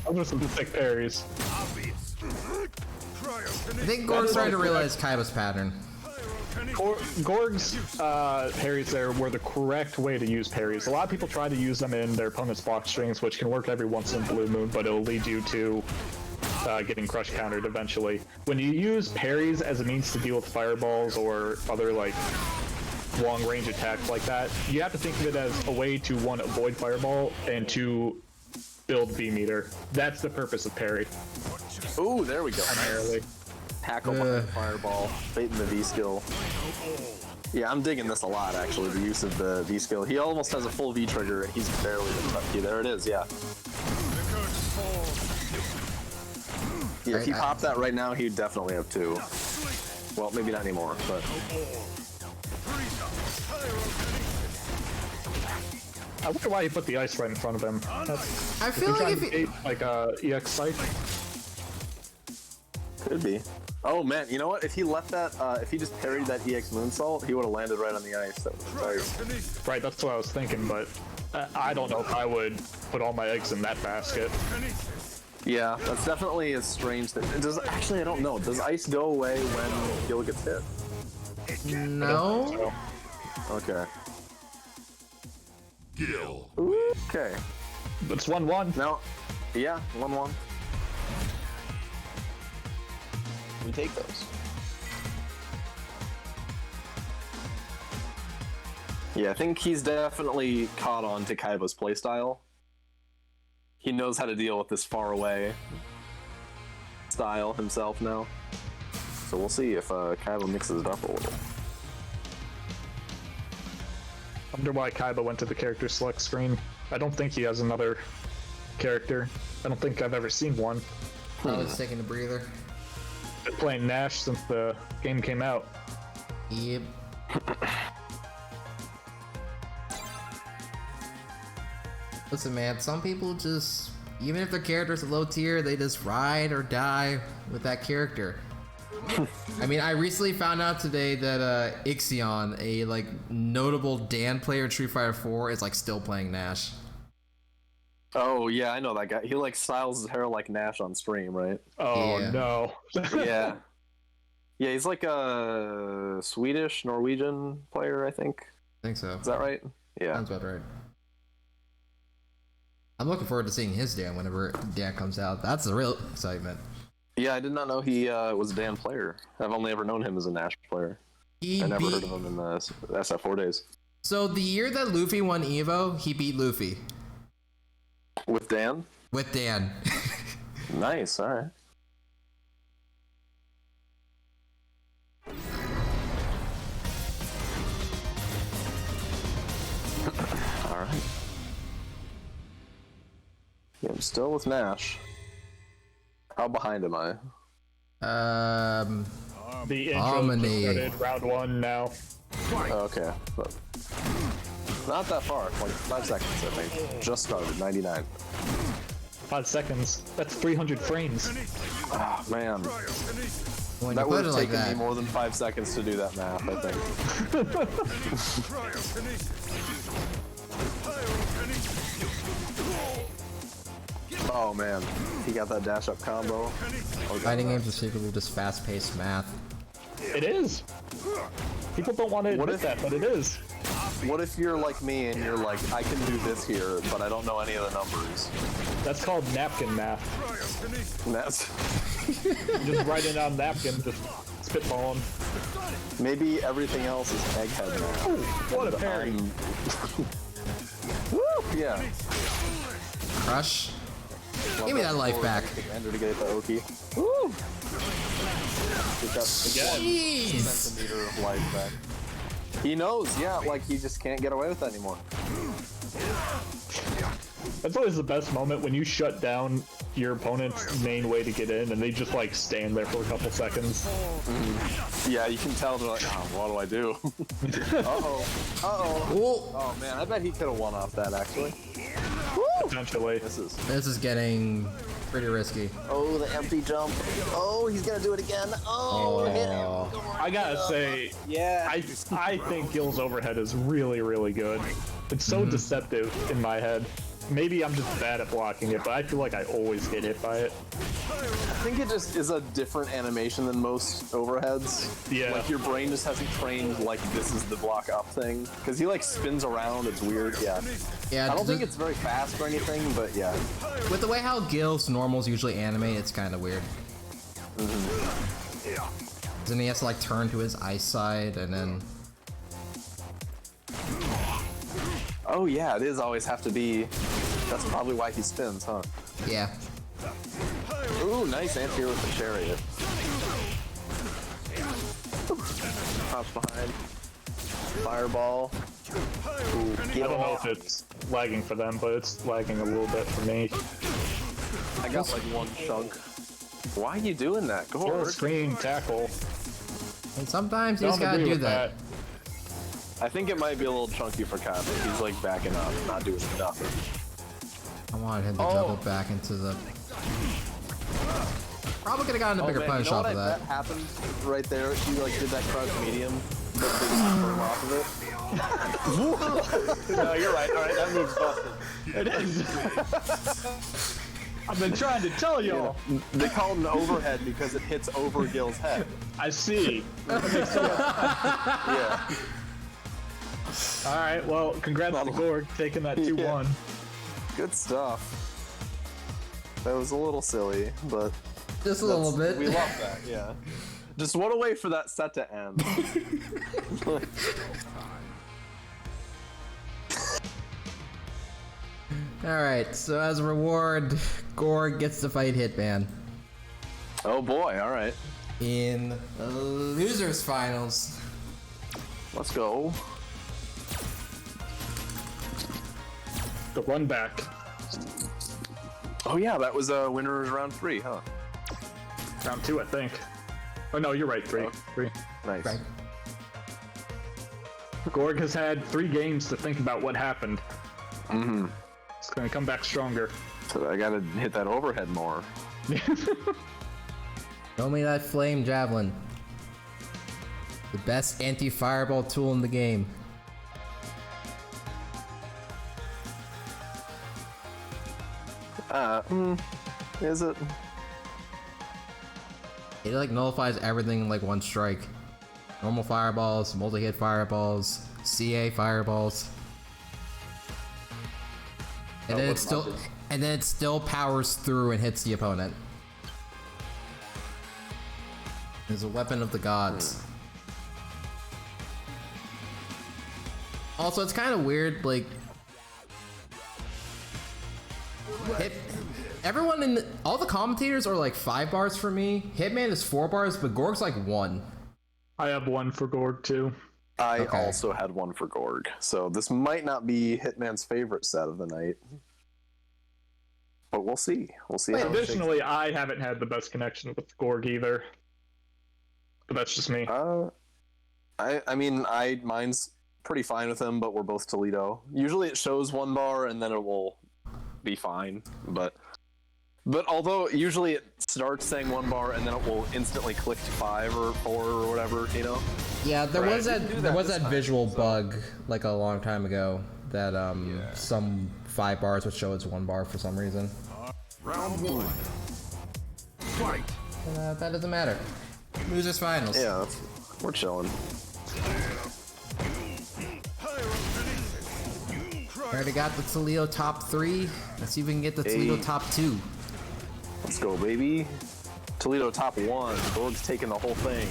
Those are some sick parries. I think Gorg's starting to realize Kaiba's pattern. Gorg's parries there were the correct way to use parries. A lot of people try to use them in their opponent's block strings, which can work every once in a blue moon, but it'll lead you to getting crush countered eventually. When you use parries as a means to deal with fireballs or other like long range attacks like that, you have to think of it as a way to one, avoid fireball, and to build B meter. That's the purpose of parry. Ooh, there we go. Primarily. Tackle behind the fireball, baiting the V skill. Yeah, I'm digging this a lot actually, the use of the V skill. He almost has a full V trigger and he's barely been lucky. There it is, yeah. Yeah, if he popped that right now, he'd definitely have two. Well, maybe not anymore, but... I wonder why he put the ice right in front of him. I feel like if he... like EX Sight. Could be. Oh man, you know what? If he left that, if he just parried that EX moonsault, he would have landed right on the ice. That was nice. Right, that's what I was thinking, but I don't know if I would put all my eggs in that basket. Yeah, that's definitely a strange thing. Does actually, I don't know. Does ice go away when Gill gets hit? No? Okay. Gill. Okay. It's 1-1. No. Yeah, 1-1. We take those. Yeah, I think he's definitely caught on to Kaiba's playstyle. He knows how to deal with this far away style himself now. So we'll see if Kaiba mixes it up a little. I wonder why Kaiba went to the character select screen. I don't think he has another character. I don't think I've ever seen one. Probably just taking a breather. Been playing Nash since the game came out. Yep. Listen, man, some people just, even if their character's a low tier, they just ride or die with that character. I mean, I recently found out today that Ixion, a like notable Dan player in Street Fighter 4, is like still playing Nash. Oh yeah, I know that guy. He like styles his hair like Nash on stream, right? Oh Yeah. no. Yeah. Yeah, he's like a Swedish, Norwegian player, I think. I think so. Is that right? Yeah. Sounds about right. I'm looking forward to seeing his Dan whenever Dan comes out. That's the real excitement. Yeah, I did not know he was a Dan player. I've only ever known him as a Nash player. I never heard of him in the SF4 days. So the year that Luffy won Evo, he beat Luffy. With Dan? With Dan. Nice, alright. Alright. Yeah, I'm still with Nash. How behind am I? The intro Harmony. just started round 1 now. Okay. But not that far. Like 5 seconds, I think. Just started. 99. 5 seconds. That's 300 frames. Oh, man. When That you would put it have like taken that. me more than 5 seconds to do that math, I think. Oh, man. He got that dash up combo. Fighting games are secretly just fast-paced math. It is. People don't want to admit that, but it is. What if you're like me and you're like, I can do this here, but I don't know any of the numbers? That's called napkin math. And that's Just writing on napkin, just spitballing. maybe everything else is egghead now. Ooh, what a parry. Woo! Yeah. Crush. Give me that life back. Ender to get the Oki. Woo! Get that Jeez. centimeter of life back. He knows, yeah, like he just can't get away with that anymore. That's always the best moment when you shut down your opponent's main way to get in and they just like stand there for a couple seconds. Yeah, you can tell they're like, oh, what do I do? Uh-oh. Uh-oh. Oh, Oh, man, I bet he could have won off that, actually. Potentially. This is... this is getting pretty risky. Oh, the empty jump. Oh, he's gonna do it again. Oh, hit him. I gotta say, Yeah. I think Gill's overhead is really, really good. It's so deceptive in my head. Maybe I'm just bad at blocking it, but I feel like I always get hit by it. I think it just is a different animation than most overheads. Yeah. Like your brain just hasn't trained like this is the block up thing. Because he like spins around, it's weird, yeah. Yeah, I don't think it's very fast or anything, but yeah. with the way how Gill's normals usually animate, it's kind of weird. Then he has to like turn to his eyesight and then. Oh yeah, it is always have to be. That's probably why he spins, huh? Yeah. Ooh, nice anti-air with the chariot. Hops behind. Fireball. Ooh, I don't know if it's lagging for them, but it's lagging a little bit for me. I got like one chunk. Why are you doing that? Go Full forward. screen tackle. And sometimes you Don't just gotta agree do with that. I think it might be a little chunky for Cosmic. He's like backing up, not doing nothing. I wanted him to juggle back into the. Probably could have gotten a bigger man, punch you know off what of I that. bet happened right there? He like did that crouch medium, but they just threw him off of it. No, you're right. All right, that move's busted. It is. I've been trying to tell y'all. They call it an overhead because it hits over Gill's head. I see. Yeah. All right. Well, congrats to Gorg taking that 2-1. Good stuff. That was a little silly, but Just a little bit. we love that. Yeah. Just what a way for that set to end. Alright, so as a reward, Gorg gets to fight Hitman Oh boy! All right. in the losers finals. Let's go. The run back. Oh yeah, that was winners round 3, huh? Round 2, I think. Oh no, you're right. 3. Oh. 3. Nice. Right. Gorg has had 3 games to think about what happened. Mm-hmm. It's gonna come back stronger. So I gotta hit that overhead more. Show me that flame javelin. The best anti-fireball tool in the game. Is it? It like nullifies everything in like one strike. Normal fireballs, multi-hit fireballs, CA fireballs. And then it still powers through and hits the opponent. It's a weapon of the gods. Also, it's kind of weird, like everyone in all the commentators are like 5 bars for me. Hitman is 4 bars, but Gorg's like 1. I have 1 for Gorg too. I Okay. also had 1 for Gorg, so this might not be Hitman's favorite set of the night. But we'll see. We'll see how it shakes. Additionally, I haven't had the best connection with Gorg either. but that's just me. I mean, mine's pretty fine with him, but we're both Toledo. Usually it shows 1 bar and then it will be fine, but although usually it starts saying 1 bar and then it will instantly click to 5 or 4 or whatever, you know? Yeah, there Right. was that visual bug like a long time ago that some 5 bars would show as 1 bar for some reason. Round 1. Fight. That doesn't matter. Losers finals. Yeah, we're chilling. Already got the Toledo top 3. Let's see if we can get the Toledo top 2. Let's go, baby. Toledo top 1. Gorg's taking the whole thing.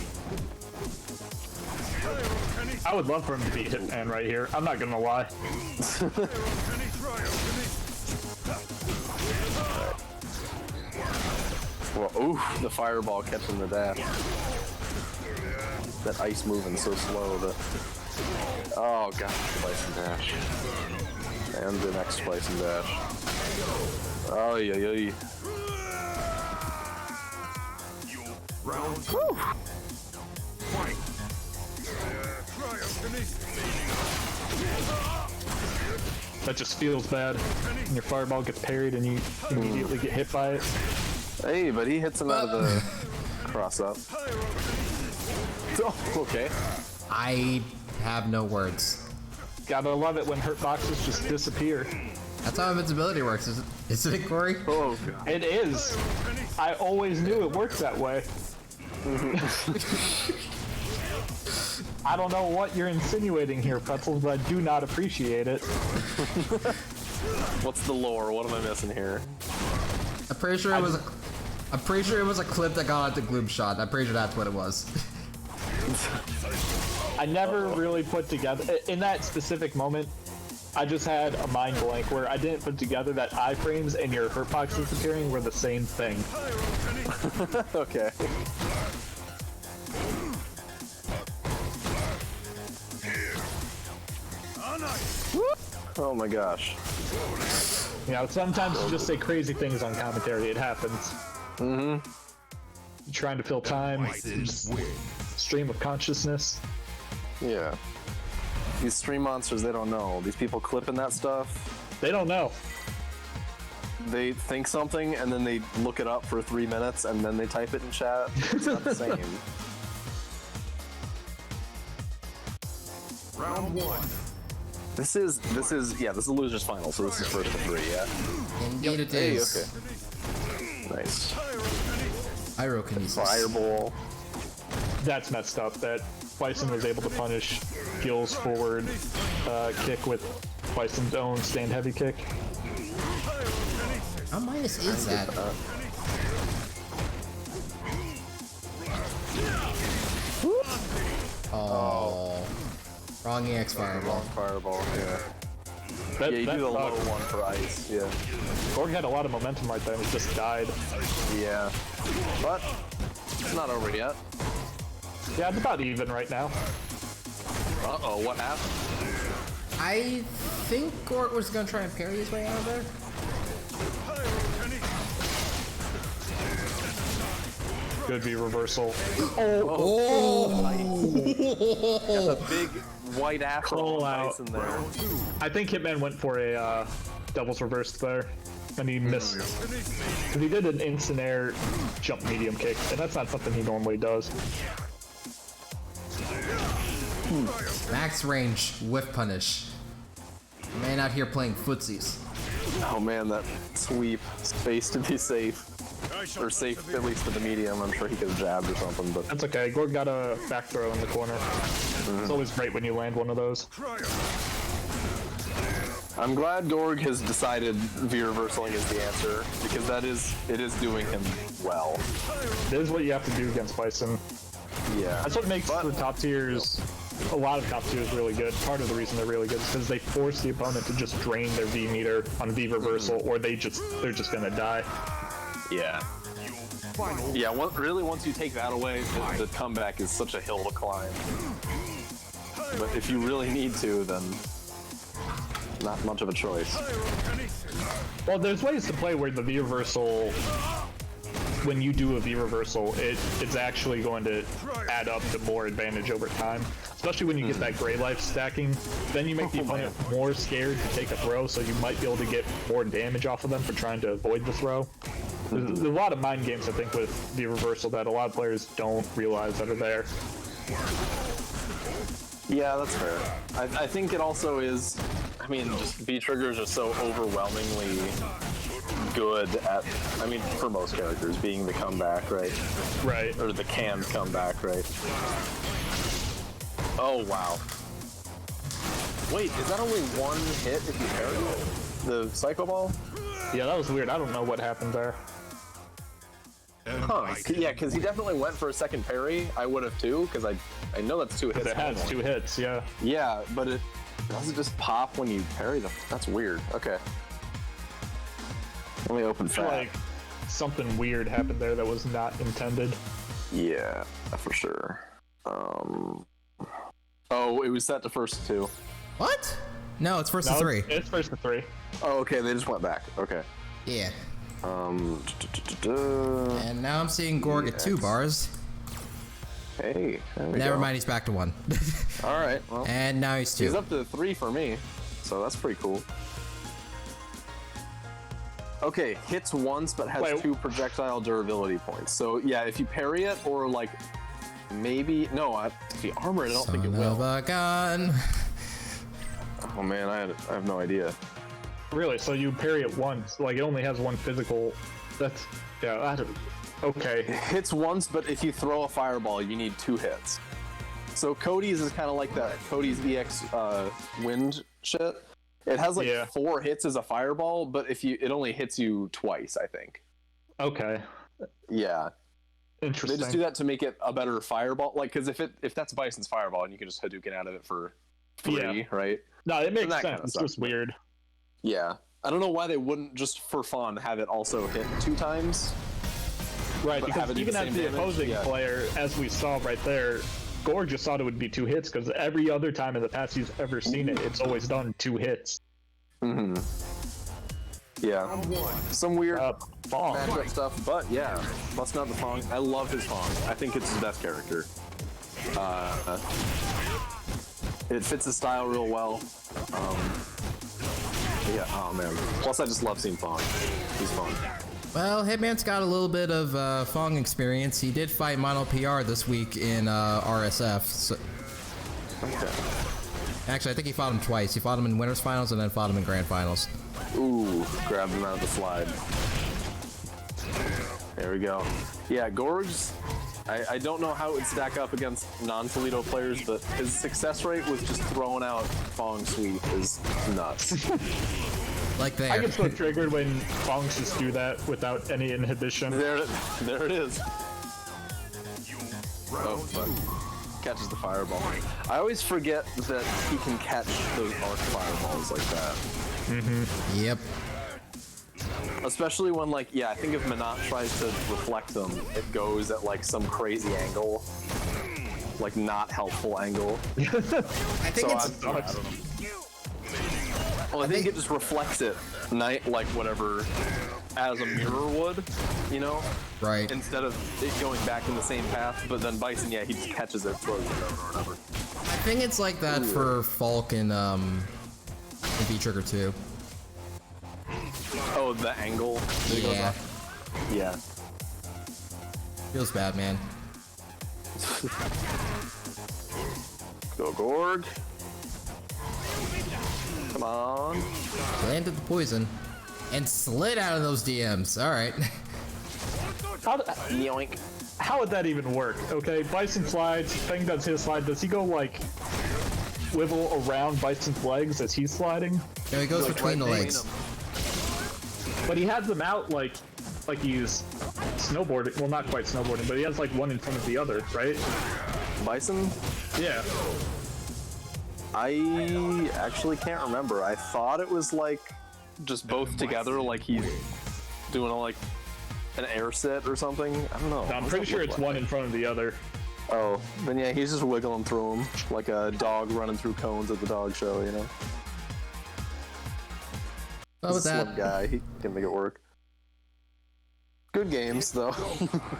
I would love for him to beat Hitman right here. I'm not gonna lie. Well, ooh, the fireball catching the dash. That ice moving so slow. Oh god, Bison dash. And the next Bison dash. Oh yeah. Round 2. Fight. That just feels bad. When your fireball gets parried and you immediately get hit by it. Hey, but he hits him out of the cross up. Oh, okay. I have no words. Gotta love it when hurt boxes just disappear. That's how invincibility works, isn't it, Corey? Oh god. It is. I always knew it worked that way. I don't know what you're insinuating here, Pretzels, but I do not appreciate it. What's the lore? What am I missing here? I'm pretty sure it was a clip that got out the gloom shot. I'm pretty sure that's what it was. I never really put together, in that specific moment, I just had a mind blank where I didn't put together that iframes and your hurt box disappearing were the same thing. Okay. Oh my gosh. You know, sometimes you just say crazy things on commentary, it happens. You're trying to fill time, just stream of consciousness. Yeah. These stream monsters, they don't know. These people clipping that stuff, They don't know. they think something and then they look it up for 3 minutes and then they type it in chat. It's not the same. Round 1. This is losers final, so this is first to 3, yeah. Indeed it Hey, is. okay. Nice. Pyrokinesis. Fireball. That's messed up that Bison was able to punish Gill's forward kick with Bison's own stand heavy kick. How minus is that? Oh. Wrong EX fireball. Fireball, yeah. That, Yeah, you that do the low sucks. one for ice, yeah. Gorg had a lot of momentum right there and he just died. Yeah. But it's not over yet. Yeah, it's about even right now. Uh-oh, what happened? I think Gort was gonna try and parry his way out of there. Good V reversal. Got a big white apple Call ice out. in there. I think Hitman went for a devil's reverse there, and he missed. 'Cause he did an instant air jump medium kick, and that's not something he normally does. Max range whiff punish. Man out here playing footsies. Oh man, that sweep. Space to be safe. Or safe, at least for the medium. I'm sure he could have jabbed or something, but... That's okay. Gorg got a back throw in the corner. It's always great when you land one of those. I'm glad Gorg has decided V-reversaling is the answer, because it is doing him well. It is what you have to do against Bison. Yeah. That's what makes the top tiers, a lot of top tiers really good. Part of the reason they're really good is because they force the opponent to just drain their V meter on V reversal, or they're just gonna die. Yeah. Yeah, really, once you take that away, the comeback is such a hill to climb. But if you really need to, then not much of a choice. Well, there's ways to play where the V reversal, when you do a V reversal, it's actually going to add up to more advantage over time. Especially when you get that gray life stacking, then you make the opponent more scared to take a throw, so you might be able to get more damage off of them for trying to avoid the throw. There's a lot of mind games, I think, with the reversal that a lot of players don't realize that are there. Yeah, that's fair. I think it also is, I mean, just V-triggers are so overwhelmingly good at, I mean, for most characters, being the comeback, right? Right. Or the canned comeback, right? Oh, wow. Wait, is that only one hit if you parry it? The Psycho Ball? Yeah, that was weird. I don't know what happened there. Huh. Yeah, because he definitely went for a second parry. I would have too, because I know that's 2 hits. It has 2 hits, yeah. Yeah, but it doesn't just pop when you parry them. That's weird. Okay. Let me open I feel FAT. like something weird happened there that was not intended. Yeah, for sure. Oh, it was set to first 2. What? No, it's first to 3. It's first to 3. Oh, okay. They just went back. Okay. Yeah. Um. And now I'm seeing Gorg at 2 bars. Hey. There we Never go. mind, he's back to 1. All right. Well, And now he's 2. he's up to 3 for me, so that's pretty cool. Okay, hits once but has Wait. 2 projectile durability points. So yeah, if you parry it or like maybe if you armor it, I don't think it Son of will. a gun. Oh man, I have no idea. Really? So you parry it once? Like, it only has 1 physical... That's... Yeah, I don't... Okay. It hits once, but if you throw a fireball, you need 2 hits. So Cody's is kind of like that Cody's EX wind shit. It has like 4 hits as a fireball, but it only hits you twice, I think. Okay. Yeah. Interesting. They just do that to make it a better fireball. Like, because if that's Bison's fireball and you can just Hadouken out of it for free, right? No, it makes that sense. kinda It's sucks, just weird. Yeah. I don't know why they wouldn't just for fun have it also hit 2 times. Right, But because have it do even the as same the damage? opposing Yeah. player, as we saw right there, Gorg just thought it would be 2 hits, because every other time in the past he's ever seen it, it's always done 2 hits. Mm-hmm. Yeah. Some weird F.A.N.G. matchup stuff, but yeah. Busting out the F.A.N.G. I love his F.A.N.G. I think it's his best character. It fits his style real well. Yeah, oh man. Plus, I just love seeing F.A.N.G. He's fun. Well, Hitman's got a little bit of F.A.N.G. experience. He did fight Mono PR this week in RSF. So... Okay. Actually, I think he fought him twice. He fought him in Winners Finals and then fought him in Grand Finals. Ooh, grabbed him out of the slide. There we go. Yeah, Gorg's, I don't know how it would stack up against non-Toledo players, but his success rate with just throwing out F.A.N.G. sweep is nuts. Like there. I get so triggered when F.A.N.G. just do that without any inhibition. There it is. Oh, fuck. Catches the fireball. I always forget that he can catch those arc fireballs like that. Mm-hmm. Yep. Especially when, like, yeah, I think if Manat tries to reflect them, it goes at, like, some crazy angle. Like, not helpful angle. I think So it's... I don't know. Well, I think it just reflects it, like, whatever, as a mirror would, you know? Right. Instead of it going back in the same path, but then Bison, yeah, he just catches it, throws it over or whatever. I think it's like that for Falk in V-Trigger 2. Oh, the angle that it goes Yeah. off? Yeah. Feels bad, man. Go Gorg. Come on. Landed the poison. And slid out of those DMs. Alright. Yoink. How would that even work? Okay, Bison slides, F.A.N.G. does his slide. Does he go, like, swivel around Bison's legs as he's sliding? No, he goes between the legs. But he has them out like he's snowboarding. Well, not quite snowboarding, but he has like one in front of the other, right? Bison? Yeah. I actually can't remember. I thought it was like just both together, like he's doing like an air sit or something. I don't know. No, I'm What's pretty that sure look it's like? one in front of the other. Oh, then yeah, he's just wiggling through them like a dog running through cones at the dog show, you know? Well, with He's a that, slim guy, he can make it work. Good games, though.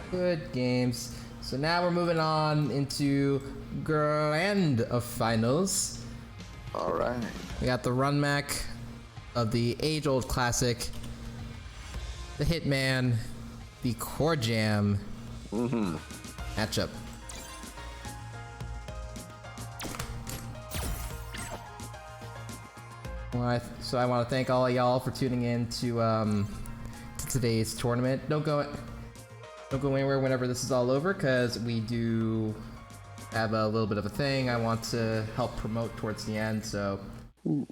Good games. So now we're moving on into grand of finals. All right. We got the run mech of the age-old classic, the Hitman, the Corjam matchup. So I want to thank all of y'all for tuning in to today's tournament. Don't go anywhere whenever this is all over, because we do have a little bit of a thing I want to help promote towards the end. So we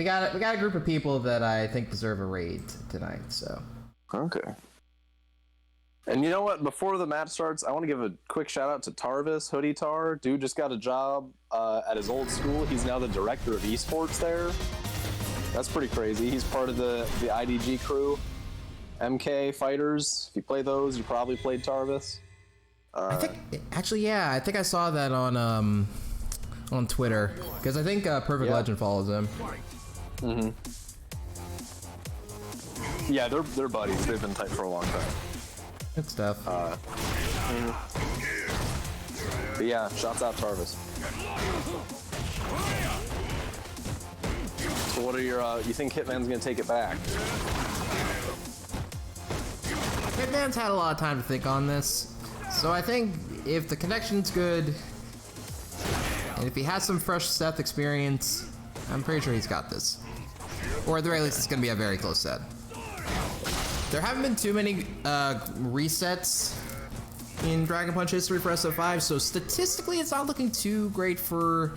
got a group of people that I think deserve a raid tonight. So okay. And you know what? Before the match starts, I want to give a quick shout out to Tarvis, Hoodie Tar. Dude just got a job at his old school. He's now the director of esports there. That's pretty crazy. He's part of the IDG crew. MK fighters. If you play those, you probably played Tarvis. I think I think I saw that on Twitter, because I think Perfect Legend follows him. Yeah, they're buddies. They've been tight for a long time. Good stuff. But yeah, shouts out Tarvis. So what are your, you think Hitman's gonna take it back? Hitman's had a lot of time to think on this, so I think if the connection's good, and if he has some fresh Seth experience, I'm pretty sure he's got this. Or at the very least, it's gonna be a very close set. There haven't been too many resets in Dragon Punch history for SF5, so statistically it's not looking too great for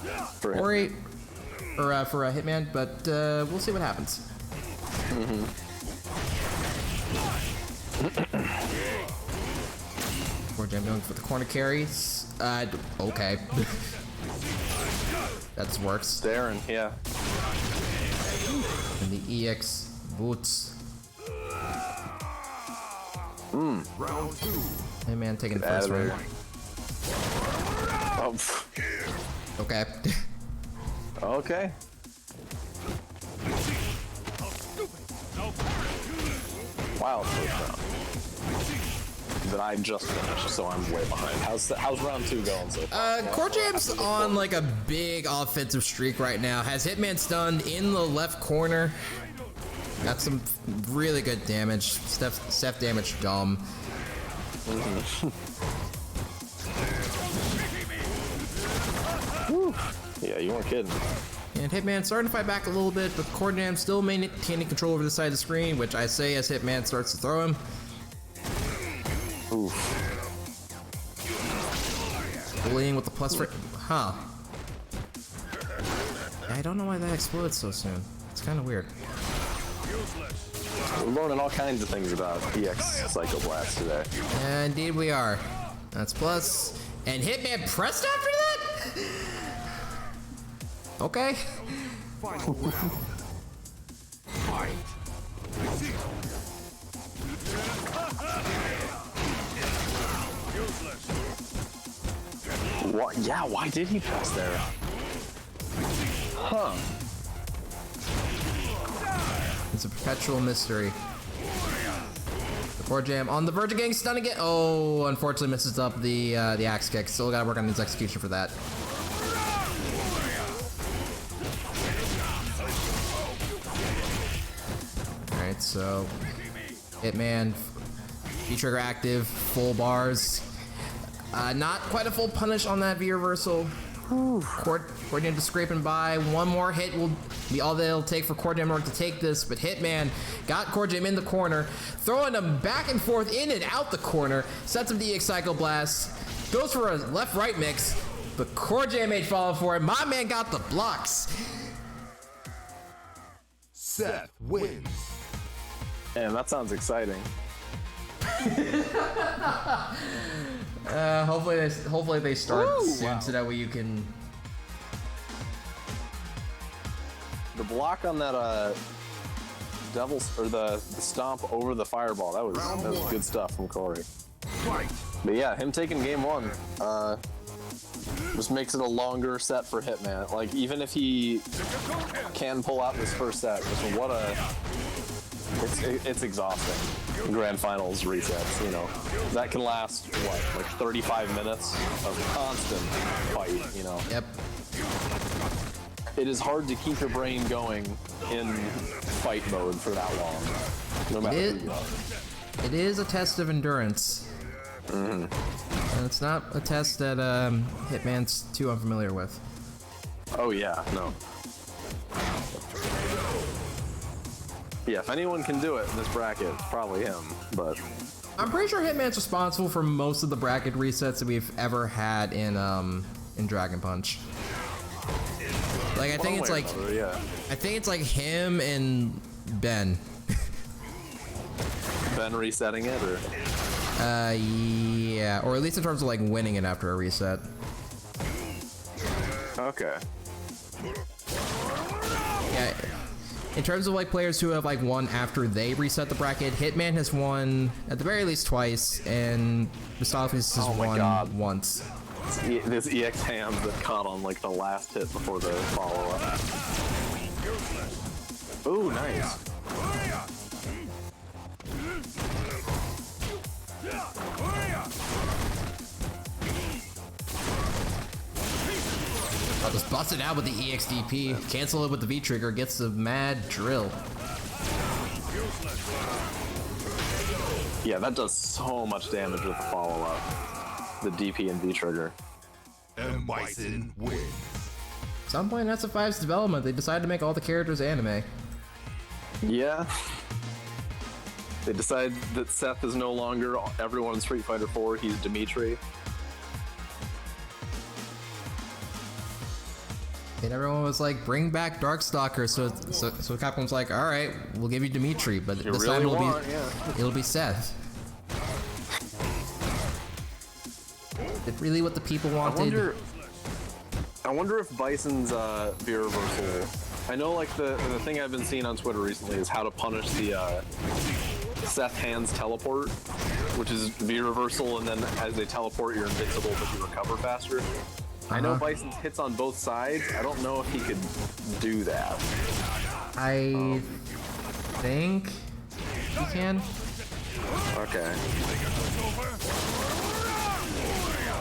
a Hitman, but we'll see what happens. Corjam going for the corner carries. Okay. That works. Darren, yeah. And the EX boots. Round 2. Hey man, taking the first round. Oh. Okay. Okay. Wild first round. That I just finished, so I'm way behind. How's round 2 going so far? Corjam's on like a big offensive streak right now. Has Hitman stunned in the left corner. Got some really good damage. Seth damage dumb. Yeah, you weren't kidding. And Hitman starting to fight back a little bit, but Corjam still maintaining control over the side of the screen, which I say as Hitman starts to throw him. Oof. Bullying with the plus for... Huh. I don't know why that explodes so soon. It's kind of weird. We're learning all kinds of things about EX Psychoblast today. Indeed we are. That's plus. And Hitman pressed after that? Okay. Final round. Fight. What? Yeah, why did he press there? Huh. It's a perpetual mystery. The Corjam on the verge of getting stunned again. Oh, unfortunately misses up the axe kick. Still gotta work on his execution for that. Alright, so Hitman, V-trigger active, full bars. Not quite a full punish on that V-reversal. Corjam just scraping by. One more hit will be all that it'll take for Corjam in order to take this, but Hitman got Corjam in the corner, throwing him back and forth in and out the corner, sets him the EX Psychoblast, goes for a left-right mix, but Corjam ain't falling for it. My man got the blocks. Seth wins. Man, that sounds exciting. Hopefully they start soon, so that way you can. The block on that devil's or the stomp over the fireball, that was good stuff from Corey. Fight. But yeah, him taking game 1. just makes it a longer set for Hitman. Like, even if he can pull out this first set, just what a... It's exhausting. Grand Finals resets, you know. That can last, what, like 35 minutes of constant fight, you know. Yep. It is hard to keep your brain going in fight mode for that long, no matter who you are. It is a test of endurance. And it's not a test that Hitman's too unfamiliar with. Oh yeah, no. Yeah, if anyone can do it in this bracket, it's probably him, but... I'm pretty sure Hitman's responsible for most of the bracket resets that we've ever had in Dragon Punch. Like, I think it's like... Another, yeah. I think it's like him and Ben. Ben resetting it, or... Yeah, or at least in terms of like winning it after a reset. Okay. Yeah, in terms of like players who have like won after they reset the bracket, Hitman has won at the very least twice, and Mustafa's has won once. This EX hand that caught on like the last hit before the follow-up. Ooh, nice. I'll just bust it out with the EXDP, cancel it with the V-trigger, gets the mad drill. Yeah, that does so much damage with the follow-up. The DP and V-trigger. And Bison wins. At some point in SF5's development, they decided to make all the characters anime. Yeah. They decide that Seth is no longer everyone in Street Fighter 4, he's Dimitri. And everyone was like, bring back Darkstalker, so Capcom's like, alright, we'll give you Dimitri, but You this really time yeah. it'll be Seth. It's really what the people wanted. I wonder if Bison's V reversal. I know, like the thing I've been seeing on Twitter recently is how to punish the Seth hands teleport, which is V reversal, and then as they teleport, you're invincible, but you recover faster. I know Bison's hits on both sides. I don't know if he could do that. I think he can. Okay.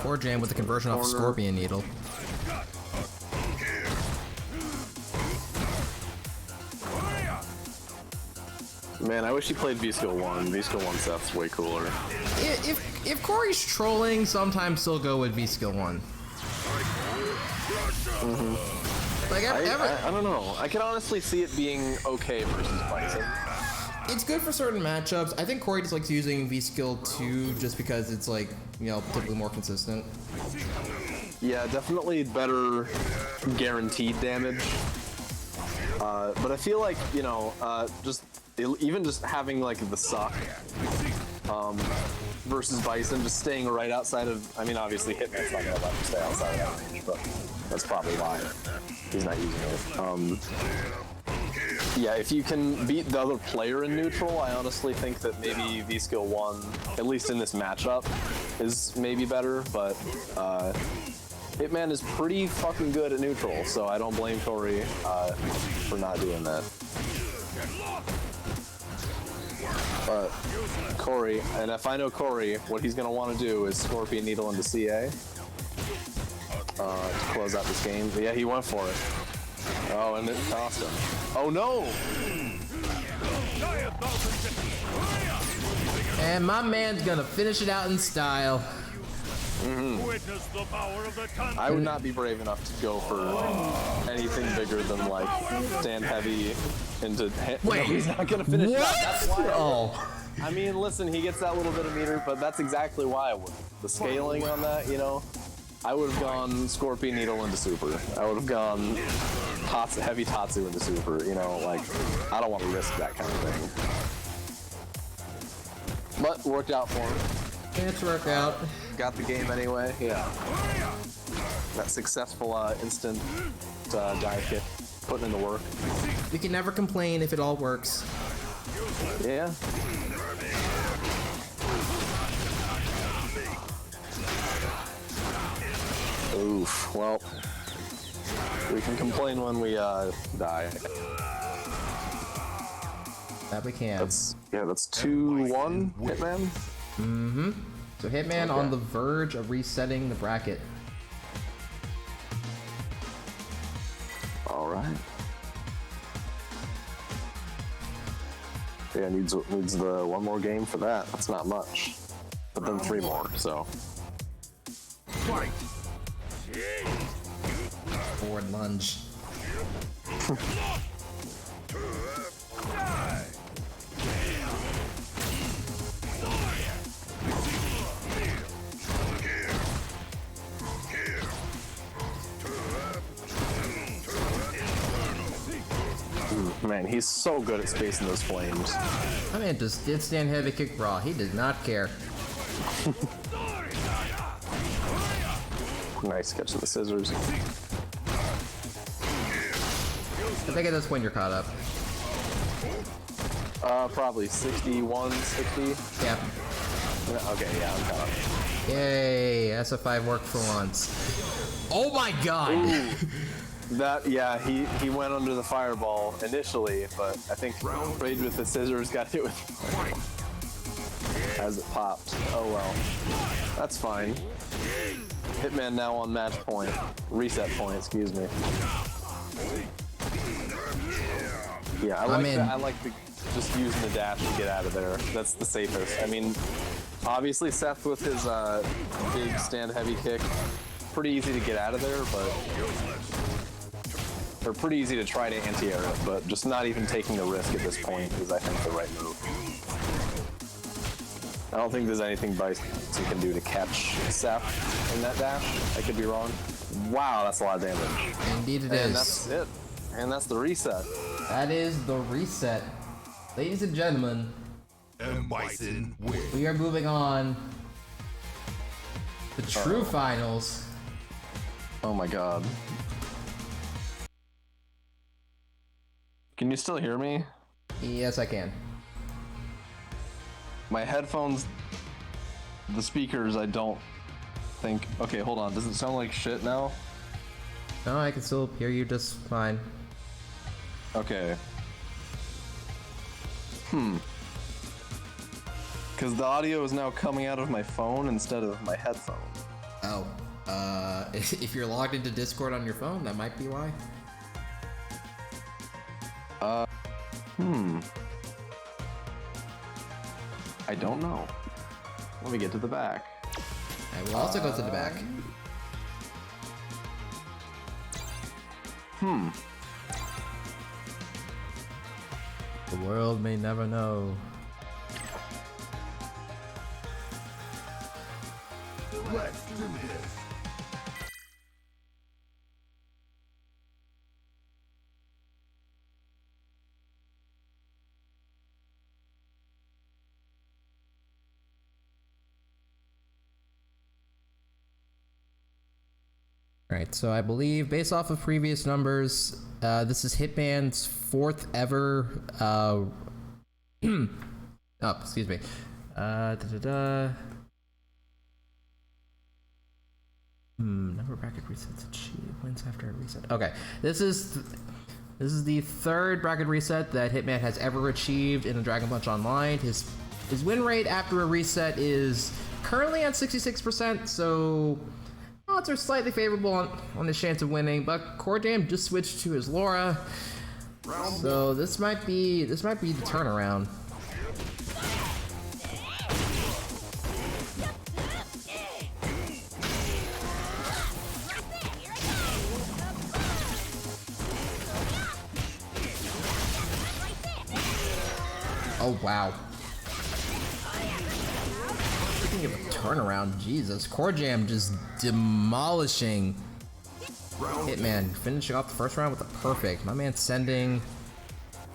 Corjam with the conversion off Scorpion Needle. Man, I wish he played V-Skill 1. V-Skill 1 Seth's way cooler. If Corey's trolling, sometimes still go with V-Skill 1. Like I don't know. I can honestly see it being okay versus Bison. it's good for certain matchups. I think Corey just likes using V-Skill 2 just because it's like, you know, typically more consistent. Yeah, definitely better guaranteed damage. But I feel like, you know, even just having like the suck versus Bison, just staying right outside of, I mean, obviously Hitman's not gonna let him stay outside of that range, but that's probably why he's not using it. Yeah, if you can beat the other player in neutral, I honestly think that maybe V-Skill 1, at least in this matchup, is maybe better, but Hitman is pretty fucking good at neutral, so I don't blame Corey for not doing that. But Corey, and if I know Corey, what he's gonna want to do is Scorpion Needle into CA to close out this game. But yeah, he went for it. Oh, and it cost him. Oh no! And my man's gonna finish it out in style. I would not be brave enough to go for anything bigger than like stand heavy into. Wait, no, he's not gonna finish it out. That's why. Oh. I mean, listen, he gets that little bit of meter, but that's exactly why I would. The scaling on that, you know, I would have gone Scorpion Needle into Super. I would have gone heavy Tatsu into Super. You know, like I don't want to risk that kind of thing. But worked out for him. It's worked out. Got the game anyway. Yeah. That successful instant dive kick, putting in the work. We can never complain if it all works. Yeah. Oof. Well, we can complain when we die. That we can. That's 2-1 Hitman. Mm-hmm. So Hitman Okay. on the verge of resetting the bracket. All right. Yeah, needs the one more game for that. That's not much, but then 3 more. So. Fight. Forward lunge. Man, he's so good at spacing those flames. My man just did stand heavy kick brawl. He did not care. Nice catch of the scissors. I think at this point you're caught up. Probably 61, 60. Yep. Okay, yeah, I'm caught up. Yay, SF5 worked for once. Oh my god! Ooh. That, yeah, he went under the fireball initially, but I think Raid with the scissors got hit with as it popped. Oh well. That's fine. Hitman now on match point. Reset point, excuse me. Yeah, I like just using the dash to get out of there. That's the safest. I mean, obviously Seth with his big stand heavy kick, pretty easy to get out of there, but or pretty easy to try to anti-air it, but just not even taking the risk at this point is, I think, the right move. I don't think there's anything Bison can do to catch Seth in that dash. I could be wrong. Wow, that's a lot of damage. Indeed it And is. that's it. And that's the reset. That is the reset. Ladies and gentlemen, And Bison wins. we are moving on. The true finals. Oh my god. Can you still hear me? Yes, I can. My headphones, the speakers, I don't think. Okay, hold on. Does it sound like shit now? No, I can still hear you just fine. Okay. Because the audio is now coming out of my phone instead of my headphone. Oh, if you're logged into Discord on your phone, that might be why. I don't know. Let me get to the back. I will also go to the back. The world may never know. Let's do this. Alright, so I believe, based off of previous numbers, this is Hitman's 4th ever, oh, excuse me. Number of bracket resets achieved, wins after a reset. Okay, this is the 3rd bracket reset that Hitman has ever achieved in a Dragon Punch Online. His win rate after a reset is currently at 66%, so odds are slightly favorable on his chance of winning, but Corjam just switched to his Laura, so this might be the turnaround. Oh wow. Speaking of a turnaround, Jesus, Corjam just demolishing Hitman, finishing off the first round with a perfect. My man sending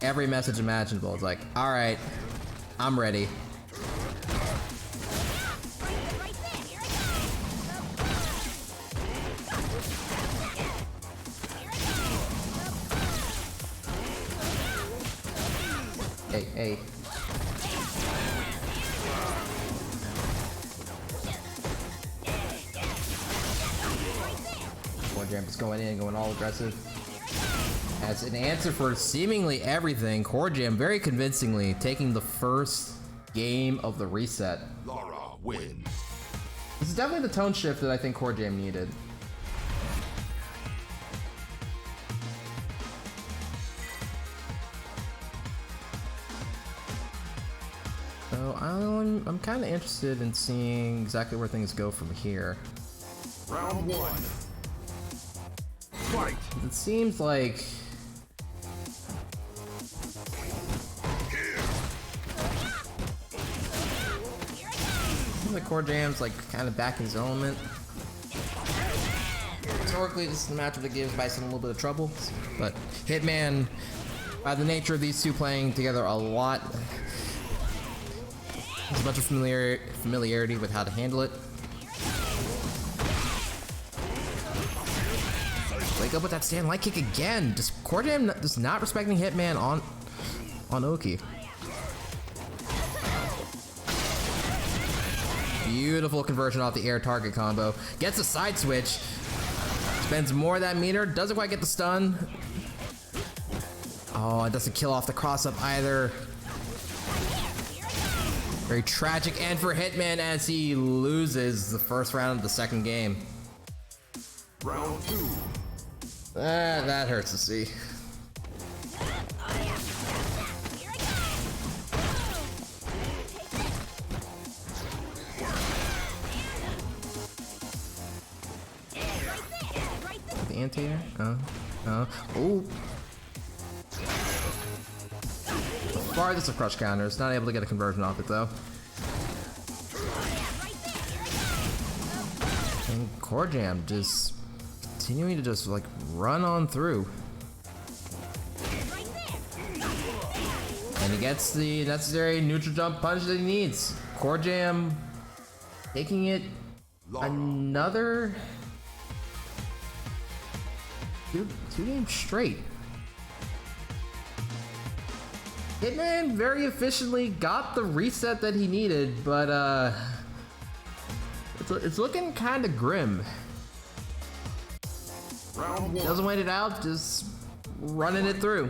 every message imaginable. It's like, alright, I'm ready. Hey. Corjam just going in, going all aggressive. As an answer for seemingly everything, Corjam very convincingly taking the first game of the reset. Laura wins. This is definitely the tone shift that I think Corjam needed. So I'm kind of interested in seeing exactly where things go from here. Round 1. Fight. It seems like Corjam's like kind of back in his element. Historically, this is a matchup that gives Bison a little bit of trouble, but Hitman, by the nature of these two playing together a lot, has a bunch of familiarity with how to handle it. Wake up with that stand light kick again. Just Corjam just not respecting Hitman on Oki. Beautiful conversion off the air target combo. Gets a side switch. Spends more of that meter. Doesn't quite get the stun. Oh, it doesn't kill off the cross up either. Very tragic end for Hitman as he loses the first round of the second game. Round 2. That hurts to see. The anti-air? Oh. Farthest of crush counters. Not able to get a conversion off it though. And Corjam just continuing to just like run on through. And he gets the necessary neutral jump punch that he needs. Corjam taking it another two games straight. Hitman very efficiently got the reset that he needed, but it's looking kind of grim. Round 1. Doesn't wait it out, just running it through.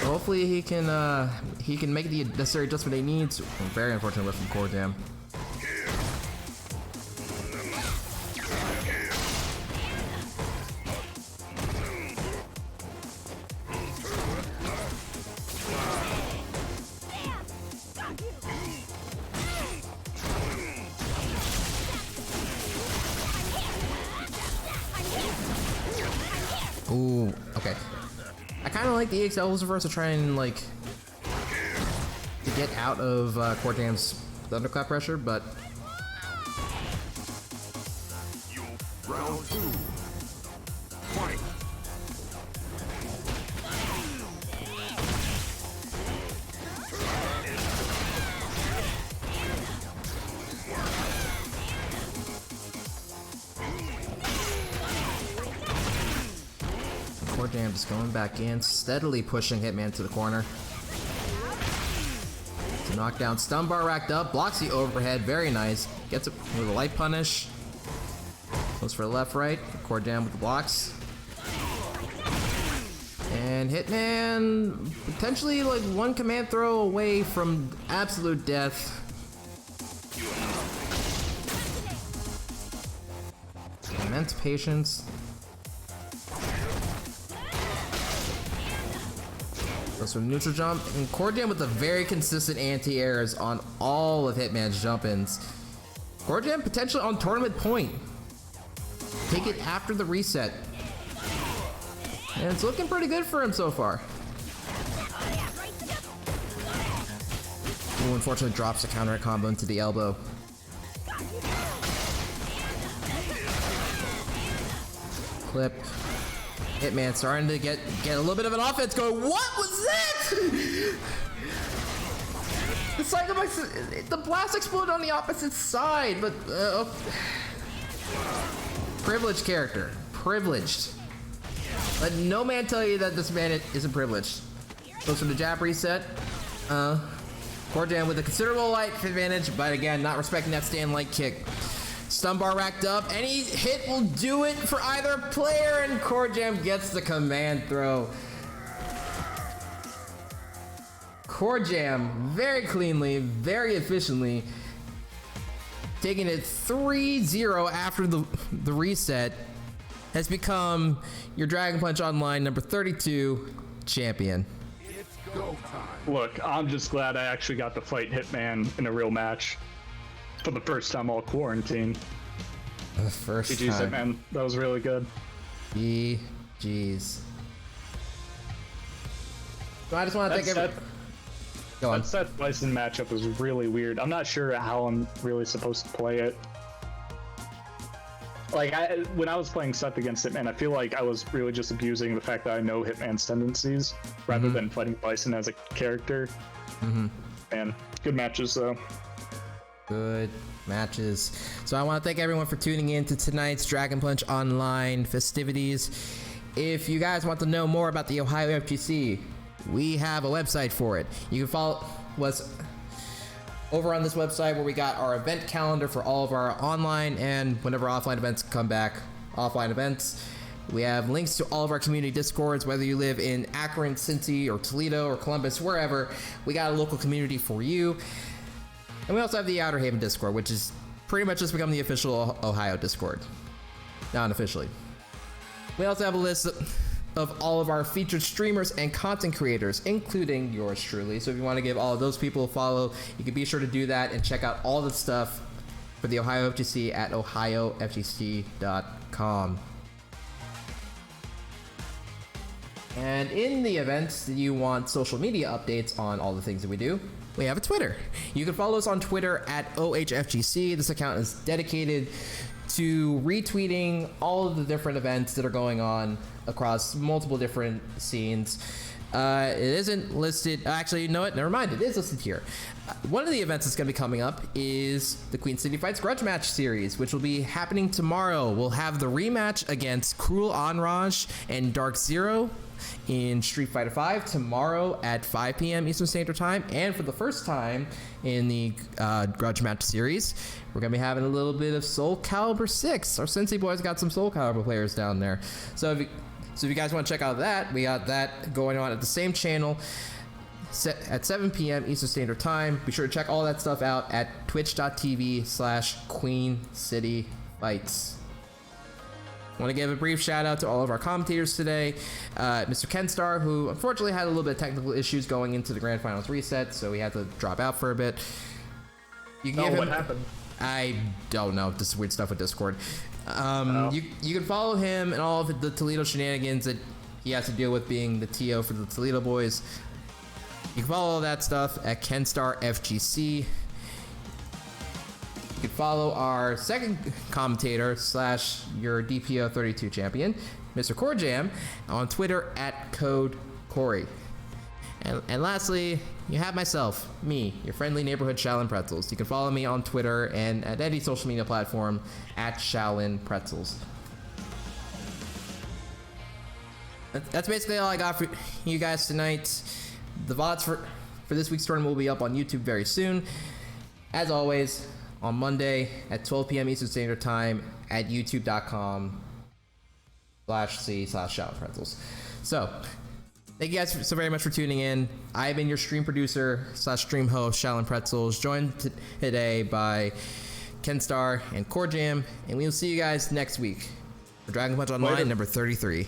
Hopefully he can make the necessary adjustment he needs. Very unfortunate whiff from Corjam. Ooh, okay. I kind of like the EXL reverse to try and like to get out of Corjam's thunderclap pressure, but Round 2. Fight. Corjam just going back in, steadily pushing Hitman to the corner. To knock down, stun bar racked up, blocks the overhead, very nice. Gets it with a light punish. Goes for the left, right. Corjam with the blocks. And Hitman potentially like one command throw away from absolute death. Immense patience. Goes for neutral jump, and Corjam with the very consistent anti-airs on all of Hitman's jump-ins. Corjam potentially on tournament point. Take it after the reset. And it's looking pretty good for him so far. Ooh, unfortunately drops the counter combo into the elbow. Clip. Hitman starting to get a little bit of an offense going. What was that? The blast exploded on the opposite side, but privileged character, privileged. Let no man tell you that this man isn't privileged. Goes for the jab reset. Corjam with a considerable light advantage, but again, not respecting that stand light kick. Stun bar racked up. Any hit will do it for either player, and Corjam gets the command throw. Corjam very cleanly, very efficiently, taking it 3-0 after the reset, has become your Dragon Punch Online number 32 champion. Look, I'm just glad I actually got to fight Hitman in a real match for the first time all quarantine. The first GG's, time. Hitman. That was really good. GG's. So I just want to thank everyone. Go on. That Seth Bison matchup was really weird. I'm not sure how I'm really supposed to play it. Like, when I was playing Seth against Hitman, I feel like I was really just abusing the fact that I know Hitman's tendencies rather than fighting Bison as a character. And good matches, though. Good matches. So I want to thank everyone for tuning in to tonight's Dragon Punch Online festivities. If you guys want to know more about the Ohio FGC, we have a website for it. You can follow us over on this website where we got our event calendar for all of our online and whenever offline events come back, offline events. We have links to all of our community discords, whether you live in Akron, Cincy, or Toledo, or Columbus, wherever. We got a local community for you. And we also have the Outer Haven Discord, which is pretty much just become the official Ohio Discord. Non-officially. We also have a list of all of our featured streamers and content creators, including yours truly. So if you want to give all of those people a follow, you can be sure to do that and check out all the stuff for the Ohio FGC at ohiofgc.com. And in the events that you want social media updates on all the things that we do, we have a Twitter. You can follow us on Twitter at OHFGC. This account is dedicated to retweeting all of the different events that are going on across multiple different scenes. It isn't listed. Actually, you know what? Never mind. It is listed here. One of the events that's going to be coming up is the Queen City Fights Grudge Match series, which will be happening tomorrow. We'll have the rematch against Cruel Anraj and Dark Zero in Street Fighter V tomorrow at 5 p.m. Eastern Standard Time. And for the first time in the Grudge Match series, we're going to be having a little bit of Soul Calibur 6. Our Sensei boys got some Soul Calibur players down there. So if you guys want to check out that, we got that going on at the same channel at 7 p.m. Eastern Standard Time. Be sure to check all that stuff out at twitch.tv/Queen City Fights. I want to give a brief shout out to all of our commentators today. Mr. Kenstar, who unfortunately had a little bit of technical issues going into the Grand Finals reset, so he had to drop out for a bit. You can give him, what happened? I don't know. This is weird stuff with Discord. You can follow him and all of the Toledo shenanigans that he has to deal with being the TO for the Toledo boys. You can follow all that stuff at Kenstar FGC. You can follow our second commentator / your DPO 32 champion, Mr. Corjam, on Twitter at Code Corey. And lastly, you have myself, me, your friendly neighborhood Shaolin Pretzels. You can follow me on Twitter and at any social media platform at Shaolin Pretzels. That's basically all I got for you guys tonight. The VODs for this week's tournament will be up on YouTube very soon. As always, on Monday at 12 p.m. Eastern Standard Time at youtube.com/c/Shaolin Pretzels. So, thank you guys so very much for tuning in. I've been your stream producer / stream host, Shaolin Pretzels, joined today by Kenstar and Corjam, and we will see you guys next week for Dragon Punch Online number 33.